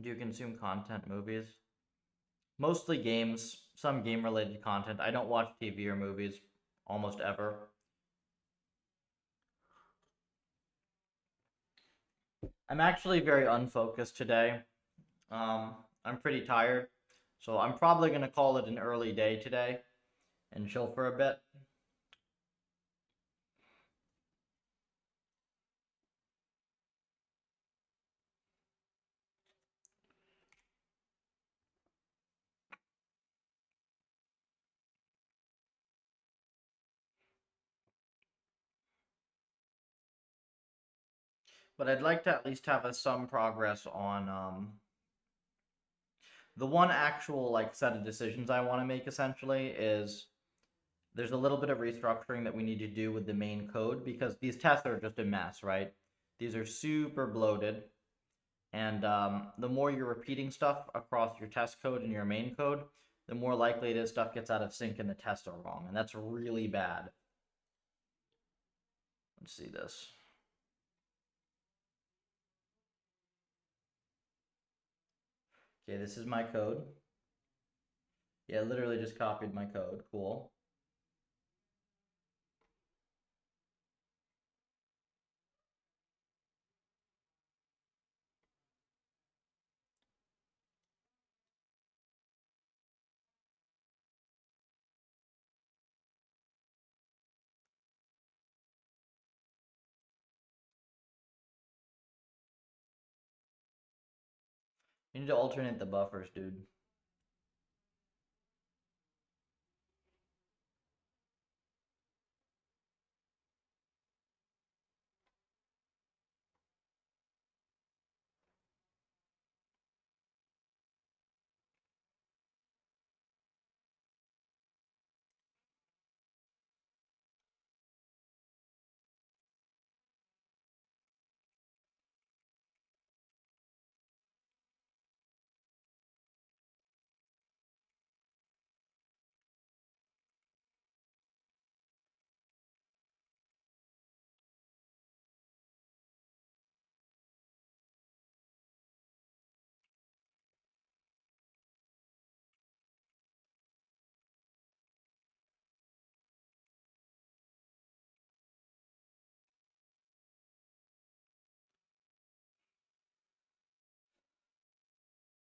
Do you consume content, movies? Mostly games, some game related content. I don't watch TV or movies almost ever. I'm actually very unfocused today. I'm pretty tired, so I'm probably gonna call it an early day today and chill for a bit. But I'd like to at least have some progress on the one actual like set of decisions I want to make. Essentially, is there's a little bit of restructuring that we need to do with the main code because these tests are just a mess, right? These are super bloated, and the more you're repeating stuff across your test code and your main code, the more likely it is stuff gets out of sync and the tests are wrong, and that's really bad. Let's see this. Okay, this is my code. Yeah, literally just copied my code. Cool. You need to alternate the buffers, dude.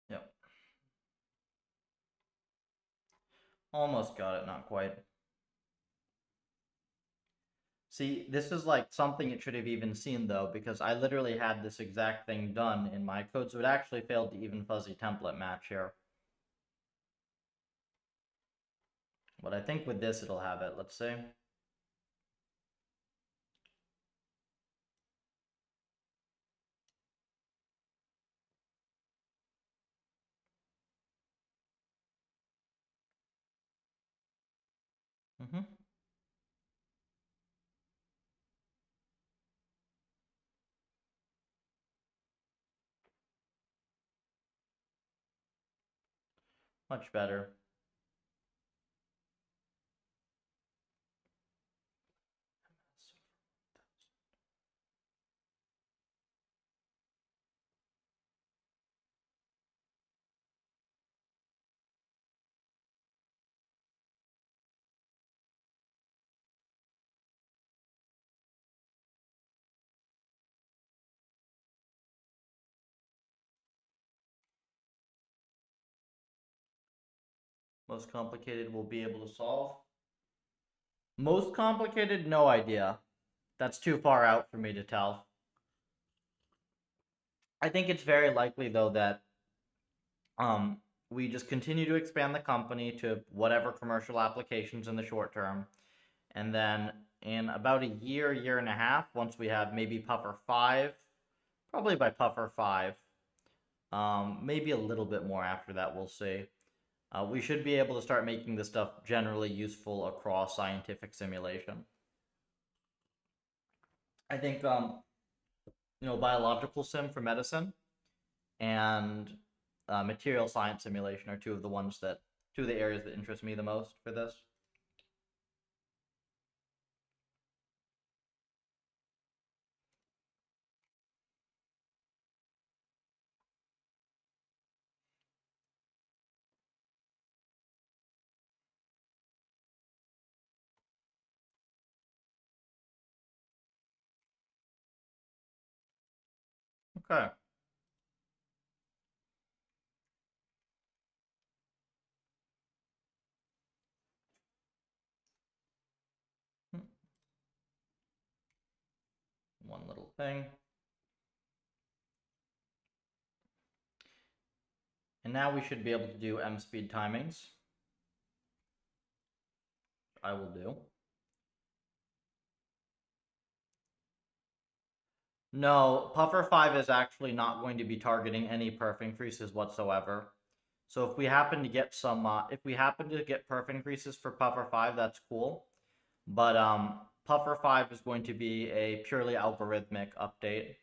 Yep. Almost got it, not quite. See, this is like something it should have even seen though, because I literally had this exact thing done in my code, so it actually failed to even fuzzy template match here. But I think with this it'll have it, let's see. Mm-hmm. Much better. Most complicated we'll be able to solve. Most complicated, no idea. That's too far out for me to tell. I think it's very likely though that um we just continue to expand the company to whatever commercial applications in the short term. And then in about a year and a half, once we have maybe Puffer 5, probably by Puffer 5, maybe a little bit more after that, we'll see. We should be able to start making this stuff generally useful across scientific simulation. I think, biological sim for medicine and material science simulation are two of the areas that interest me the most for this. Okay. One little thing. And now we should be able to do M speed timings. I will do. No, Puffer 5 is actually not going to be targeting any perf increases whatsoever. So if we happen to get perf increases for Puffer 5, that's cool. But Puffer 5 is going to be a purely algorithmic update.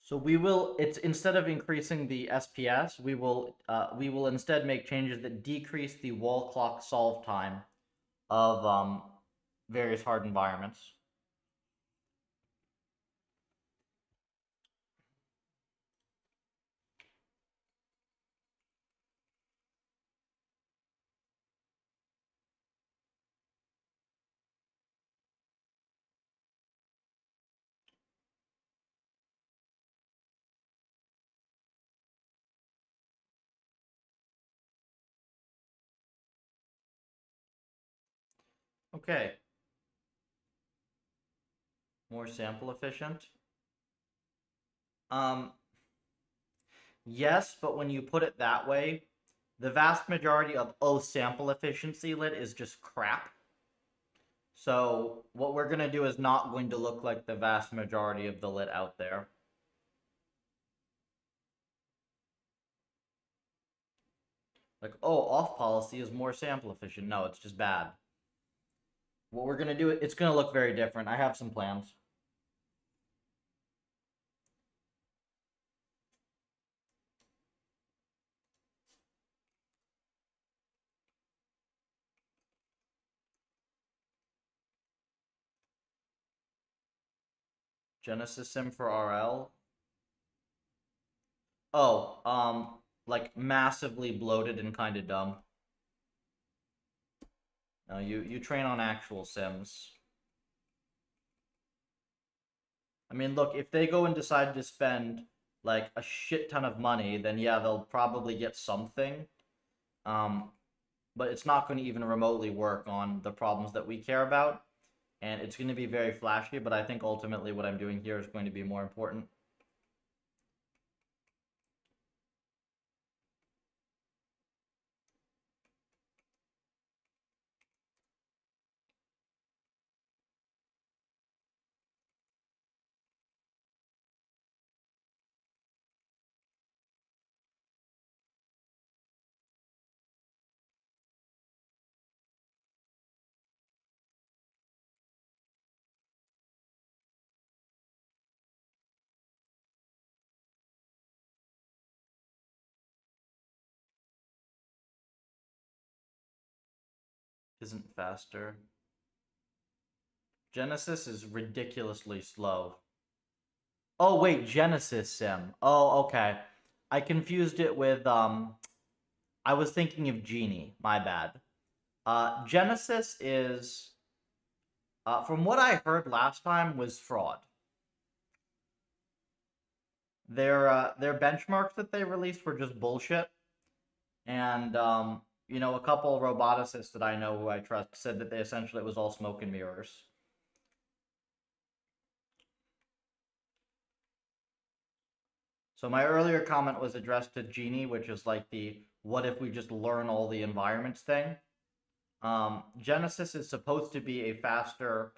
So it's instead of increasing the SPS, we will instead make changes that decrease the wall clock solve time of various hard environments. Okay, more sample efficient. Um, yes, but when you put it that way, the vast majority of sample efficiency lit is just crap. So what we're gonna do is not going to look like the vast majority of the lit out there. Like, off policy is more sample efficient. No, it's just bad. What we're gonna do, it's gonna look very different. I have some plans. Genesis Sim for RL. Oh, like massively bloated and kind of dumb. No, you train on actual Sims. I mean, look, if they go and decide to spend like a shit ton of money, then yeah, they'll probably get something. Um, but it's not going to even remotely work on the problems that we care about, and it's going to be very flashy. But I think ultimately, what I'm doing here is going to be more important. Isn't faster. Genesis is ridiculously slow. Oh wait, Genesis Sim. Oh, okay. I confused it with I was thinking of Genie. My bad. Genesis is from what I heard last time was fraud. Their benchmarks that they released were just bullshit. And a couple roboticists that I know who I trust said that they essentially it was all smoke and mirrors. So my earlier comment was addressed to Genie, which is like the what if we just learn all the environments thing. Genesis is supposed to be a faster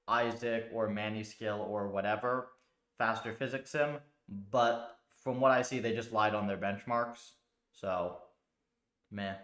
Isaac or Manuscale or whatever, faster physics sim, but from what I see, they just lied on their benchmarks. So, meh.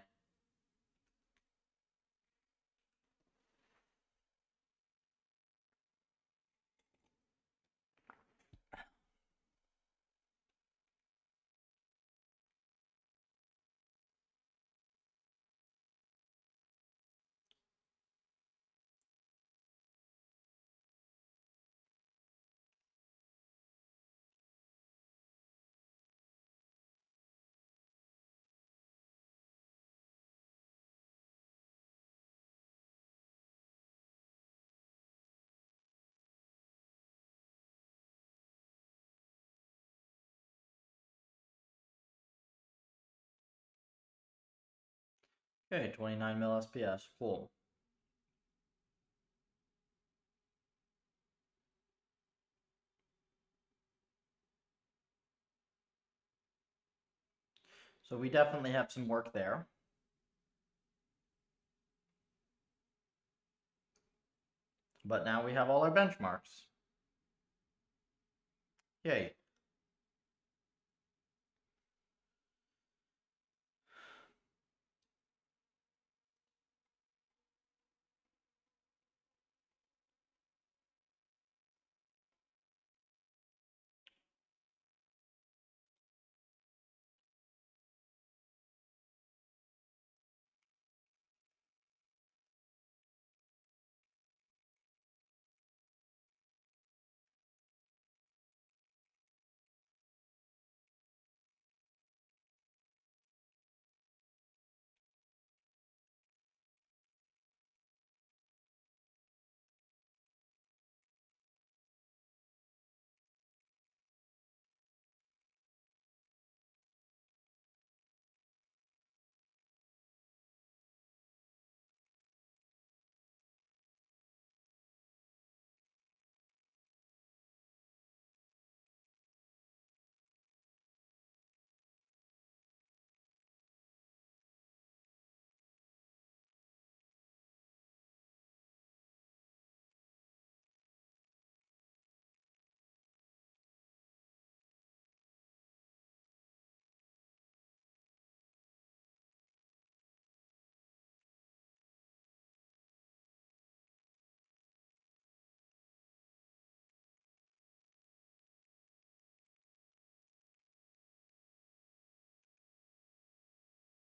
Okay, 29 mil SPS, cool. So we definitely have some work there. But now we have all our benchmarks. Yay.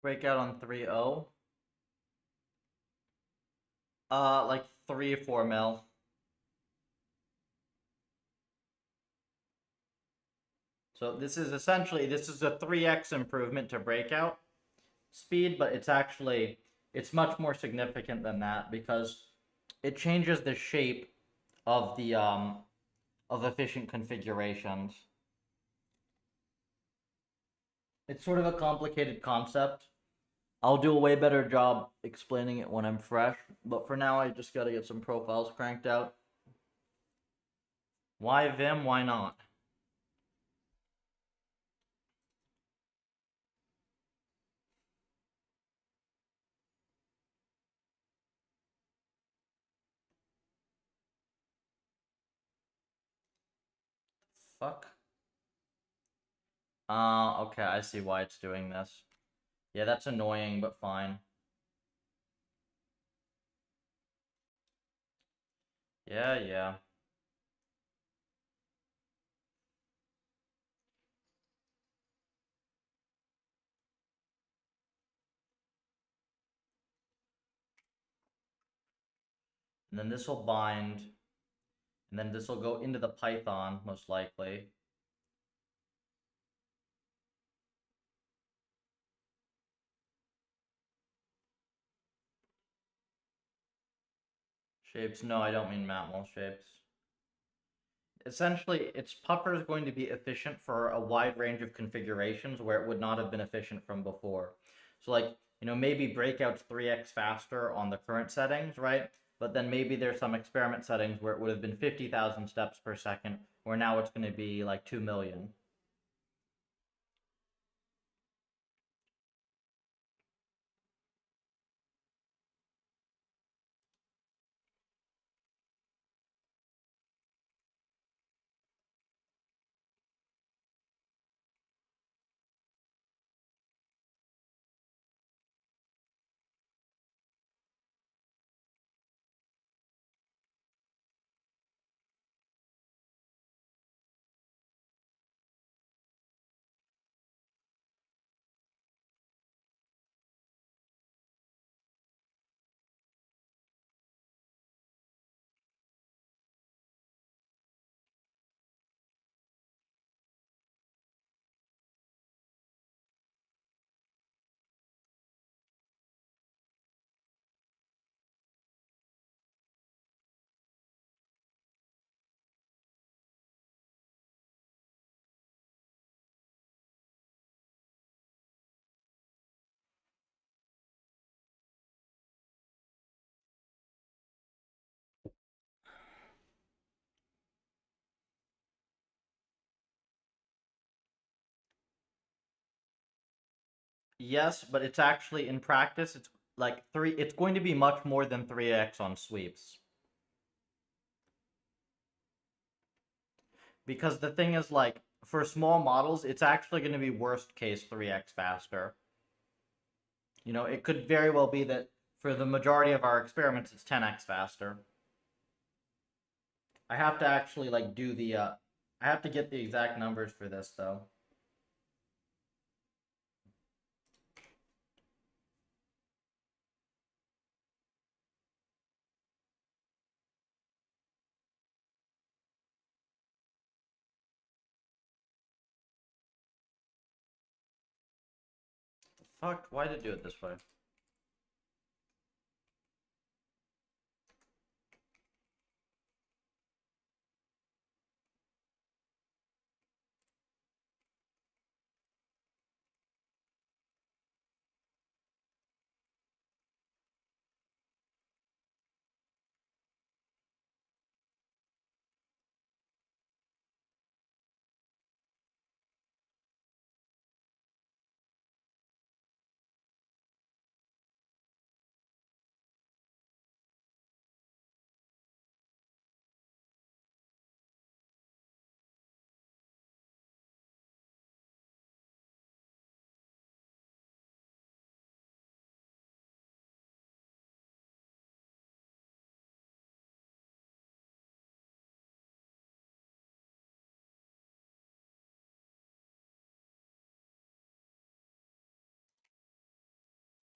Breakout on 3.0. Like 3 or 4 mil. So this is essentially, this is a 3x improvement to breakout speed, but it's much more significant than that because it changes the shape of the of efficient configurations. It's sort of a complicated concept. I'll do a way better job explaining it when I'm fresh, but for now I just gotta get some profiles cranked out. Why Vim? Why not? Fuck. Okay, I see why it's doing this. Yeah, that's annoying, but fine. Yeah, yeah. And then this will bind, and then this will go into the Python, most likely. Shapes, no, I don't mean Matmul shapes. Essentially, its puffer is going to be efficient for a wide range of configurations where it would not have been efficient from before. So like, maybe breakout's 3x faster on the current settings, right? But then maybe there's some experiment settings where it would have been 50,000 steps per second, where now it's going to be like 2 million. Yes, but it's actually in practice, it's like it's going to be much more than 3x on sweeps. Because the thing is, like, for small models, it's actually going to be worst case 3x faster. It could very well be that for the majority of our experiments, it's 10x faster. I have to actually, like, I have to get the exact numbers for this, though. Fuck, why did it do it this way?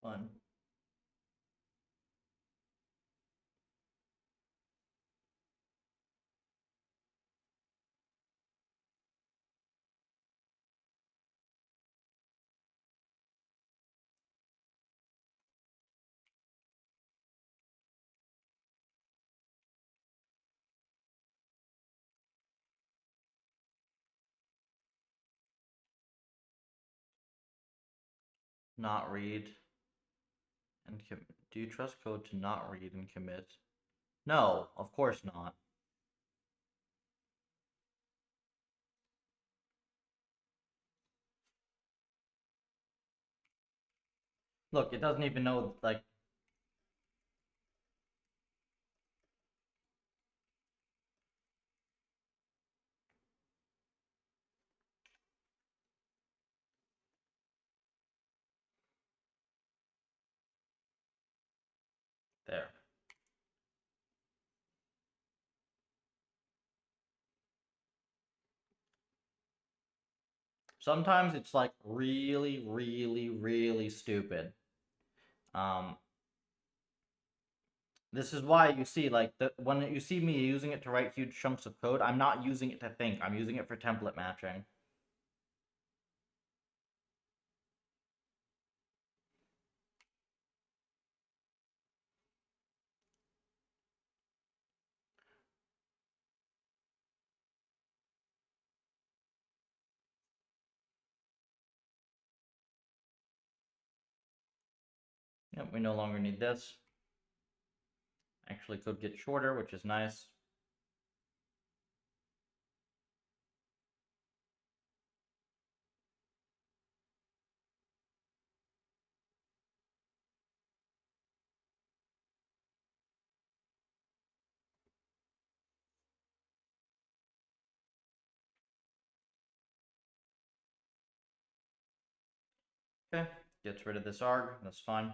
Fun. Not read and commit. Do you trust code to not read and commit? No, of course not. Look, it doesn't even know, like, there. Sometimes it's like really, really, really stupid. This is why you see, like, when you see me using it to write huge chunks of code, I'm not using it to think. I'm using it for template matching. Yep, we no longer need this. Actually could get shorter, which is nice. Okay, gets rid of this arg, that's fine.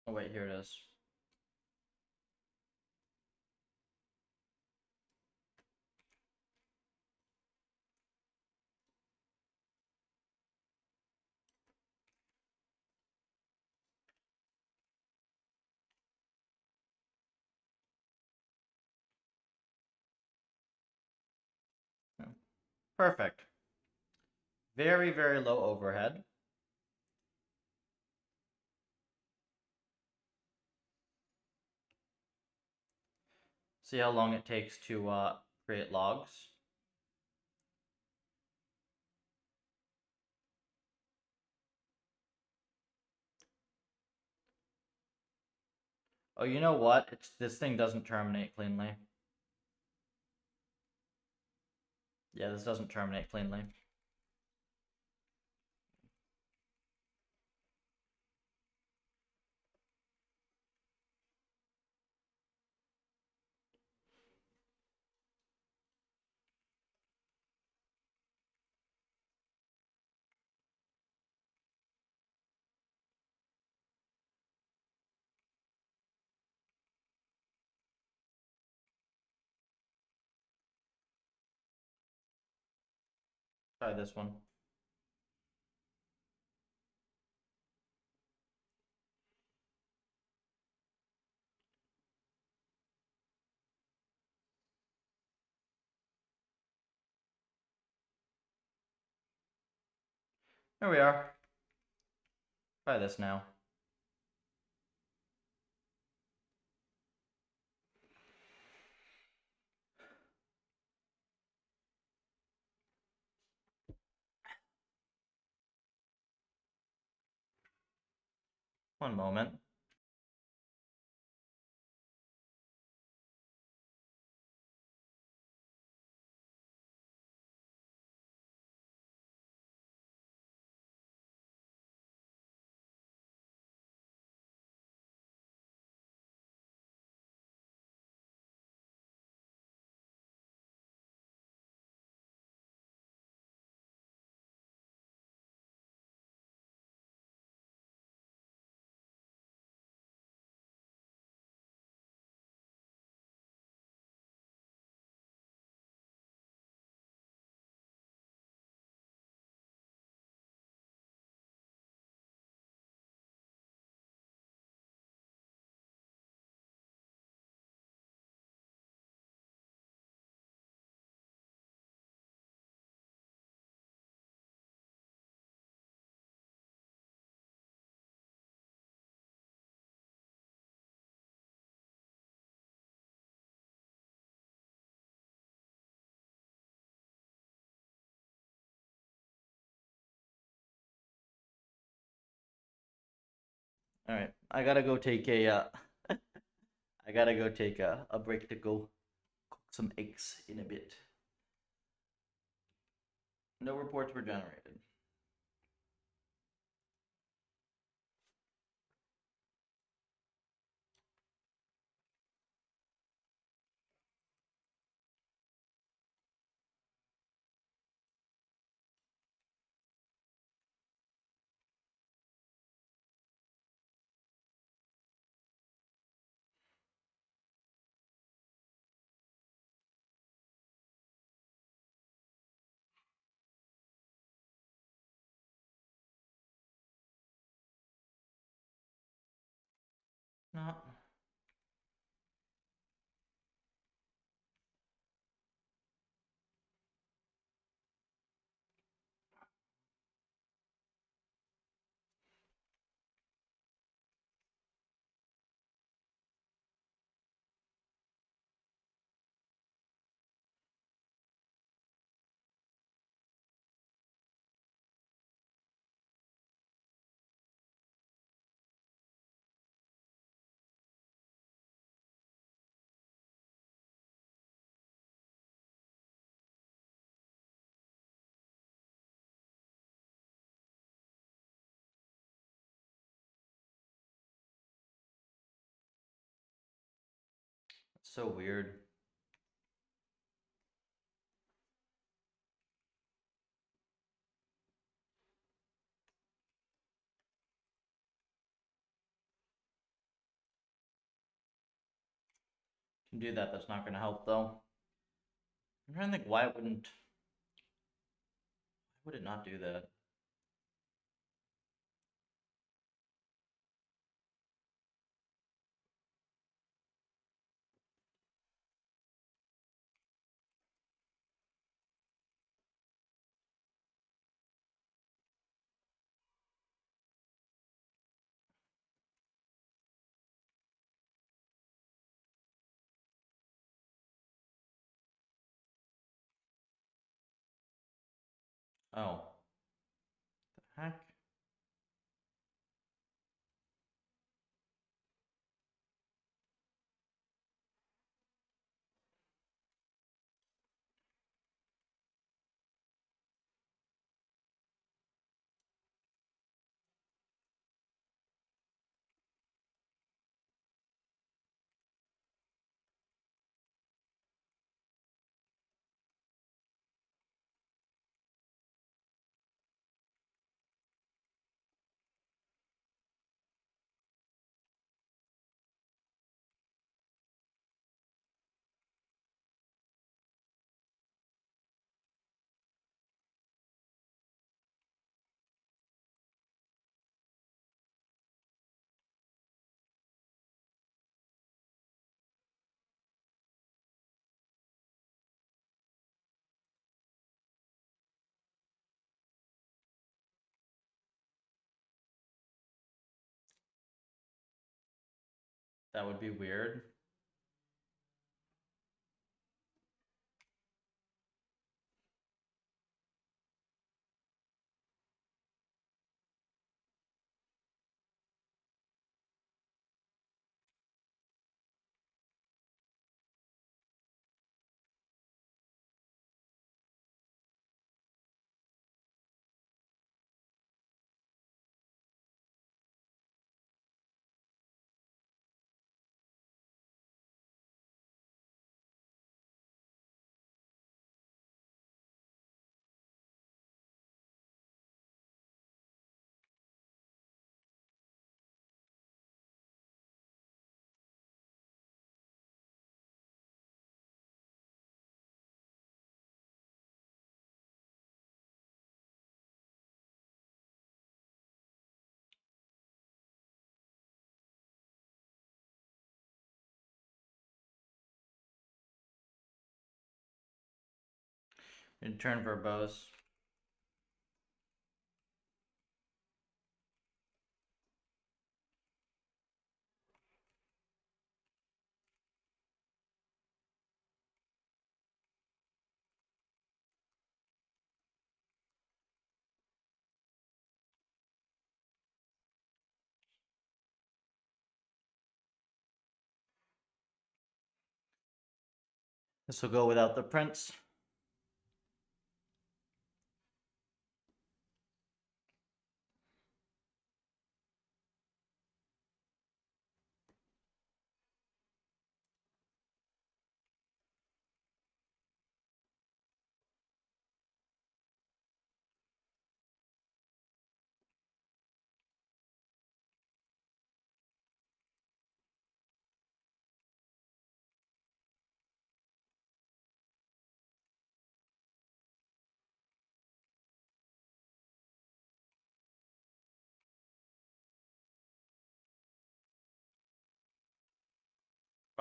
Oh wait, here it is. Perfect. Very, very low overhead. See how long it takes to create logs. Oh, you know what? This thing doesn't terminate cleanly. Yeah, this doesn't terminate cleanly. Try this one. There we are. Try this now. One moment. All right, I gotta go take a I gotta go take a break to go cook some eggs in a bit. No reports were generated. Not. So weird. Can do that. That's not gonna help though. I'm trying to think why it wouldn't. Why would it not do that? Oh, the heck? That would be weird. In turn verbose. This will go without the prints.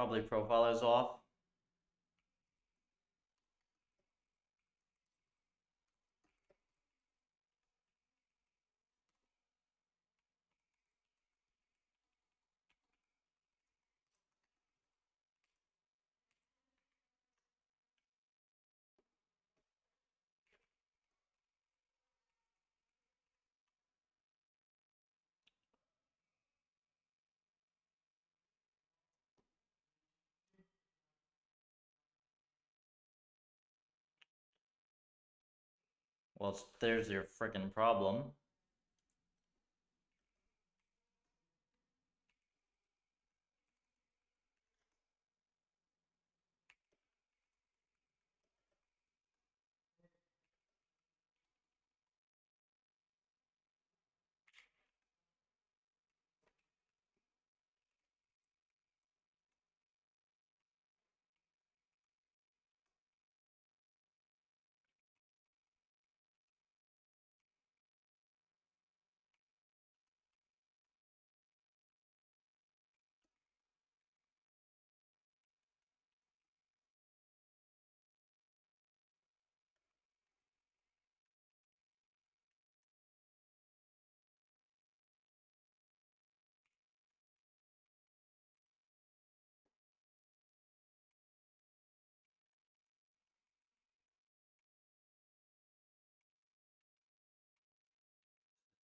Probably profile is off. Well, there's your frickin' problem.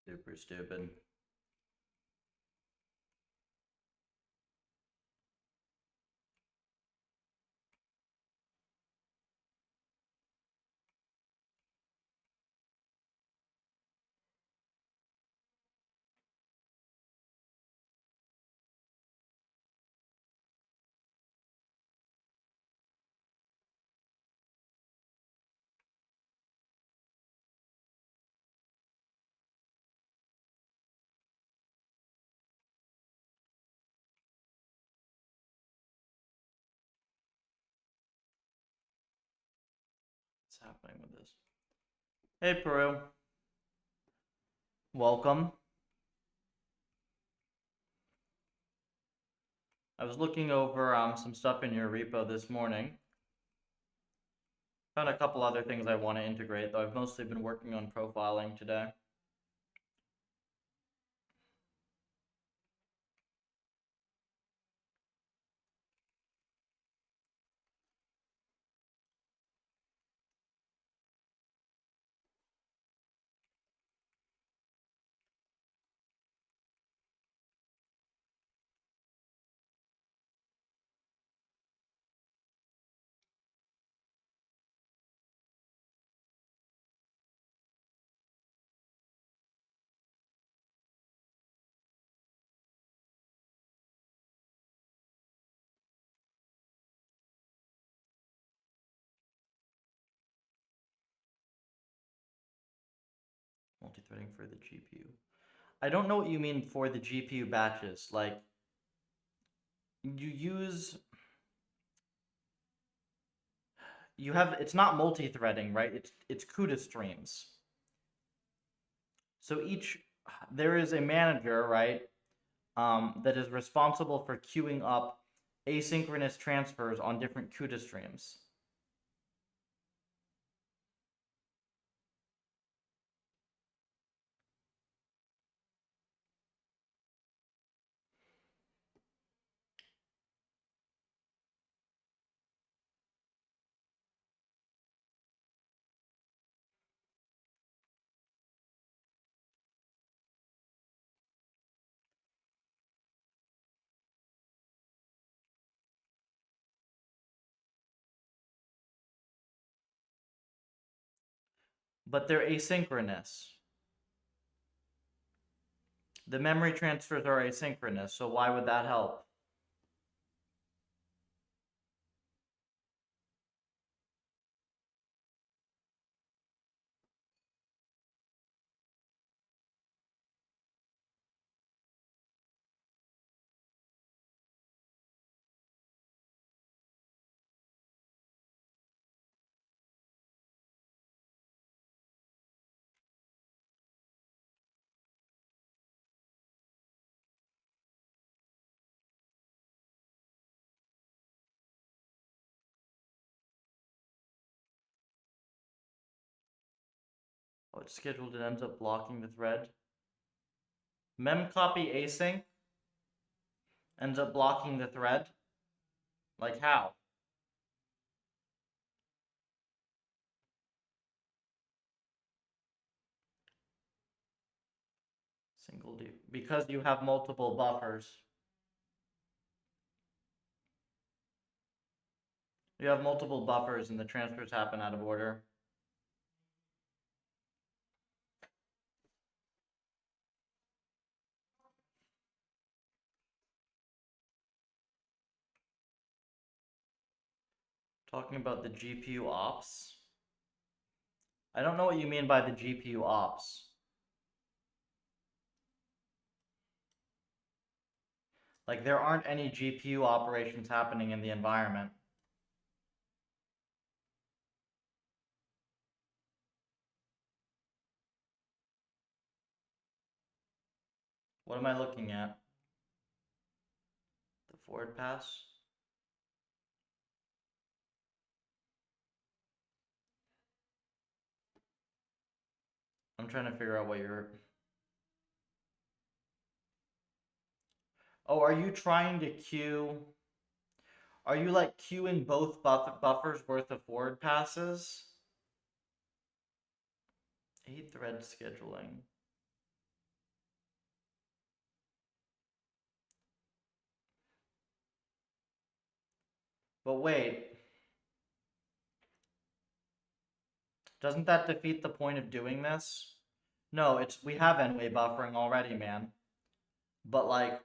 Super stupid. What's happening with this? Hey, Peru. Welcome. I was looking over some stuff in your repo this morning. Found a couple other things I want to integrate, though I've mostly been working on profiling today. Multi-threading for the GPU. I don't know what you mean for the GPU batches. Like, it's not multi-threading, right? It's CUDA streams. So there is a manager, right, that is responsible for queuing up asynchronous transfers on different CUDA streams. But they're asynchronous. The memory transfers are asynchronous, so why would that help? Oh, it's scheduled, it ends up blocking the thread. Memcopy async ends up blocking the thread? Like how? Single D. Because you have multiple buffers. You have multiple buffers and the transfers happen out of order. Talking about the GPU ops. I don't know what you mean by the GPU ops. Like, there aren't any GPU operations happening in the environment. What am I looking at? The forward pass? I'm trying to figure out what you're... Oh, are you trying to queue... Are you like queuing both buffers worth of forward passes? 8 thread scheduling. But wait, doesn't that defeat the point of doing this? No, we have n-way buffering already, man. But like,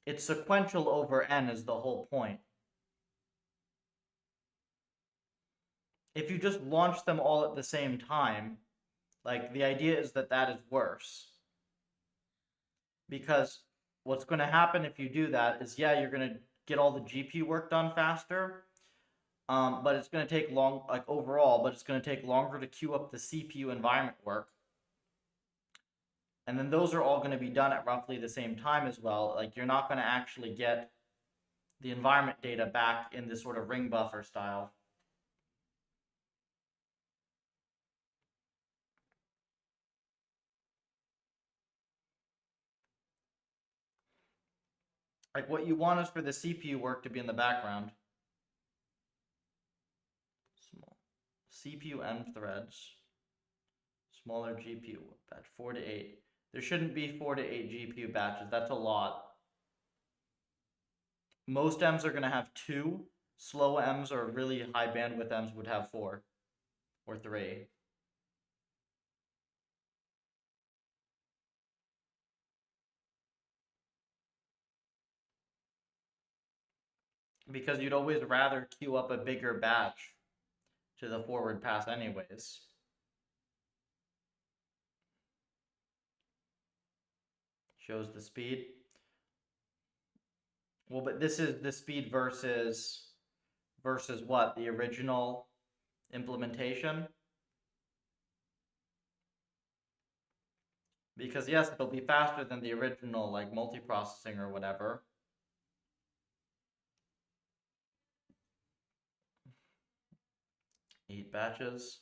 it's sequential over n is the whole point. If you just launch them all at the same time, like, the idea is that is worse. Because what's going to happen if you do that is, yeah, you're going to get all the GPU work done faster, but it's going to take overall, but it's going to take longer to queue up the CPU environment work. And then those are all going to be done at roughly the same time as well. Like, you're not going to actually get the environment data back in this sort of ring buffer style. Like, what you want is for the CPU work to be in the background. Small CPU M threads. Smaller GPU batch, 4 to 8. There shouldn't be 4 to 8 GPU batches. That's a lot. Most M's are going to have 2. Slow M's or really high bandwidth M's would have 4 or 3. Because you'd always rather queue up a bigger batch to the forward pass anyways. Shows the speed. Well, but this is the speed versus what? The original implementation? Because yes, it'll be faster than the original, like multiprocessing or whatever. Eight batches.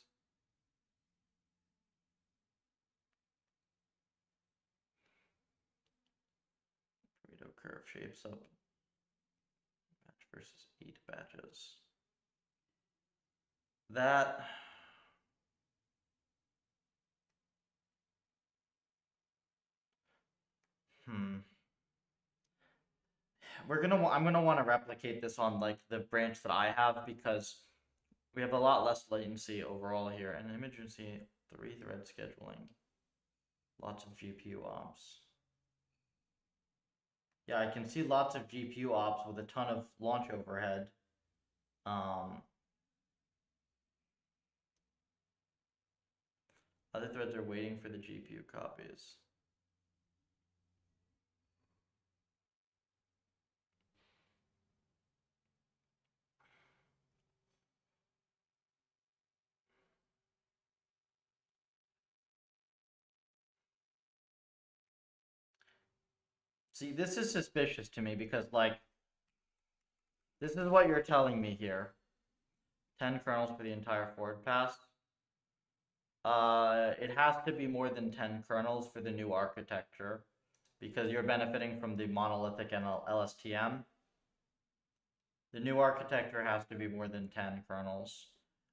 Pareto curve shapes up. Batch versus 8 batches. That. I'm gonna want to replicate this on like the branch that I have because we have a lot less latency overall here. And emergency 3-thread scheduling. Lots of GPU ops. Yeah, I can see lots of GPU ops with a ton of launch overhead. Other threads are waiting for the GPU copies. See, this is suspicious to me because, like, this is what you're telling me here. 10 kernels for the entire forward pass. It has to be more than 10 kernels for the new architecture because you're benefiting from the monolithic LSTM. The new architecture has to be more than 10 kernels.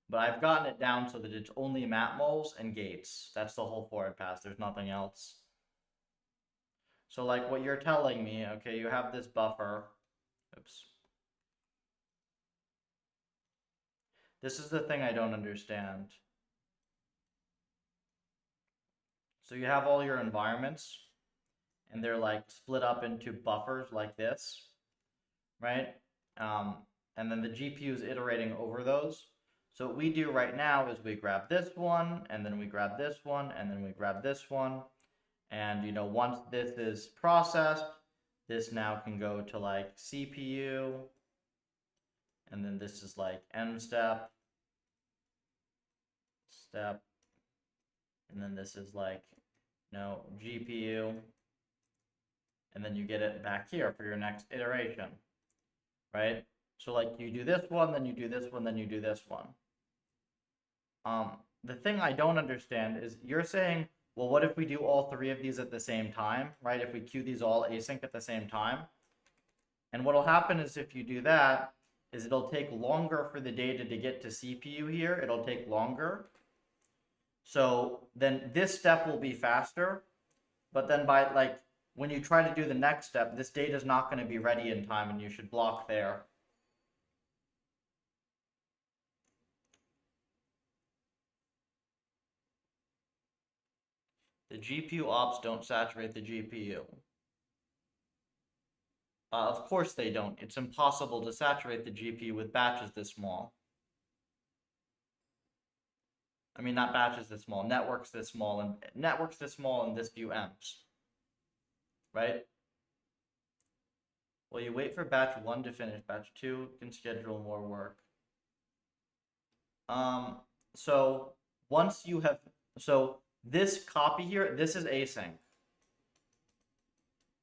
But I've gotten it down so that it's only matmols and gates. That's the whole forward pass. There's nothing else. So like what you're telling me, okay, you have this buffer. Oops. This is the thing I don't understand. So you have all your environments and they're like split up into buffers like this, right? And then the GPU is iterating over those. So what we do right now is we grab this one, and then we grab this one, and then we grab this one. And, you know, once this is processed, this now can go to like CPU. And then this is like M step. And then this is like, you know, GPU. And then you get it back here for your next iteration, right? So like you do this one, then you do this one, then you do this one. The thing I don't understand is you're saying, well, what if we do all three of these at the same time, right? If we queue these all async at the same time. And what'll happen is if you do that, is it'll take longer for the data to get to CPU here. It'll take longer. So then this step will be faster. But then by like, when you try to do the next step, this data is not going to be ready in time and you should block there. The GPU ops don't saturate the GPU. Of course they don't. It's impossible to saturate the GPU with batches this small. I mean, not batches this small, networks this small, and this few EMPs. Right? Well, you wait for batch 1 to finish. Batch 2 can schedule more work. So once you have, so this copy here, this is async.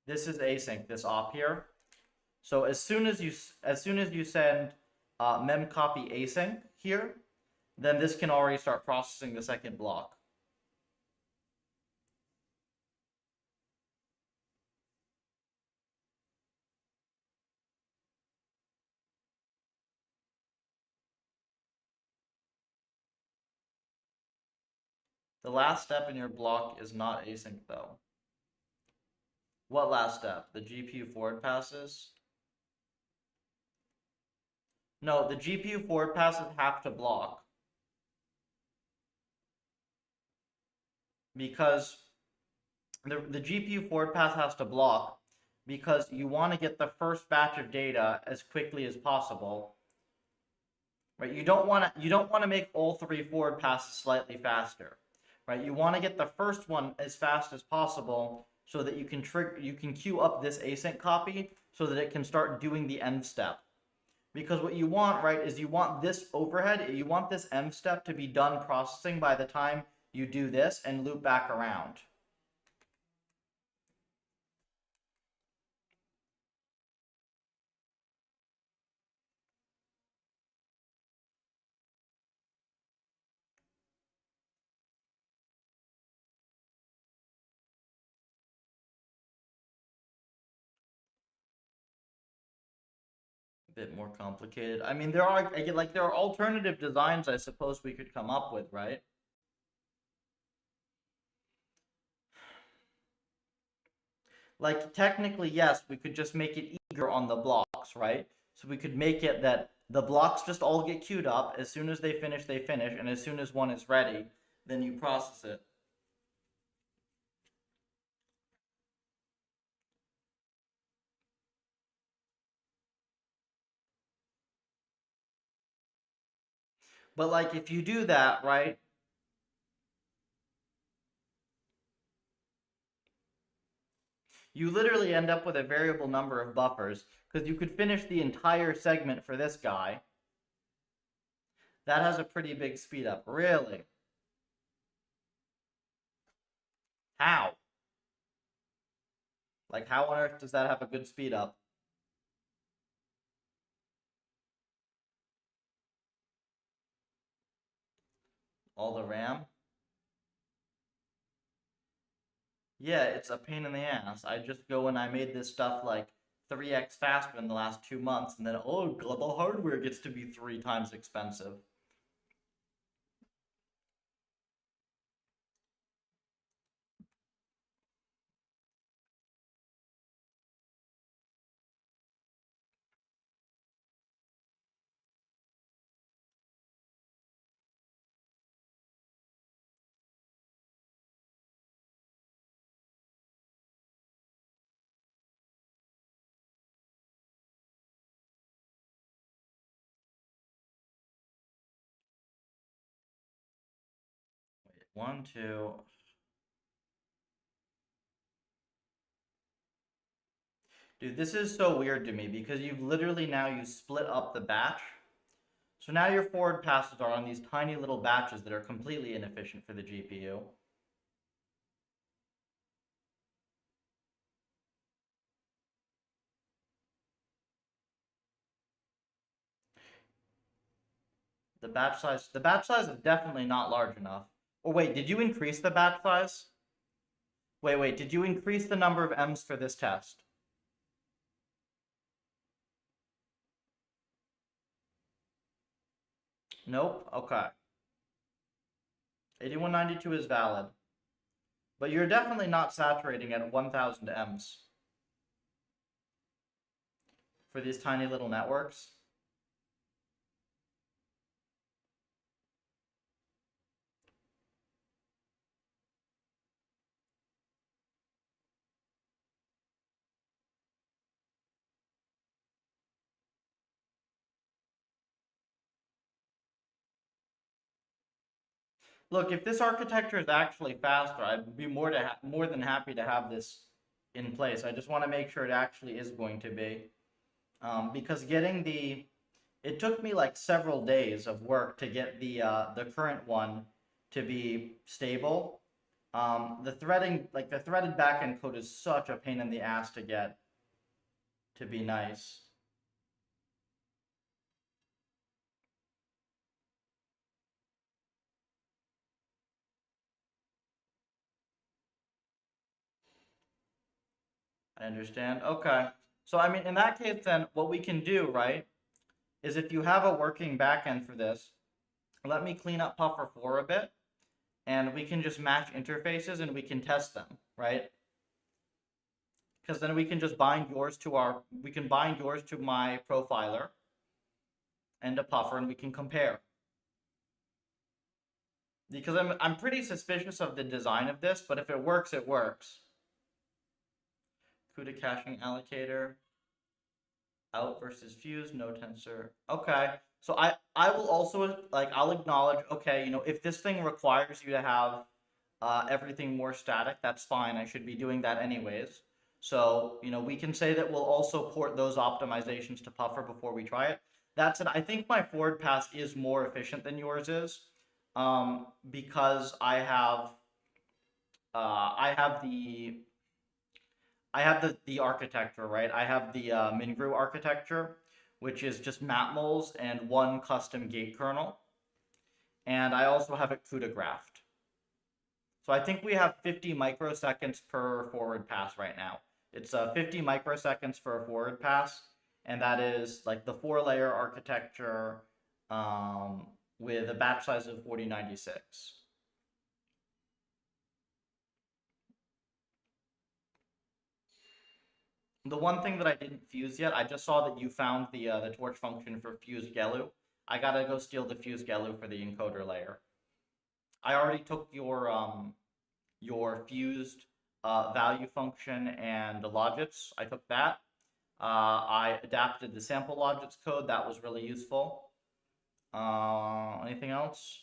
This is async, this op here. So as soon as you send memcopy async here, then this can already start processing the second block. The last step in your block is not async though. What last step? The GPU forward passes? No, the GPU forward passes have to block. Because the GPU forward pass has to block because you want to get the first batch of data as quickly as possible. Right? You don't want to make all three forward passes slightly faster. Right? You want to get the first one as fast as possible so that you can queue up this async copy so that it can start doing the env step. Because what you want, right, is you want this overhead, you want this env step to be done processing by the time you do this and loop back around. Bit more complicated. I mean, there are there are alternative designs I suppose we could come up with, right? Like technically, yes, we could just make it eager on the blocks, right? So we could make it that the blocks just all get queued up. As soon as they finish, and as soon as one is ready, then you process it. But like if you do that, right? You literally end up with a variable number of buffers because you could finish the entire segment for this guy. That has a pretty big speed up. Really? How? Like, how on earth does that have a good speed up? All the RAM? Yeah, it's a pain in the ass. I just go and I made this stuff like 3x faster in the last 2 months, and then, oh, global hardware gets to be 3 times expensive. Wait, one, two. Dude, this is so weird to me because you've literally now you split up the batch. So now your forward passes are on these tiny little batches that are completely inefficient for the GPU. The batch size is definitely not large enough. Oh wait, did you increase the batch size? Wait, did you increase the number of M's for this test? Nope, okay. 8192 is valid. But you're definitely not saturating at 1000 M's for these tiny little networks. Look, if this architecture is actually faster, I'd be more than happy to have this in place. I just want to make sure it actually is going to be. Because it took me like several days of work to get the current one to be stable. The threading, like the threaded backend code is such a pain in the ass to get to be nice. I understand. Okay. So, I mean, in that case, then what we can do, right, is if you have a working backend for this, let me clean up Puffer 4 a bit, and we can just match interfaces and we can test them, right? Because then we can just we can bind yours to my profiler and a Puffer, and we can compare. Because I'm pretty suspicious of the design of this, but if it works, it works. CUDA caching allocator. Out versus fuse, no tensor. Okay. So I will also like I'll acknowledge, okay, if this thing requires you to have everything more static, that's fine. I should be doing that anyways. So, we can say that we'll also port those optimizations to Puffer before we try it. That said, I think my forward pass is more efficient than yours is, because I have the architecture, right? I have the Mingru architecture, which is just matmols and one custom gate kernel, and I also have it CUDA graphed. So I think we have 50 microseconds per forward pass right now. It's 50 microseconds for a forward pass, and that is like the 4-layer architecture with a batch size of 4096. The one thing that I didn't fuse yet, I just saw that you found the torch function for fuse Gelu. I gotta go steal the fuse Gelu for the encoder layer. I already took your fused value function and the logits. I took that. I adapted the sample logits code. That was really useful. Anything else?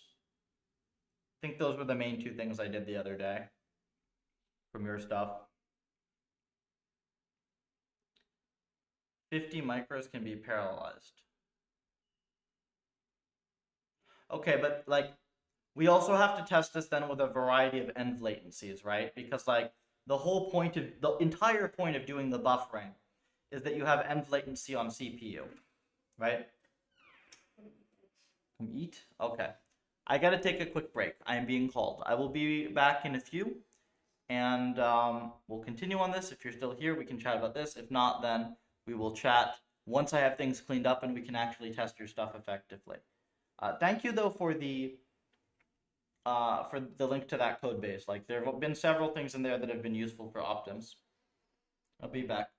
I think those were the main two things I did the other day from your stuff. 50 micros can be parallelized. Okay, but like we also have to test this then with a variety of end latencies, right? Because like the entire point of doing the buffering is that you have end latency on CPU, right? Come eat? Okay. I gotta take a quick break. I am being called. I will be back in a few, and we'll continue on this. If you're still here, we can chat about this. If not, then we will chat once I have things cleaned up and we can actually test your stuff effectively. Thank you though for the link to that code base. Like there have been several things in there that have been useful for Optims. I'll be back.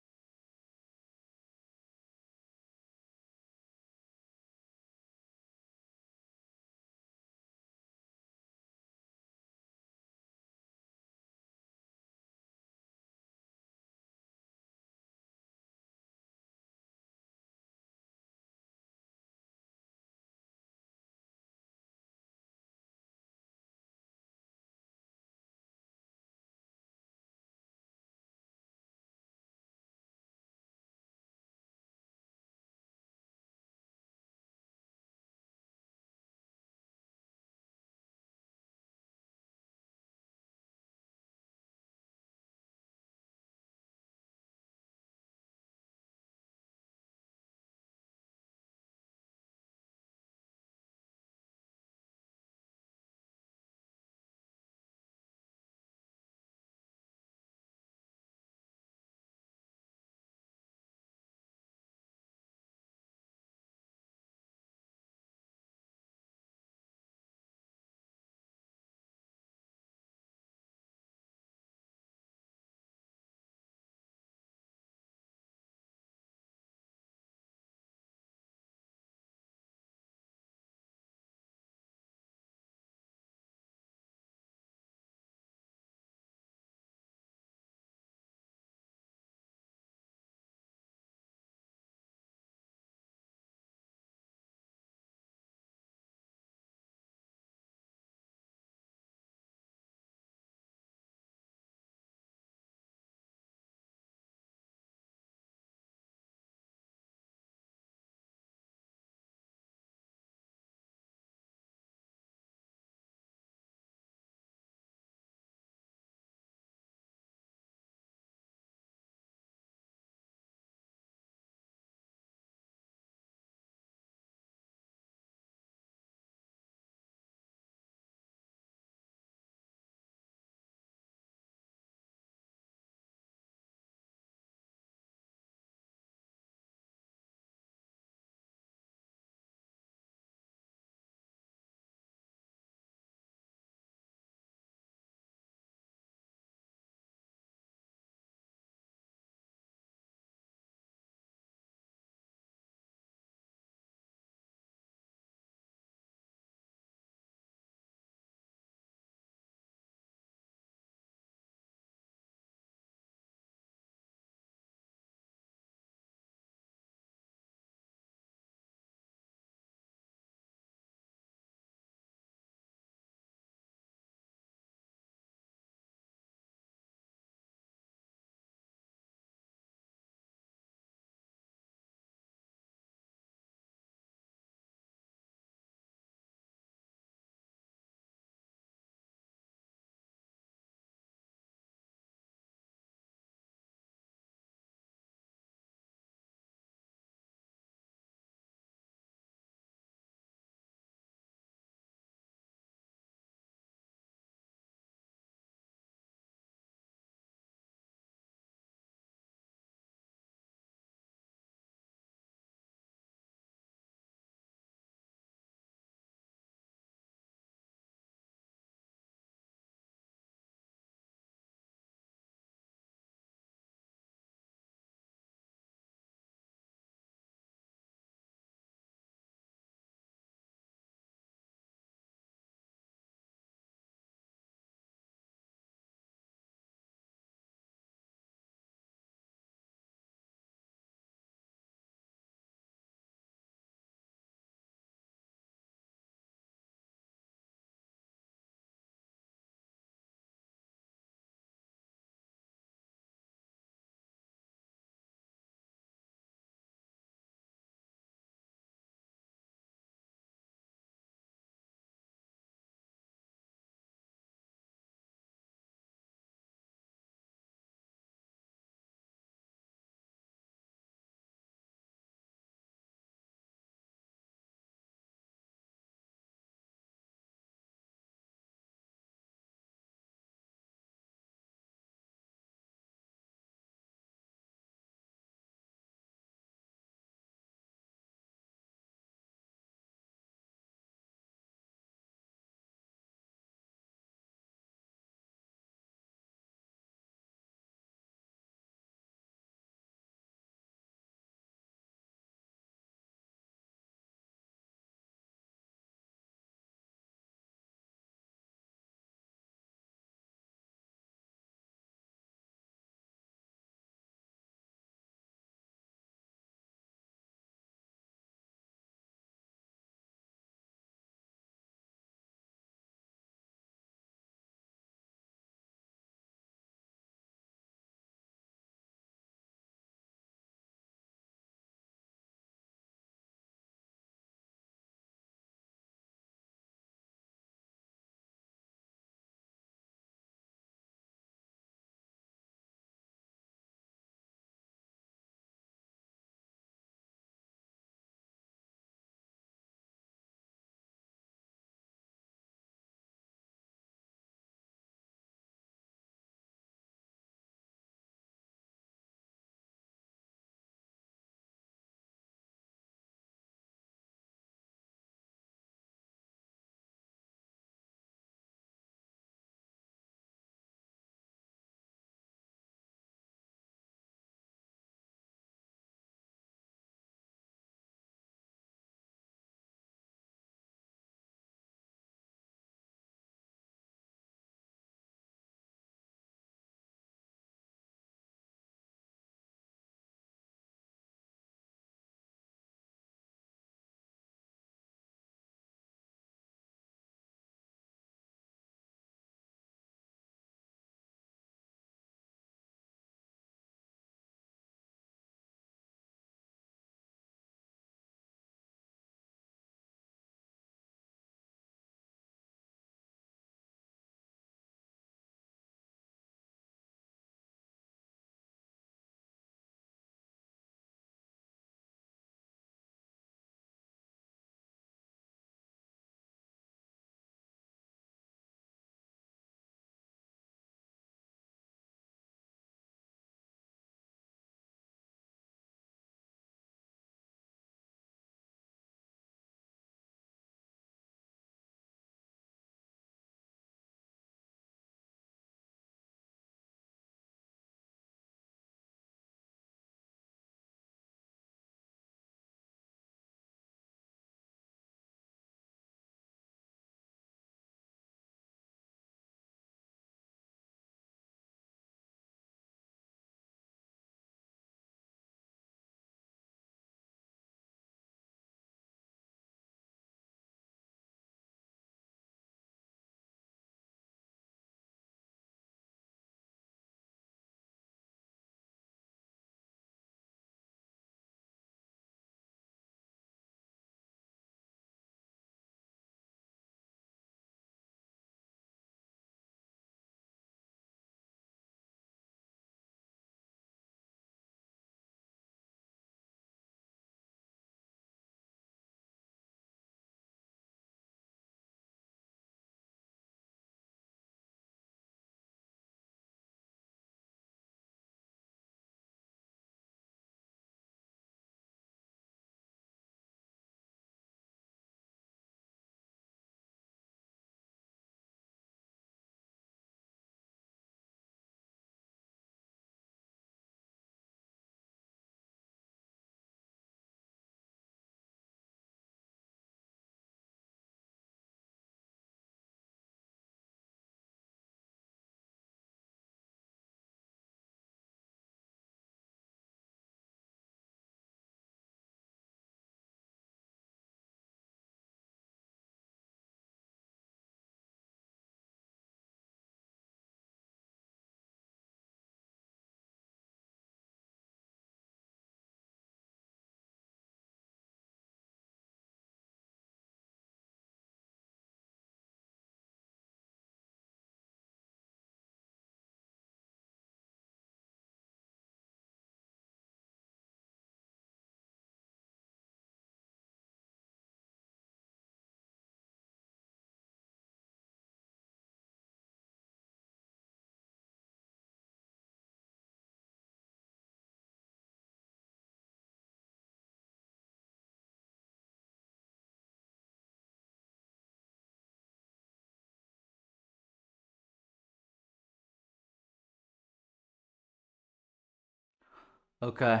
Okay.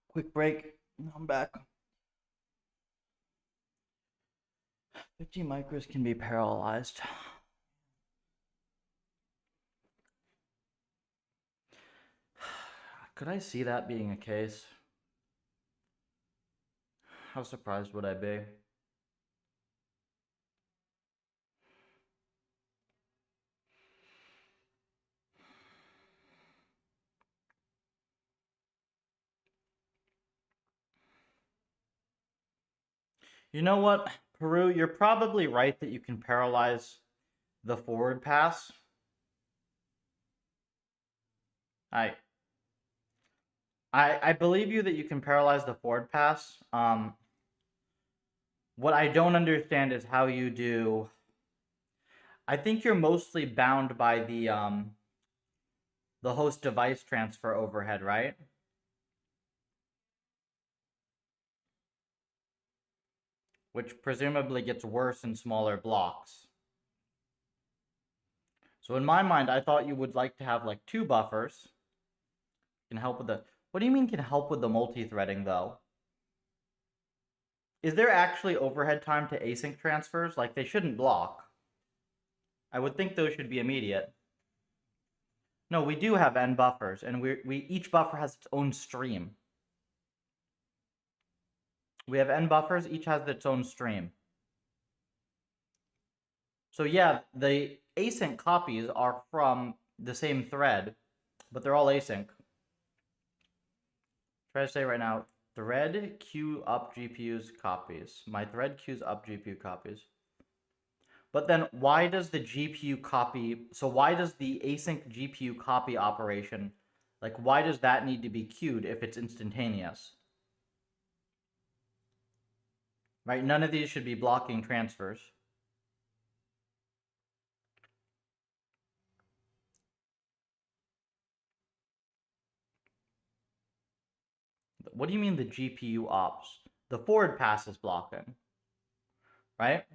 Quick break. I'm back. 50 micros can be parallelized. Could I see that being a case? How surprised would I be? You know what, Peru, you're probably right that you can parallelize the forward pass. I I believe you that you can parallelize the forward pass. What I don't understand is how you do. I think you're mostly bound by the host device transfer overhead, right? Which presumably gets worse in smaller blocks. So in my mind, I thought you would like to have like 2 buffers. Can help with the. What do you mean can help with the multi-threading though? Is there actually overhead time to async transfers? Like they shouldn't block. I would think those should be immediate. No, we do have n buffers, and we each buffer has its own stream. We have n buffers, each has its own stream. So yeah, the async copies are from the same thread, but they're all async. Try to say right now, thread queue up GPU's copies. My thread queues up GPU copies. But then why does the GPU copy, so why does the async GPU copy operation, like why does that need to be queued if it's instantaneous? Right, none of these should be blocking transfers. What do you mean the GPU ops? The forward pass is blocking, right?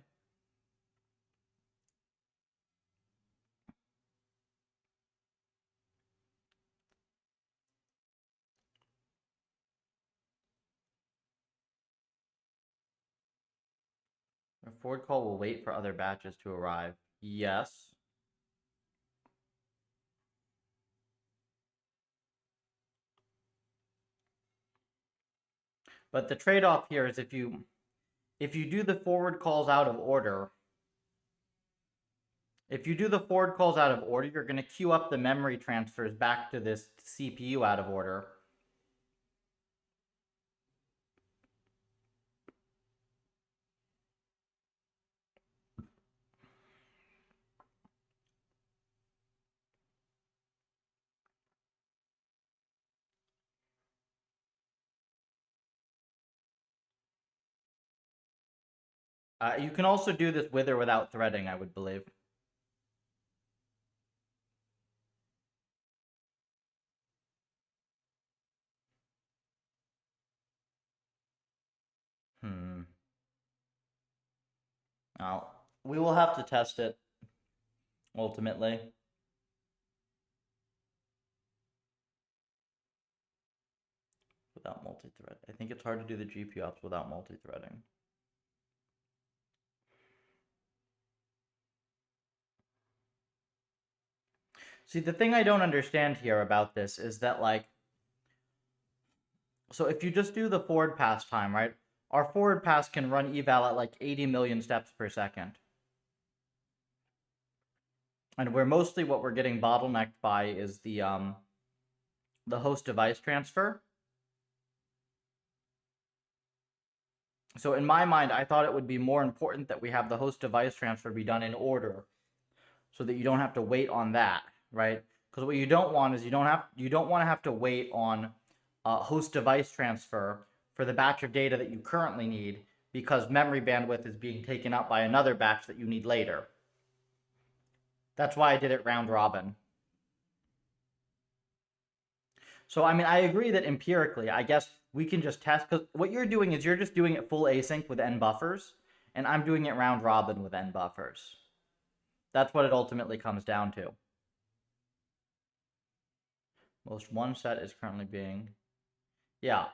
A forward call will wait for other batches to arrive. Yes. But the trade-off here is if you do the forward calls out of order, you're going to queue up the memory transfers back to this CPU out of order. You can also do this with or without threading, I would believe. Now, we will have to test it ultimately. Without multi-thread. I think it's hard to do the GPU ops without multi-threading. See, the thing I don't understand here about this is that, like, so if you just do the forward pass time, right? Our forward pass can run eval at like 80 million steps per second. And where mostly what we're getting bottlenecked by is the host device transfer. So in my mind, I thought it would be more important that we have the host device transfer be done in order so that you don't have to wait on that, right? Because what you don't want is you don't want to have to wait on host device transfer for the batch of data that you currently need because memory bandwidth is being taken up by another batch that you need later. That's why I did it round robin. So, I mean, I agree that empirically, I guess we can just test, because what you're doing is you're just doing it full async with n buffers, and I'm doing it round robin with n buffers. That's what it ultimately comes down to. Most one set is currently being, yeah.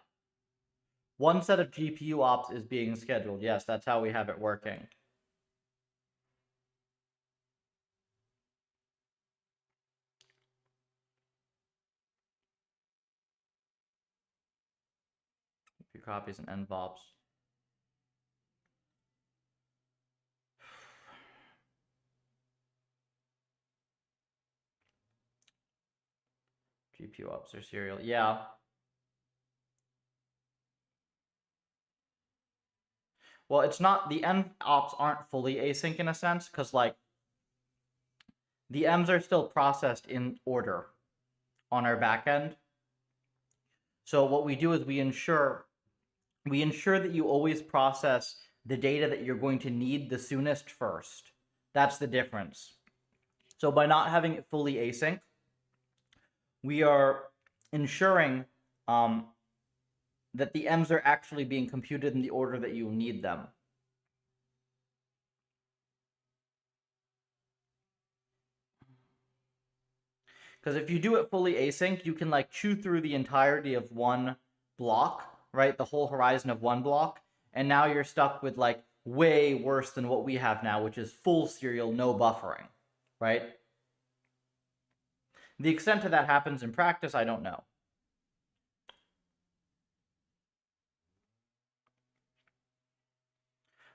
One set of GPU ops is being scheduled. Yes, that's how we have it working. Few copies and nvops. GPU ops are serial. Yeah. Well, it's not, the n ops aren't fully async in a sense, because like the m's are still processed in order on our backend. So what we do is we ensure that you always process the data that you're going to need the soonest first. That's the difference. So by not having it fully async, we are ensuring that the m's are actually being computed in the order that you need them. Because if you do it fully async, you can like chew through the entirety of one block, right? The whole horizon of one block. And now you're stuck with like way worse than what we have now, which is full serial, no buffering, right? The extent to that happens in practice, I don't know.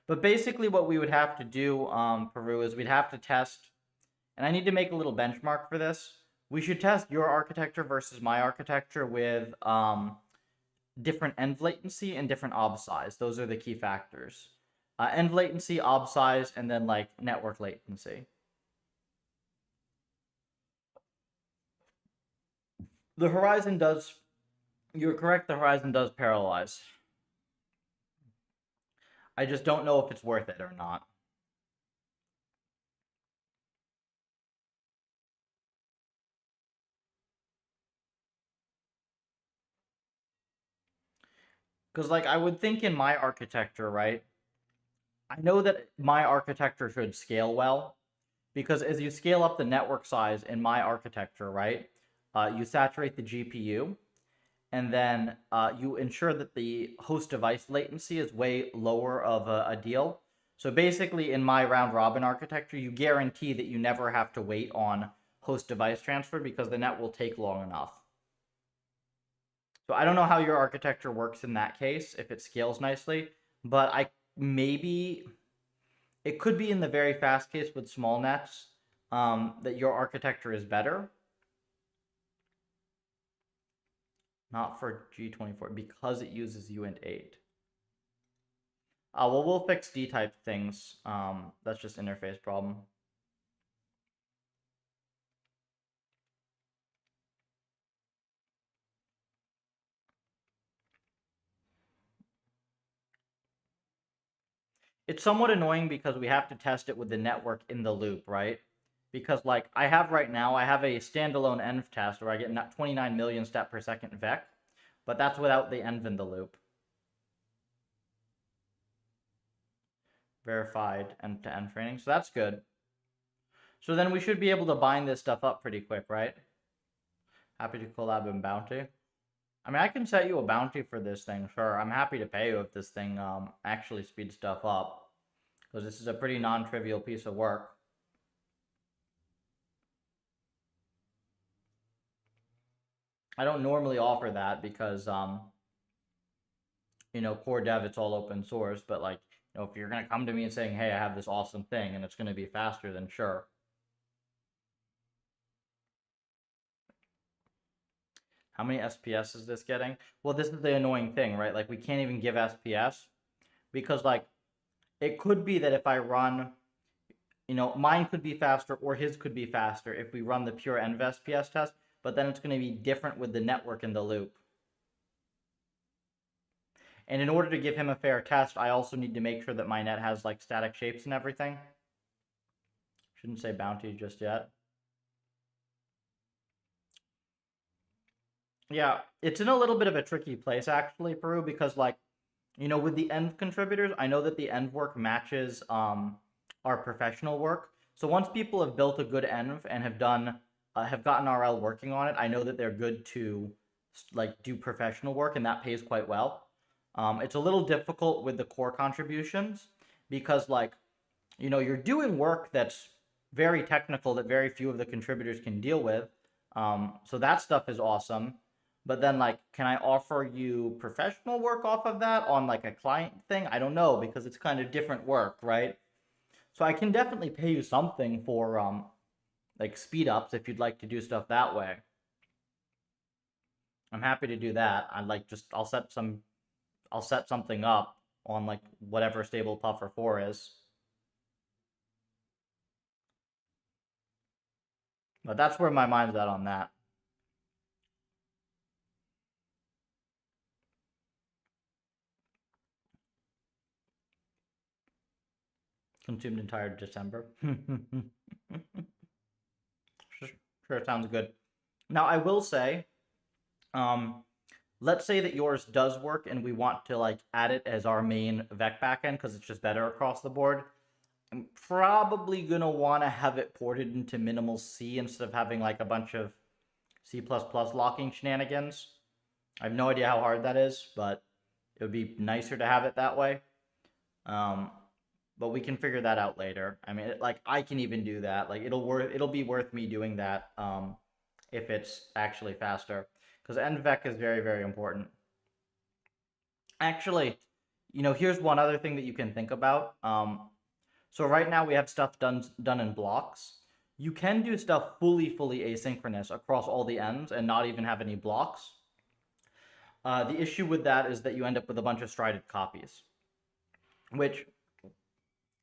But basically what we would have to do, Peru, is we'd have to test, and I need to make a little benchmark for this. We should test your architecture versus my architecture with different env latency and different ob size. Those are the key factors. Env latency, ob size, and then like network latency. The horizon does, you're correct, the horizon does parallelize. I just don't know if it's worth it or not. Because like I would think in my architecture, right? I know that my architecture should scale well, because as you scale up the network size in my architecture, right, you saturate the GPU, and then you ensure that the host device latency is way lower of a deal. So basically, in my round robin architecture, you guarantee that you never have to wait on host device transfer because the net will take long enough. So I don't know how your architecture works in that case, if it scales nicely, but maybe it could be in the very fast case with small nets that your architecture is better. Not for G24 because it uses uint8. Well, we'll fix D-type things. That's just interface problem. It's somewhat annoying because we have to test it with the network in the loop, right? Because like I have right now, I have a standalone env test where I get 29 million step per second vec, but that's without the env in the loop. Verified end-to-end training, so that's good. So then we should be able to bind this stuff up pretty quick, right? Happy to collab in Bounty. I mean, I can set you a bounty for this thing, sure. I'm happy to pay you if this thing actually speeds stuff up. Because this is a pretty non-trivial piece of work. I don't normally offer that because, you know, core dev, it's all open source. But, like, you know, if you're going to come to me and saying, hey, I have this awesome thing and it's going to be faster, then sure. How many SPS is this getting? Well, this is the annoying thing, right? Like, we can't even give SPS because, like, it could be that if I run, you know, mine could be faster or his could be faster if we run the pure env SPS test, but then it's going to be different with the network in the loop. And in order to give him a fair test, I also need to make sure that my net has, like, static shapes and everything. Shouldn't say bounty just yet. Yeah, it's in a little bit of a tricky place, actually, Peru, because, like, you know, with the env contributors, I know that the env work matches our professional work. So once people have built a good env and have done have gotten RL working on it. I know that they're good to like do professional work, and that pays quite well. It's a little difficult with the core contributions because like you're doing work that's very technical that very few of the contributors can deal with. So that stuff is awesome. But then, like, can I offer you professional work off of that on like a client thing? I don't know because it's kind of different work, right? So I can definitely pay you something for like speed ups if you'd like to do stuff that way. I'm happy to do that. I like just I'll set something up on like whatever stable Puffer 4 is. But that's where my mind's at on that. Consumed entire December. Sure, sounds good. Now I will say, um, let's say that yours does work and we want to like add it as our main Vec backend because it's just better across the board. I'm probably gonna want to have it ported into minimal C instead of having like a bunch of C++ locking shenanigans. I have no idea how hard that is, but it would be nicer to have it that way. Um, but we can figure that out later. I mean, like I can even do that. Like it'll be worth me doing that if it's actually faster because NVEC is very very important. Actually, here's one other thing that you can think about. So right now we have stuff done in blocks. You can do stuff fully asynchronous across all the ends and not even have any blocks. The issue with that is that you end up with a bunch of strided copies, which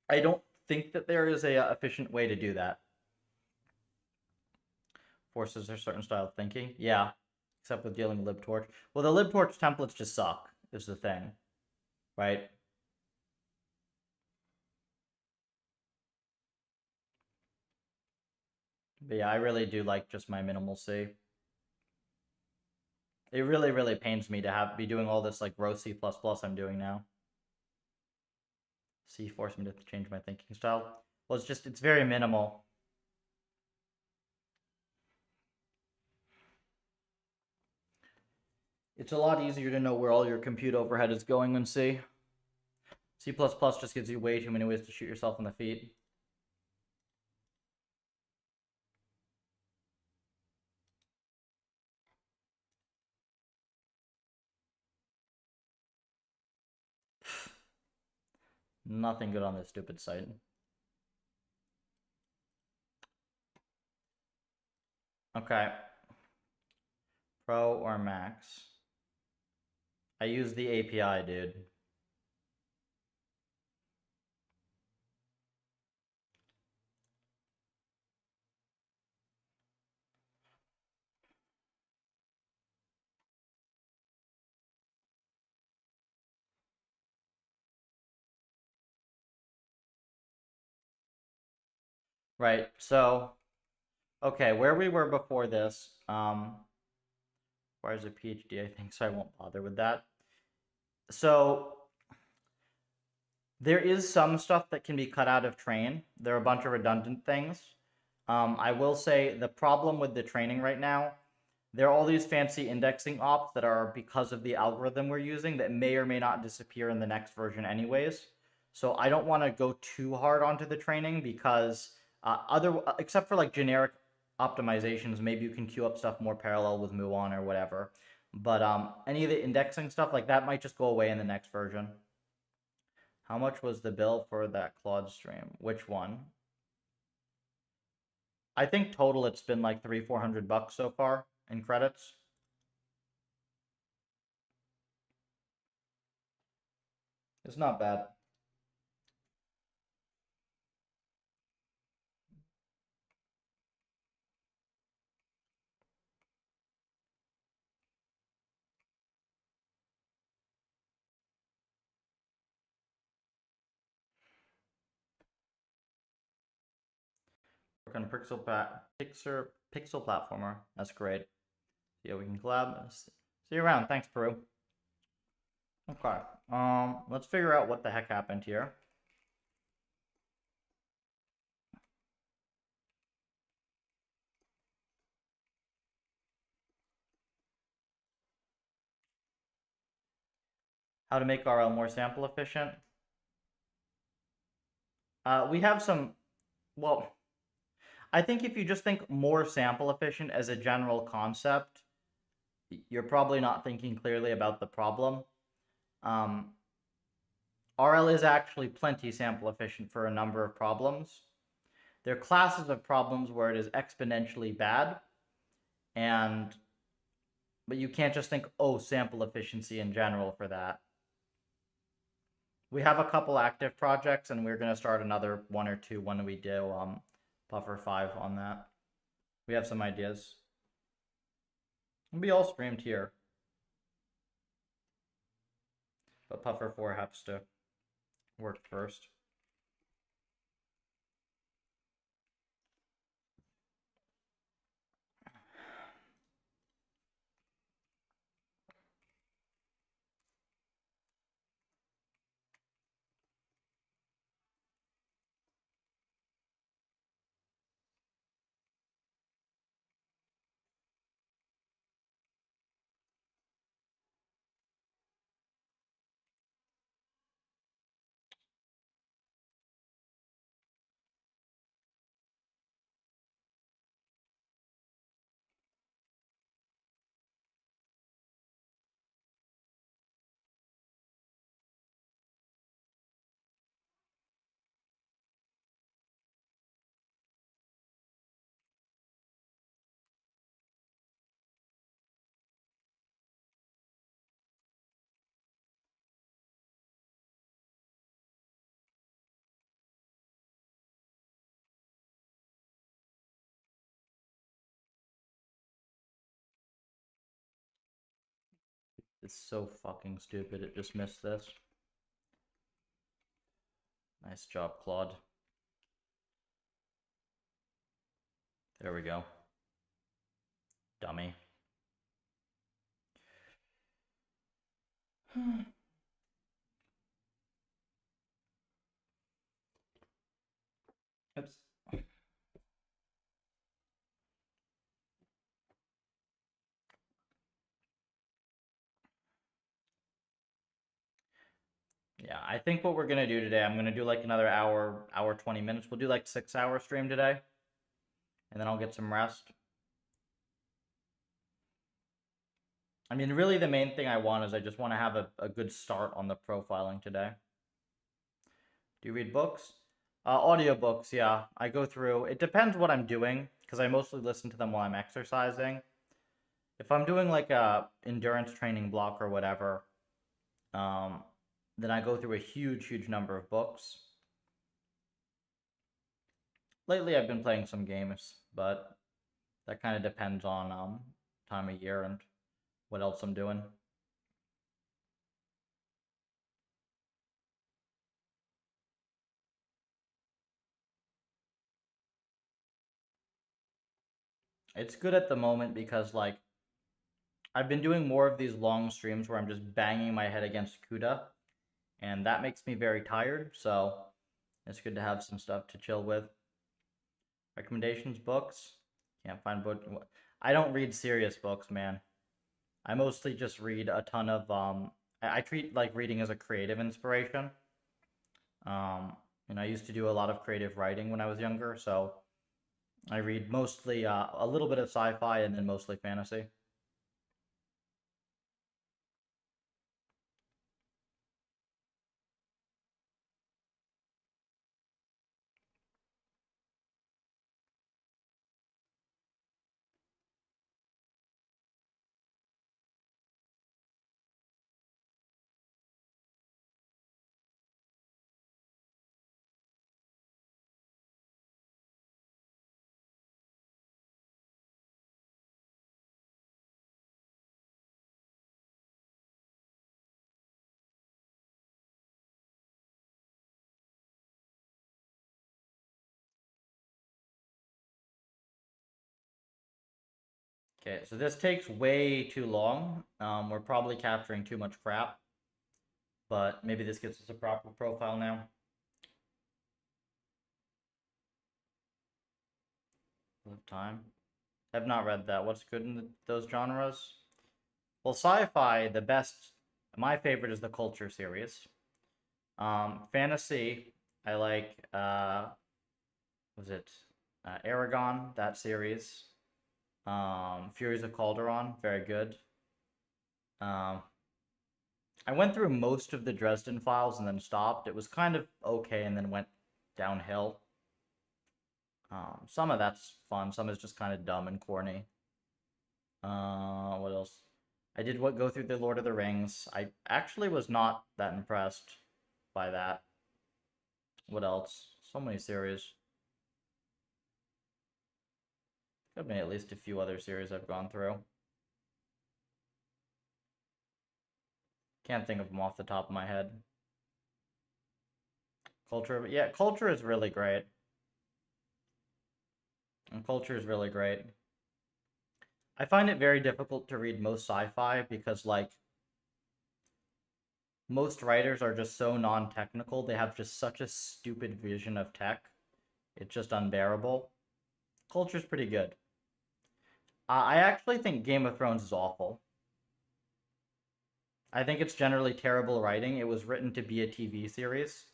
I don't think that there is a efficient way to do that. Forces a certain style of thinking. Yeah, except with dealing with libtorch. Well, the libtorch templates just suck, is the thing, right? But yeah, I really do like just my minimal C. It really pains me to be doing all this like gross C++ I'm doing now. C forced me to change my thinking style. Well, it's very minimal. It's a lot easier to know where all your compute overhead is going in C. C++ just gives you way too many ways to shoot yourself in the feet. Nothing good on this stupid site. Okay. Pro or max? I use the API, dude. Right. So, okay, where we were before this, requires a PhD, I think, so I won't bother with that. So, there is some stuff that can be cut out of train. There are a bunch of redundant things. I will say the problem with the training right now, there are all these fancy indexing ops that are because of the algorithm we're using that may or may not disappear in the next version anyways. So I don't want to go too hard onto the training because except for like generic optimizations, maybe you can queue up stuff more parallel with Muon or whatever. But any of the indexing stuff like that might just go away in the next version. How much was the bill for that Claude stream? Which one? I think total it's been like $300-400 so far in credits. It's not bad. Work on Pixel platformer. That's great. Yeah, we can collab. See you around. Thanks, Peru. Okay. Let's figure out what the heck happened here. How to make RL more sample efficient. We have some, well, I think if you just think more sample efficient as a general concept, you're probably not thinking clearly about the problem. RL is actually plenty sample efficient for a number of problems. There are classes of problems where it is exponentially bad, but you can't just think, oh, sample efficiency in general for that. We have a couple active projects, and we're going to start another one or two when we do Puffer 5 on that. We have some ideas. It'll be all streamed here. But Puffer 4 has to work first. It's so fucking stupid. It just missed this. Nice job, Claude. There we go. Dummy. Oops. Yeah, I think what we're gonna do today, I'm gonna do like another hour, 20 minutes. We'll do like 6-hour stream today. And then I'll get some rest. I mean, really the main thing I want is I just want to have a good start on the profiling today. Do you read books? Audiobooks, yeah. I go through, it depends what I'm doing, because I mostly listen to them while I'm exercising. If I'm doing like a endurance training block or whatever, then I go through a huge number of books. Lately I've been playing some games, but that kind of depends on time of year and what else I'm doing. It's good at the moment because like I've been doing more of these long streams where I'm just banging my head against CUDA, and that makes me very tired, so it's good to have some stuff to chill with. Recommendations, books? Can't find book. I don't read serious books, man. I mostly just read a ton of I treat like reading as a creative inspiration. And I used to do a lot of creative writing when I was younger, so I read mostly a little bit of sci-fi and then mostly fantasy. Okay, so this takes way too long. We're probably capturing too much crap, but maybe this gives us a proper profile now. Live time. I've not read that. What's good in those genres? Well, sci-fi, the best My favorite is the Culture series. Fantasy, I like, was it Aragon, that series. Furies of Calderon, very good. Um, I went through most of the Dresden Files and then stopped. It was kind of okay and then went downhill. Some of that's fun. Some is just kind of dumb and corny. What else? I did go through the Lord of the Rings. I actually was not that impressed by that. What else? So many series. Could be at least a few other series I've gone through. Can't think of them off the top of my head. Culture, yeah, Culture is really great. And Culture is really great. I find it very difficult to read most sci-fi because, like, most writers are just so non-technical. They have just such a stupid vision of tech. It's just unbearable. Culture's pretty good. I actually think Game of Thrones is awful. I think it's generally terrible writing. It was written to be a TV series.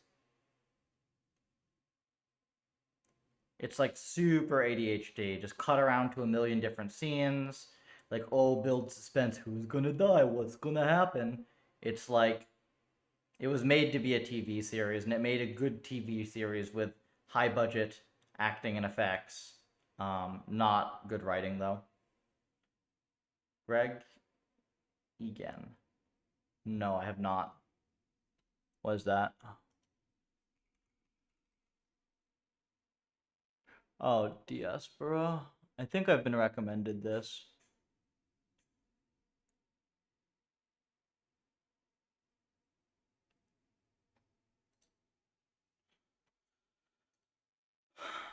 It's like super ADHD. Just cut around to a million different scenes. Like, oh, build suspense. Who's gonna die? What's gonna happen? It's like, it was made to be a TV series, and it made a good TV series with high budget acting and effects. Not good writing, though. Greg Egan. No, I have not. What is that? Oh, Diaspora. I think I've been recommended this.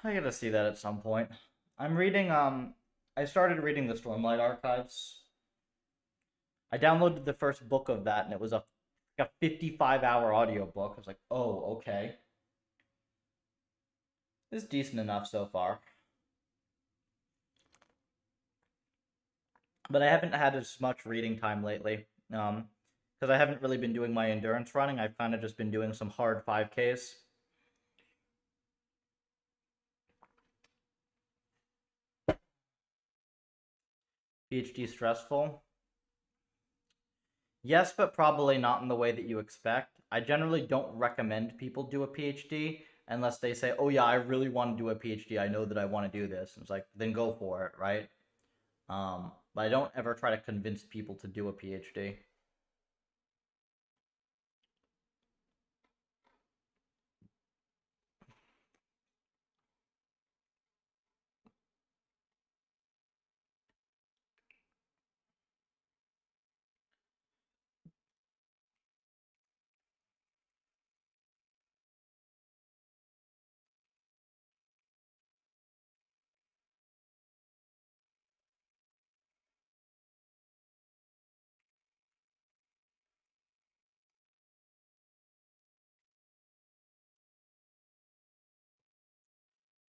I gotta see that at some point. I'm reading, I started reading the Stormlight Archives. I downloaded the first book of that, and it was a 55-hour audiobook. I was like, oh, okay. It's decent enough so far. But I haven't had as much reading time lately. Because I haven't really been doing my endurance running. I've kind of just been doing some hard 5Ks. PhD stressful? Yes, but probably not in the way that you expect. I generally don't recommend people do a PhD unless they say, oh yeah, I really want to do a PhD. I know that I want to do this. And it's like, then go for it, right? But I don't ever try to convince people to do a PhD.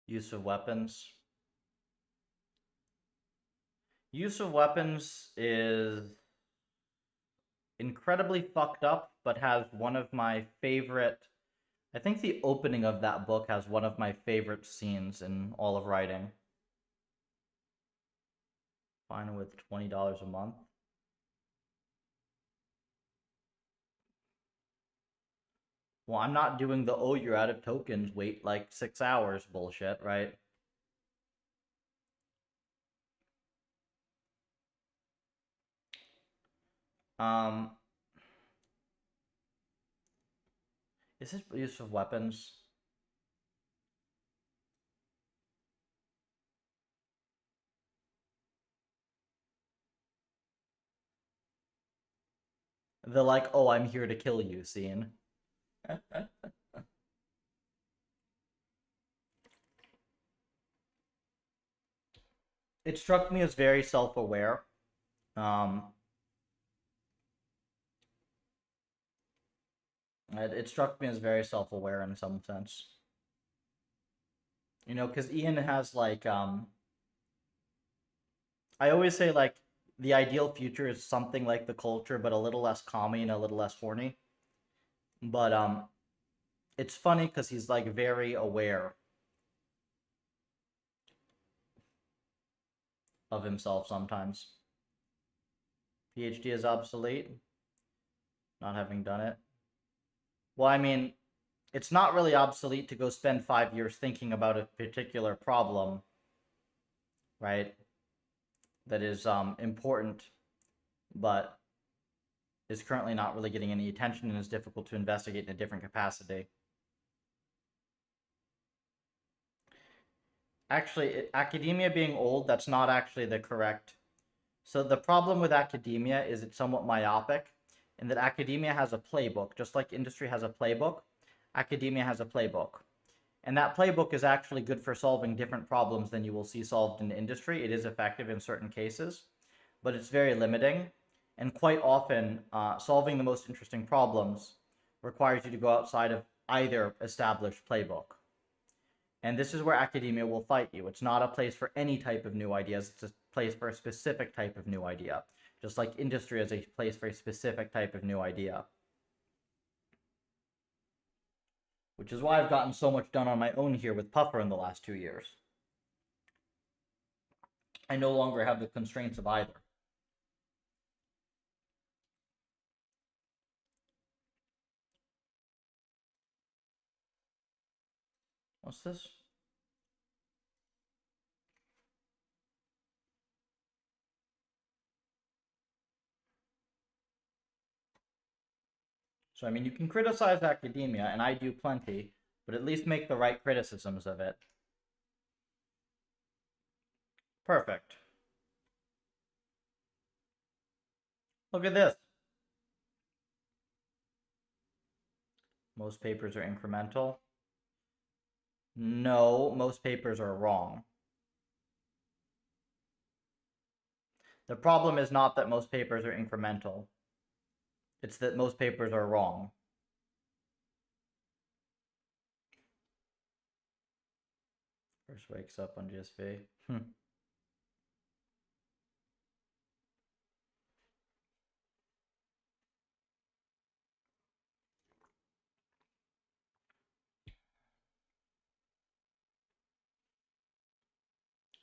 Use of weapons. Use of weapons is incredibly fucked up, but has one of my favorite. I think the opening of that book has one of my favorite scenes in all of writing. Fine with $20 a month. Well, I'm not doing the oh, you're out of tokens, wait like 6 hours bullshit, right? Um, is this use of weapons? The like, oh, I'm here to kill you scene. It struck me as very self-aware. Um, it struck me as very self-aware in some sense. You know, because Ian has like, I always say like, the ideal future is something like the culture, but a little less commie and a little less horny. But it's funny because he's like very aware of himself sometimes. PhD is obsolete, not having done it. Well, I mean, it's not really obsolete to go spend 5 years thinking about a particular problem, right? That is important, but is currently not really getting any attention and is difficult to investigate in a different capacity. Actually, academia being old, that's not actually the correct. So the problem with academia is it's somewhat myopic in that academia has a playbook, just like industry has a playbook, academia has a playbook. And that playbook is actually good for solving different problems than you will see solved in industry. It is effective in certain cases, but it's very limiting. And quite often, solving the most interesting problems requires you to go outside of either established playbook. And this is where academia will fight you. It's not a place for any type of new ideas. It's a place for a specific type of new idea, just like industry is a place for a specific type of new idea. Which is why I've gotten so much done on my own here with Puffer in the last 2 years. I no longer have the constraints of either. What's this? So, I mean, you can criticize academia, and I do plenty, but at least make the right criticisms of it. Perfect. Look at this. Most papers are incremental. No, most papers are wrong. The problem is not that most papers are incremental. It's that most papers are wrong. First wakes up on GSV.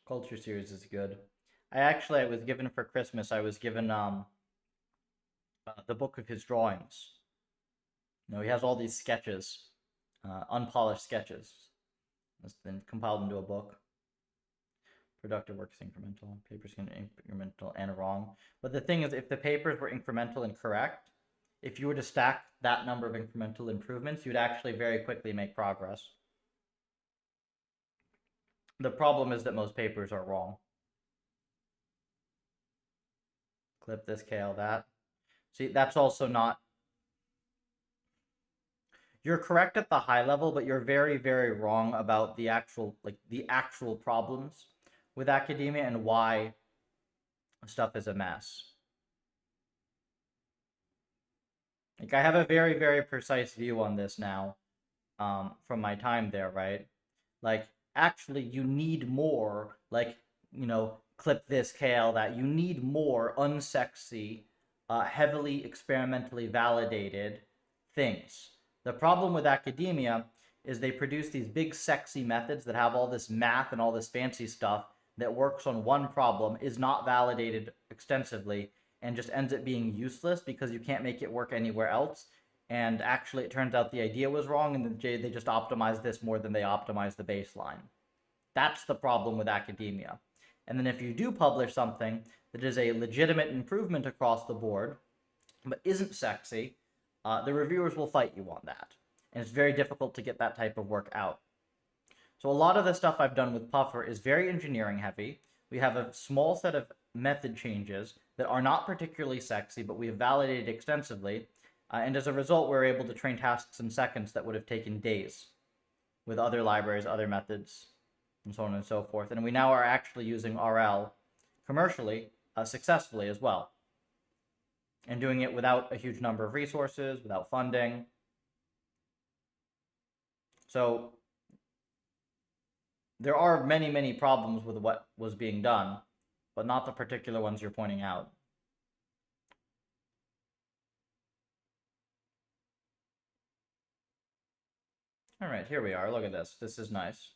Culture series is good. I was given for Christmas, I was given the book of his drawings. You know, he has all these sketches, unpolished sketches. That's been compiled into a book. Productive work is incremental. Papers can be incremental and wrong. But the thing is, if the papers were incremental and correct, if you were to stack that number of incremental improvements, you'd actually very quickly make progress. The problem is that most papers are wrong. Clip this, KL that. See, that's also not. You're correct at the high level, but you're very, very wrong about the actual problems with academia and why stuff is a mess. Like, I have a very, very precise view on this now, from my time there, right? Like, actually, you need more, like, you know, clip this, KL that. You need more unsexy, heavily experimentally validated things. The problem with academia is they produce these big, sexy methods that have all this math and all this fancy stuff that works on one problem, is not validated extensively, and just ends up being useless because you can't make it work anywhere else. And actually, it turns out the idea was wrong, and they just optimized this more than they optimized the baseline. That's the problem with academia. And then if you do publish something that is a legitimate improvement across the board, but isn't sexy, the reviewers will fight you on that. And it's very difficult to get that type of work out. So a lot of the stuff I've done with Puffer is very engineering heavy. We have a small set of method changes that are not particularly sexy, but we have validated extensively. And as a result, we're able to train tasks in seconds that would have taken days with other libraries, other methods, and so on and so forth. And we now are actually using RL commercially, successfully as well. And doing it without a huge number of resources, without funding. So there are many, many problems with what was being done. but not the particular ones you're pointing out. All right, here we are. Look at this. This is nice.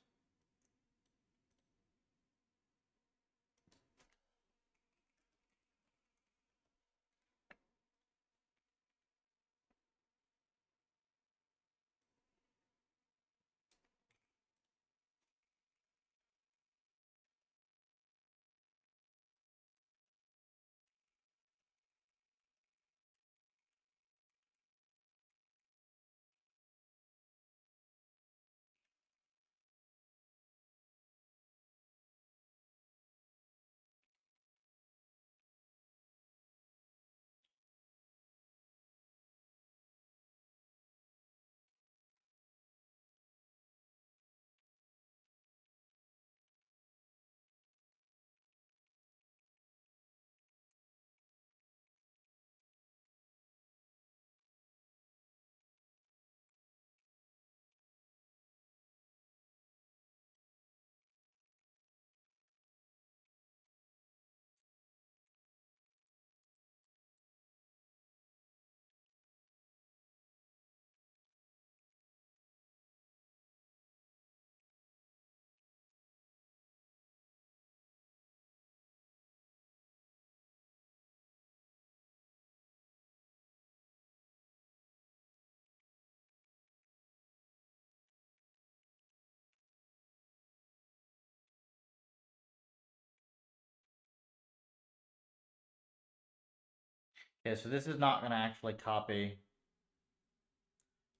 Okay, so this is not going to actually copy.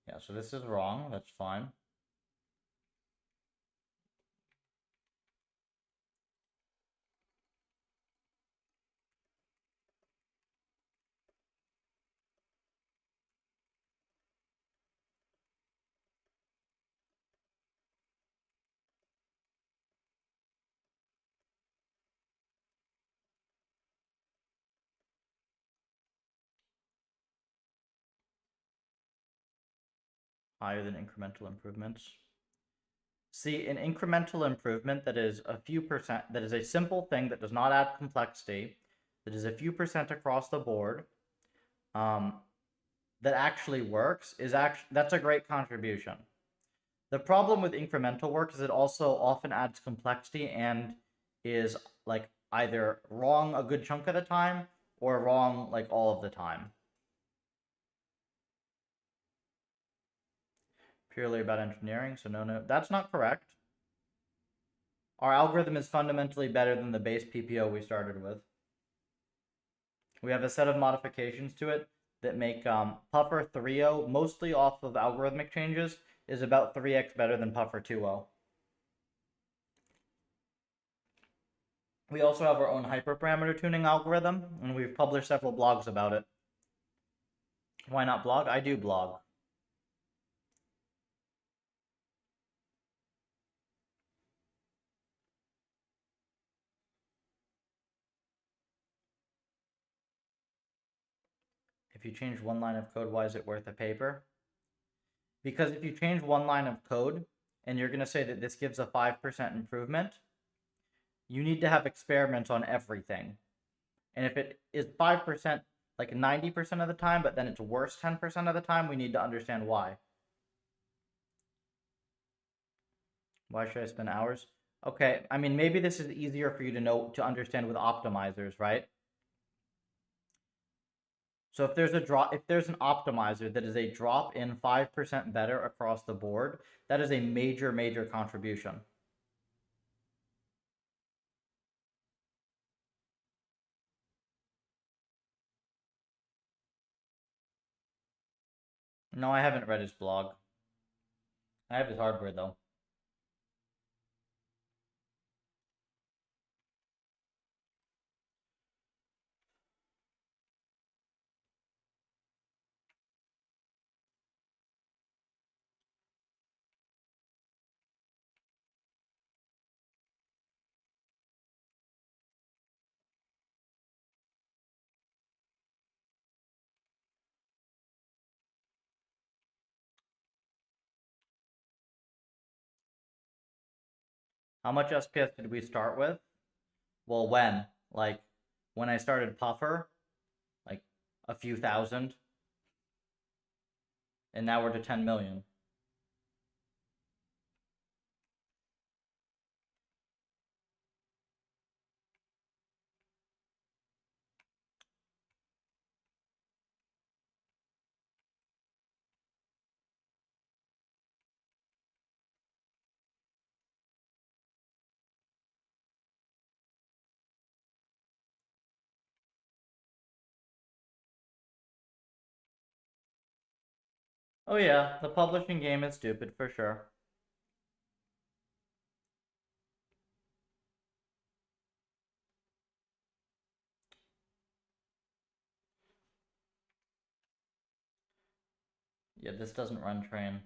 Yeah, so this is wrong. That's fine. Higher than incremental improvements. See, an incremental improvement that is a few percent, that is a simple thing that does not add complexity, that is a few percent across the board, that actually works, that's a great contribution. The problem with incremental work is it also often adds complexity and is like either wrong a good chunk of the time or wrong like all of the time. Purely about engineering, so no, that's not correct. Our algorithm is fundamentally better than the base PPO we started with. We have a set of modifications to it that make Puffer 3.0, mostly off of algorithmic changes, is about 3x better than Puffer 2.0. We also have our own hyperparameter tuning algorithm, and we've published several blogs about it. Why not blog? I do blog. If you change one line of code, why is it worth a paper? Because if you change one line of code and you're going to say that this gives a 5% improvement, you need to have experiments on everything. And if it is 5% like 90% of the time, but then it's worse 10% of the time, we need to understand why. Why should I spend hours? Okay, I mean, maybe this is easier for you to understand with optimizers, right? So if there's an optimizer that is a drop in 5% better across the board, that is a major, major contribution. No, I haven't read his blog. I have his hardware though. How much SPS did we start with? Well, when? Like when I started Puffer, like a few thousand, and now we're to 10 million. Oh yeah, the publishing game is stupid for sure. Yeah, this doesn't run train.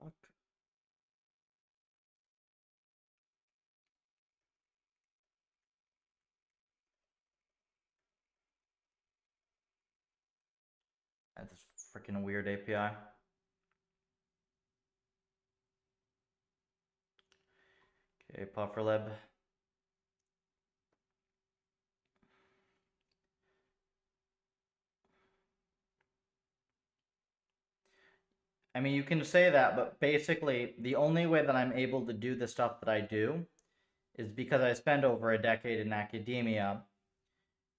Fuck. That's a freaking weird API. Okay, PufferLib. I mean, you can say that, but basically, the only way that I'm able to do the stuff that I do is because I spent over a decade in academia,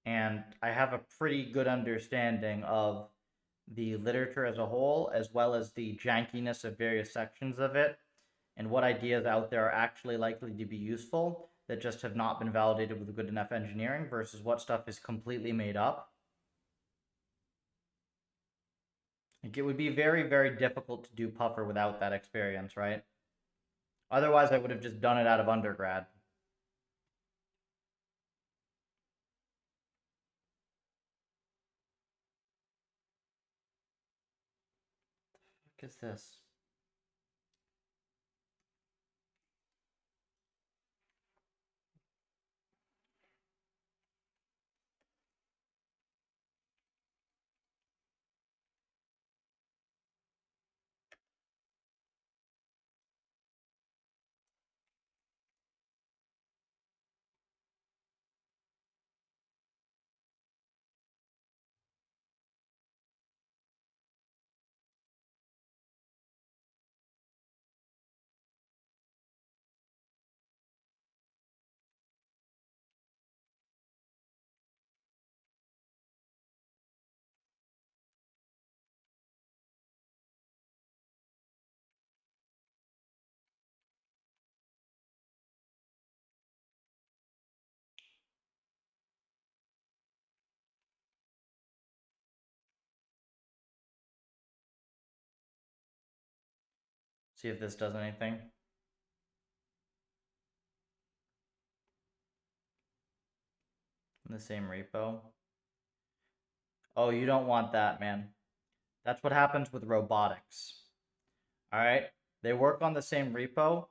and I have a pretty good understanding of the literature as a whole, as well as the jankiness of various sections of it, and what ideas out there are actually likely to be useful that just have not been validated with good enough engineering versus what stuff is completely made up. Like it would be very, very difficult to do Puffer without that experience, right? Otherwise, I would have just done it out of undergrad. What is this? See if this does anything. In the same repo. Oh, you don't want that, man. That's what happens with robotics. All right? They work on the same repo.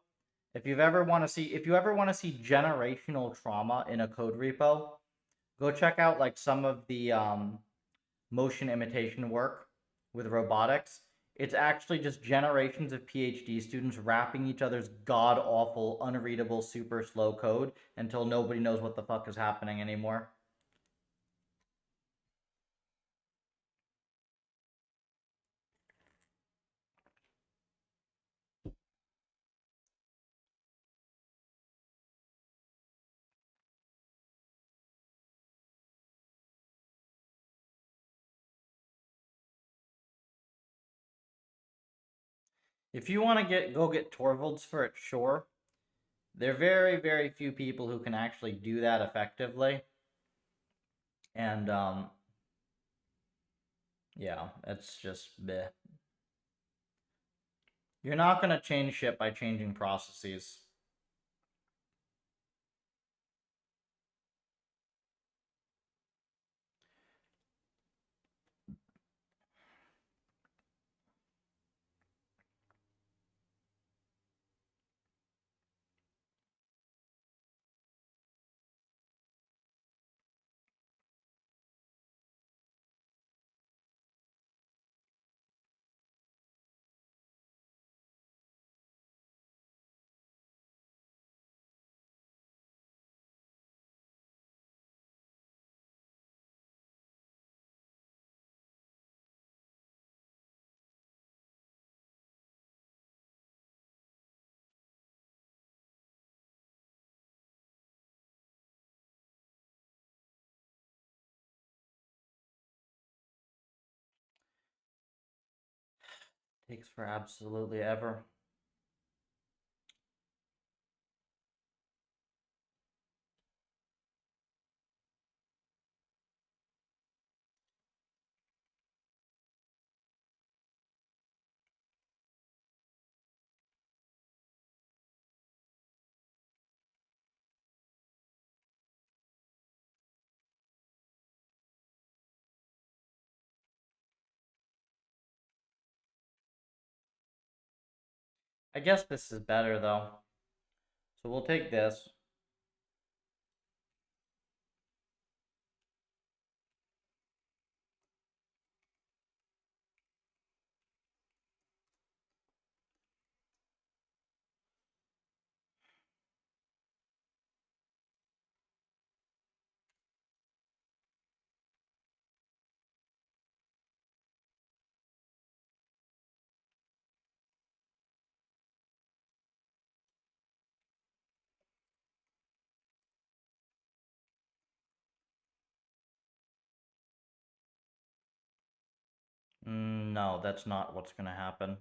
If you ever want to see generational trauma in a code repo, go check out like some of the motion imitation work with robotics. It's actually just generations of PhD students rapping each other's god awful, unreadable, super slow code until nobody knows what the fuck is happening anymore. If you want to go get Torvalds for it, sure. There are very, very few people who can actually do that effectively. And Yeah, it's just bleh. You're not gonna change shit by changing processes. Takes for absolutely ever. I guess this is better though. So we'll take this. No, that's not what's gonna happen.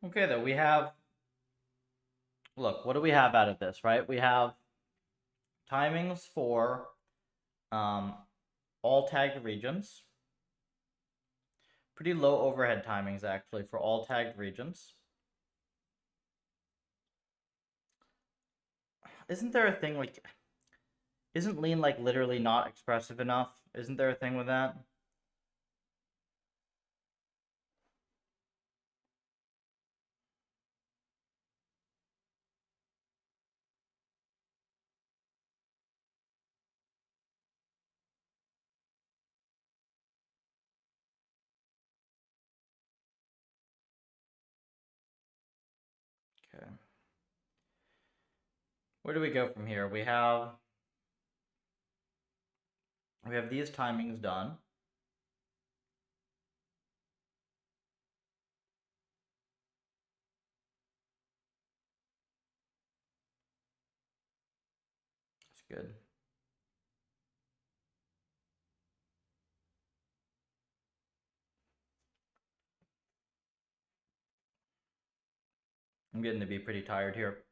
Okay, though, we have. Look, what do we have out of this, right? We have timings for um, all tagged regions. Pretty low overhead timings, actually, for all tagged regions. Isn't there a thing like. Isn't lean, like, literally not expressive enough? Isn't there a thing with that? Okay. Where do we go from here? We have these timings done. That's good. I'm getting to be pretty tired here.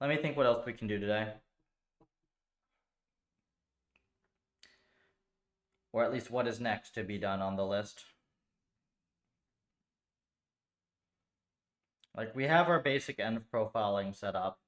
Let me think what else we can do today. Or at least what is next to be done on the list. Like, we have our basic env profiling set up.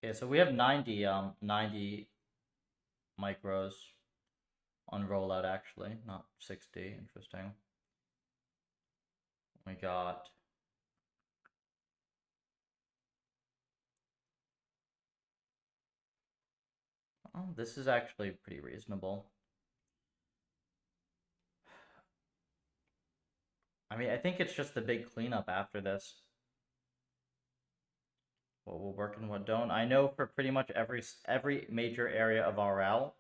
Okay, so we have 90 micros on rollout actually, not 60. Interesting. We got oh, this is actually pretty reasonable. I mean, I think it's just the big cleanup after this. What will work and what don't. I know for pretty much every major area of RL,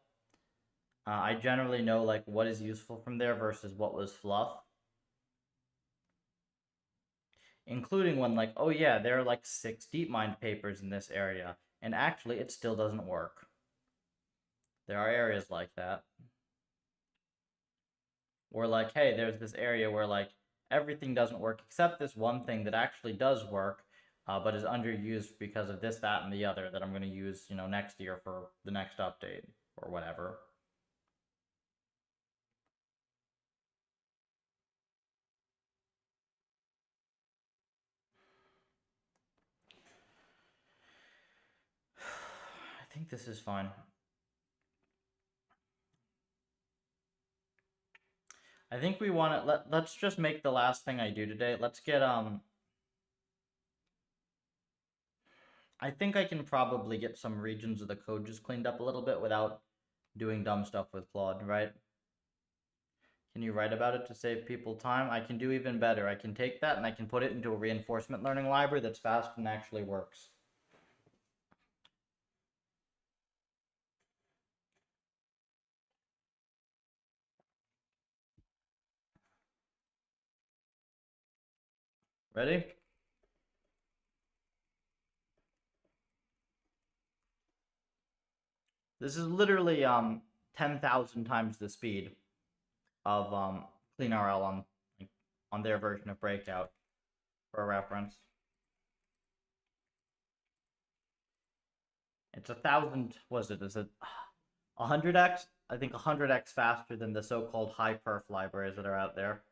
I generally know like what is useful from there versus what was fluff. Including when like, oh yeah, there are like 6 DeepMind papers in this area, and actually it still doesn't work. There are areas like that. Or like, hey, there's this area where like everything doesn't work except this one thing that actually does work, but is underused because of this, that, and the other that I'm going to use, next year for the next update or whatever. I think this is fine. I think we want to let's just make the last thing I do today. Let's get I think I can probably get some regions of the code just cleaned up a little bit without doing dumb stuff with Claude, right? Can you write about it to save people time? I can do even better. I can take that and I can put it into a reinforcement learning library that's fast and actually works. Ready? This is literally 10,000 times the speed of CleanRL on their version of Breakout for a reference. It's 1,000. Was it? Is it 100x? I think 100x faster than the so-called high perf libraries that are out there.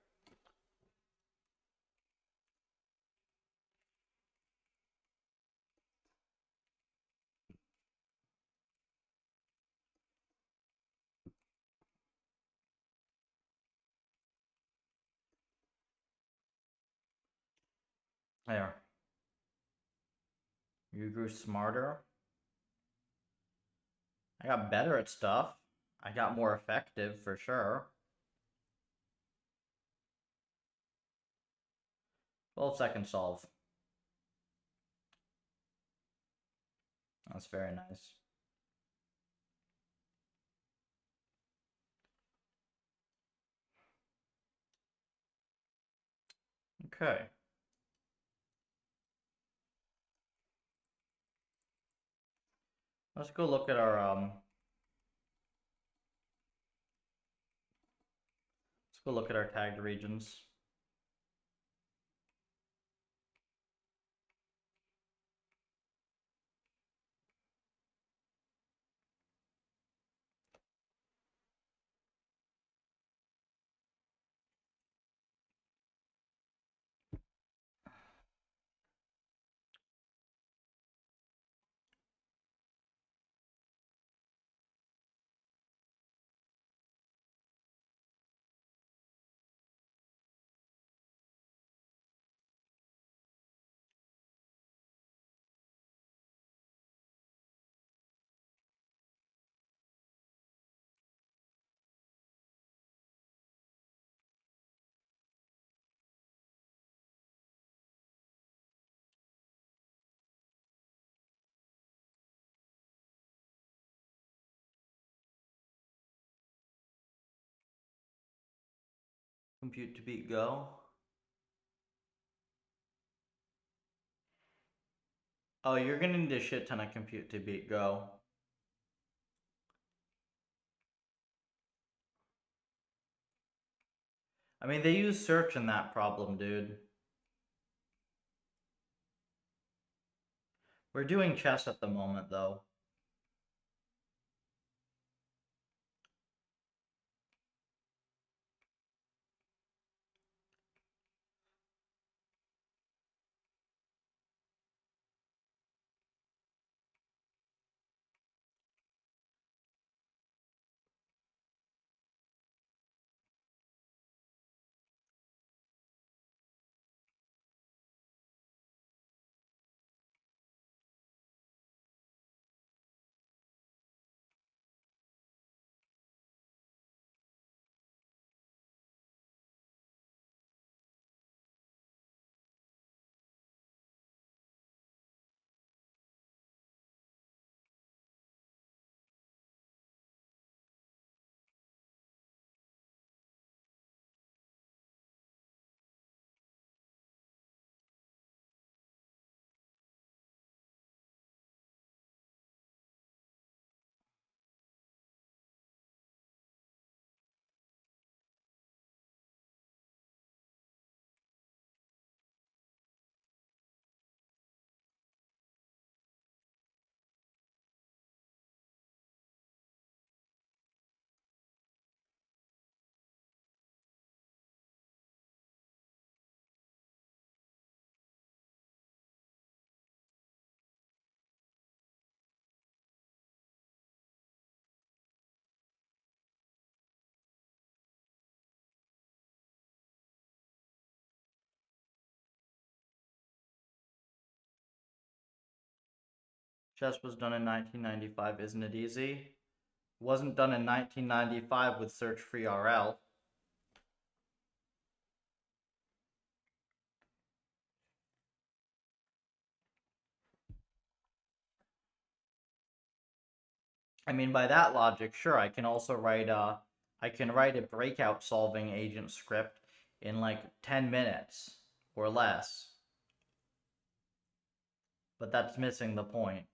There. You grew smarter. I got better at stuff. I got more effective for sure. 12-second solve. That's very nice. Okay. Let's go look at our let's go look at our tagged regions. Compute to beat Go. Oh, you're gonna need a shit ton of compute to beat Go. I mean, they use search in that problem, dude. We're doing chess at the moment, though. Chess was done in 1995. Isn't it easy? Wasn't done in 1995 with Search Free RL. I mean, by that logic, sure, I can also write a breakout solving agent script in like 10 minutes or less. But that's missing the point.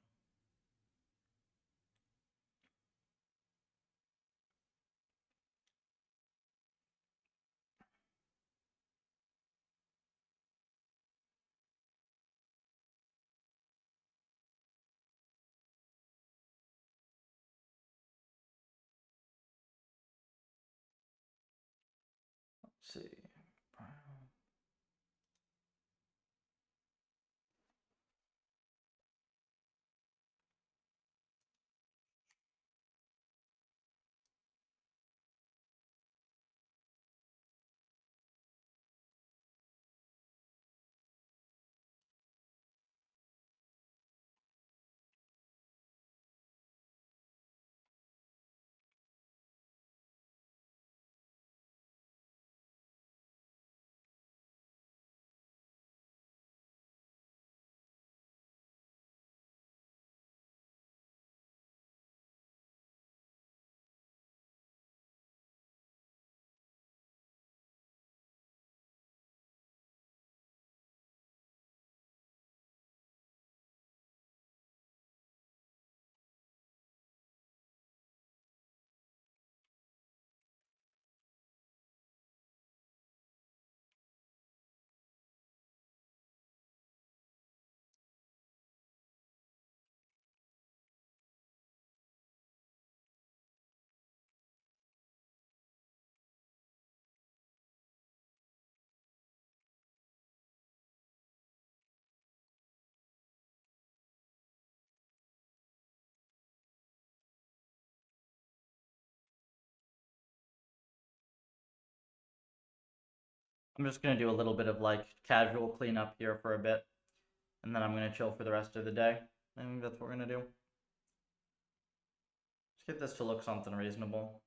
Let's see. I'm just gonna do a little bit of like casual cleanup here for a bit, and then I'm gonna chill for the rest of the day. I think that's what we're gonna do. Let's get this to look something reasonable.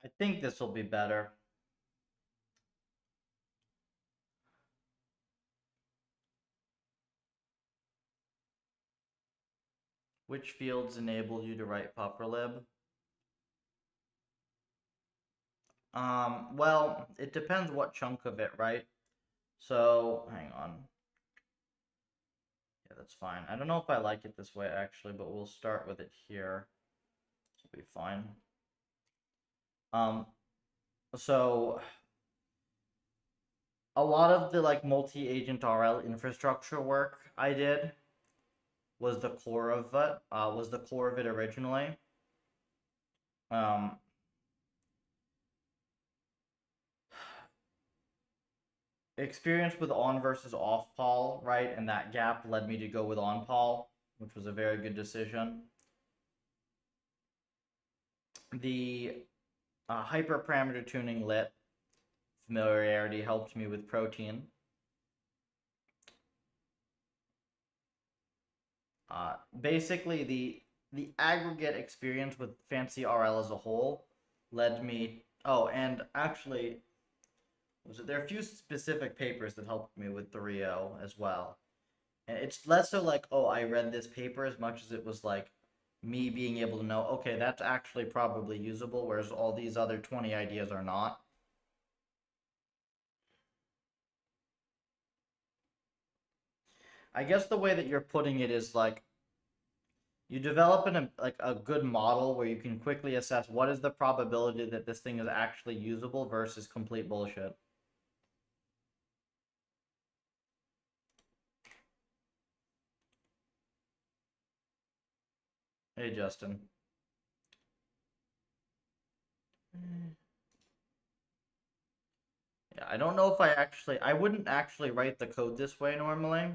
I think this will be better. Which fields enable you to write PufferLib? Well, it depends what chunk of it, right? So, hang on. Yeah, that's fine. I don't know if I like it this way, actually, but we'll start with it here. It'll be fine. So a lot of the like multi-agent RL infrastructure work I did was the core of it originally. Experience with on versus off Paul, right? And that gap led me to go with on Paul, which was a very good decision. The hyperparameter tuning lit familiarity helped me with protein. Basically, the aggregate experience with Fancy RL as a whole led me. Oh, and actually, there are a few specific papers that helped me with 3.0 as well. And it's less so like, oh, I read this paper as much as it was like me being able to know, okay, that's actually probably usable, whereas all these other 20 ideas are not. I guess the way that you're putting it is like you develop a good model where you can quickly assess what is the probability that this thing is actually usable versus complete bullshit. Hey, Justin. Yeah, I don't know if I wouldn't actually write the code this way normally.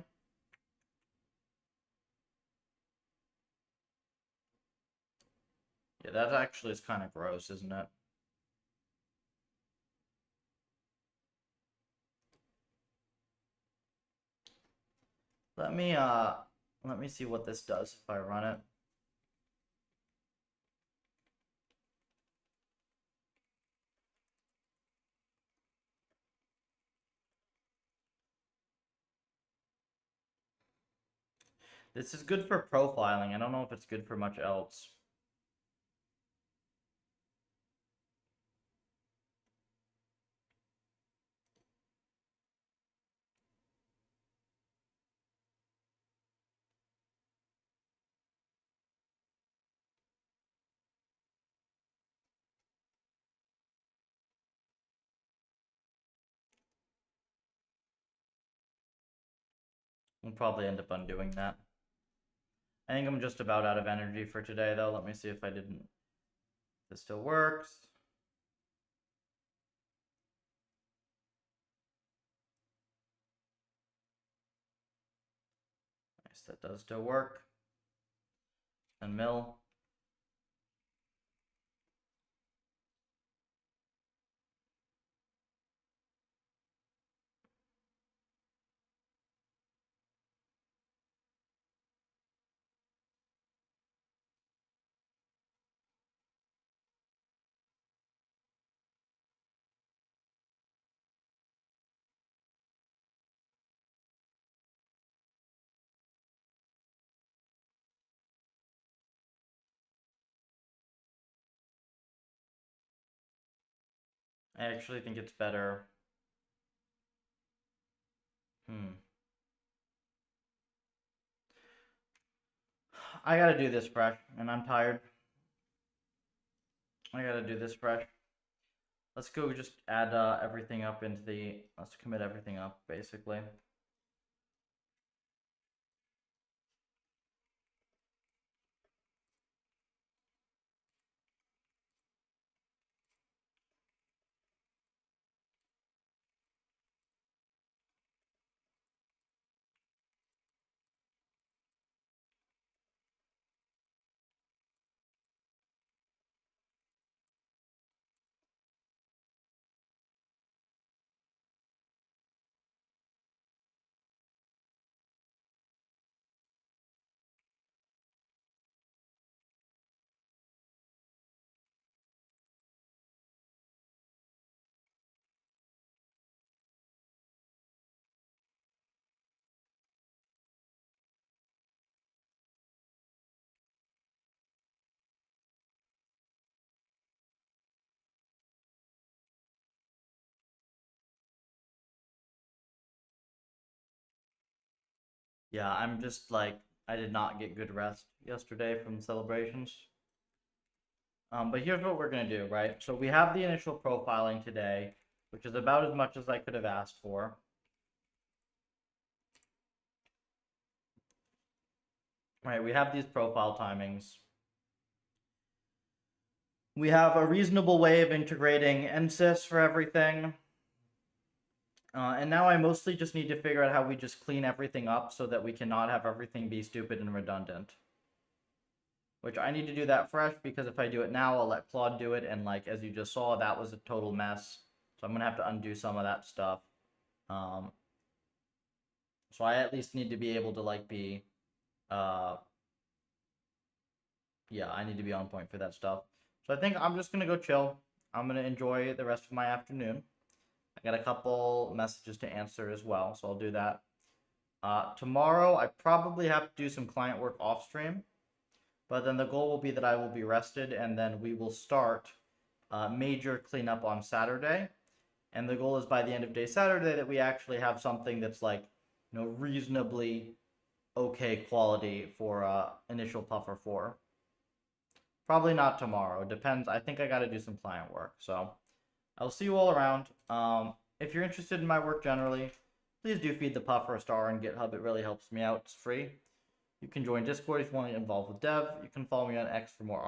Yeah, that actually is kind of gross, isn't it? Let me see what this does if I run it. This is good for profiling. I don't know if it's good for much else. We'll probably end up undoing that. I think I'm just about out of energy for today, though. Let me see if I didn't. This still works. Nice, that does still work. And mill. I actually think it's better. I gotta do this fresh, and I'm tired. I gotta do this fresh. Let's go just add everything up into the... Let's commit everything up, basically. Yeah, I'm just like, I did not get good rest yesterday from the celebrations. But here's what we're gonna do, right? So we have the initial profiling today, which is about as much as I could have asked for. Right, we have these profile timings. We have a reasonable way of integrating NSYS for everything. And now I mostly just need to figure out how we just clean everything up so that we cannot have everything be stupid and redundant. Which I need to do that fresh, because if I do it now, I'll let Claude do it, and like, as you just saw, that was a total mess. So I'm gonna have to undo some of that stuff. So I at least need to be able to like be, yeah, I need to be on point for that stuff. So I think I'm just gonna go chill. I'm gonna enjoy the rest of my afternoon. I got a couple messages to answer as well, so I'll do that. Tomorrow I probably have to do some client work off stream, but then the goal will be that I will be rested, and then we will start major cleanup on Saturday. And the goal is by the end of day Saturday that we actually have something that's like, reasonably okay quality for initial Puffer 4. Probably not tomorrow. Depends. I think I got to do some client work. So I'll see you all around. If you're interested in my work generally, please do feed the Puffer a star on GitHub. It really helps me out. It's free. You can join Discord if you want to get involved with dev. You can follow me on X for more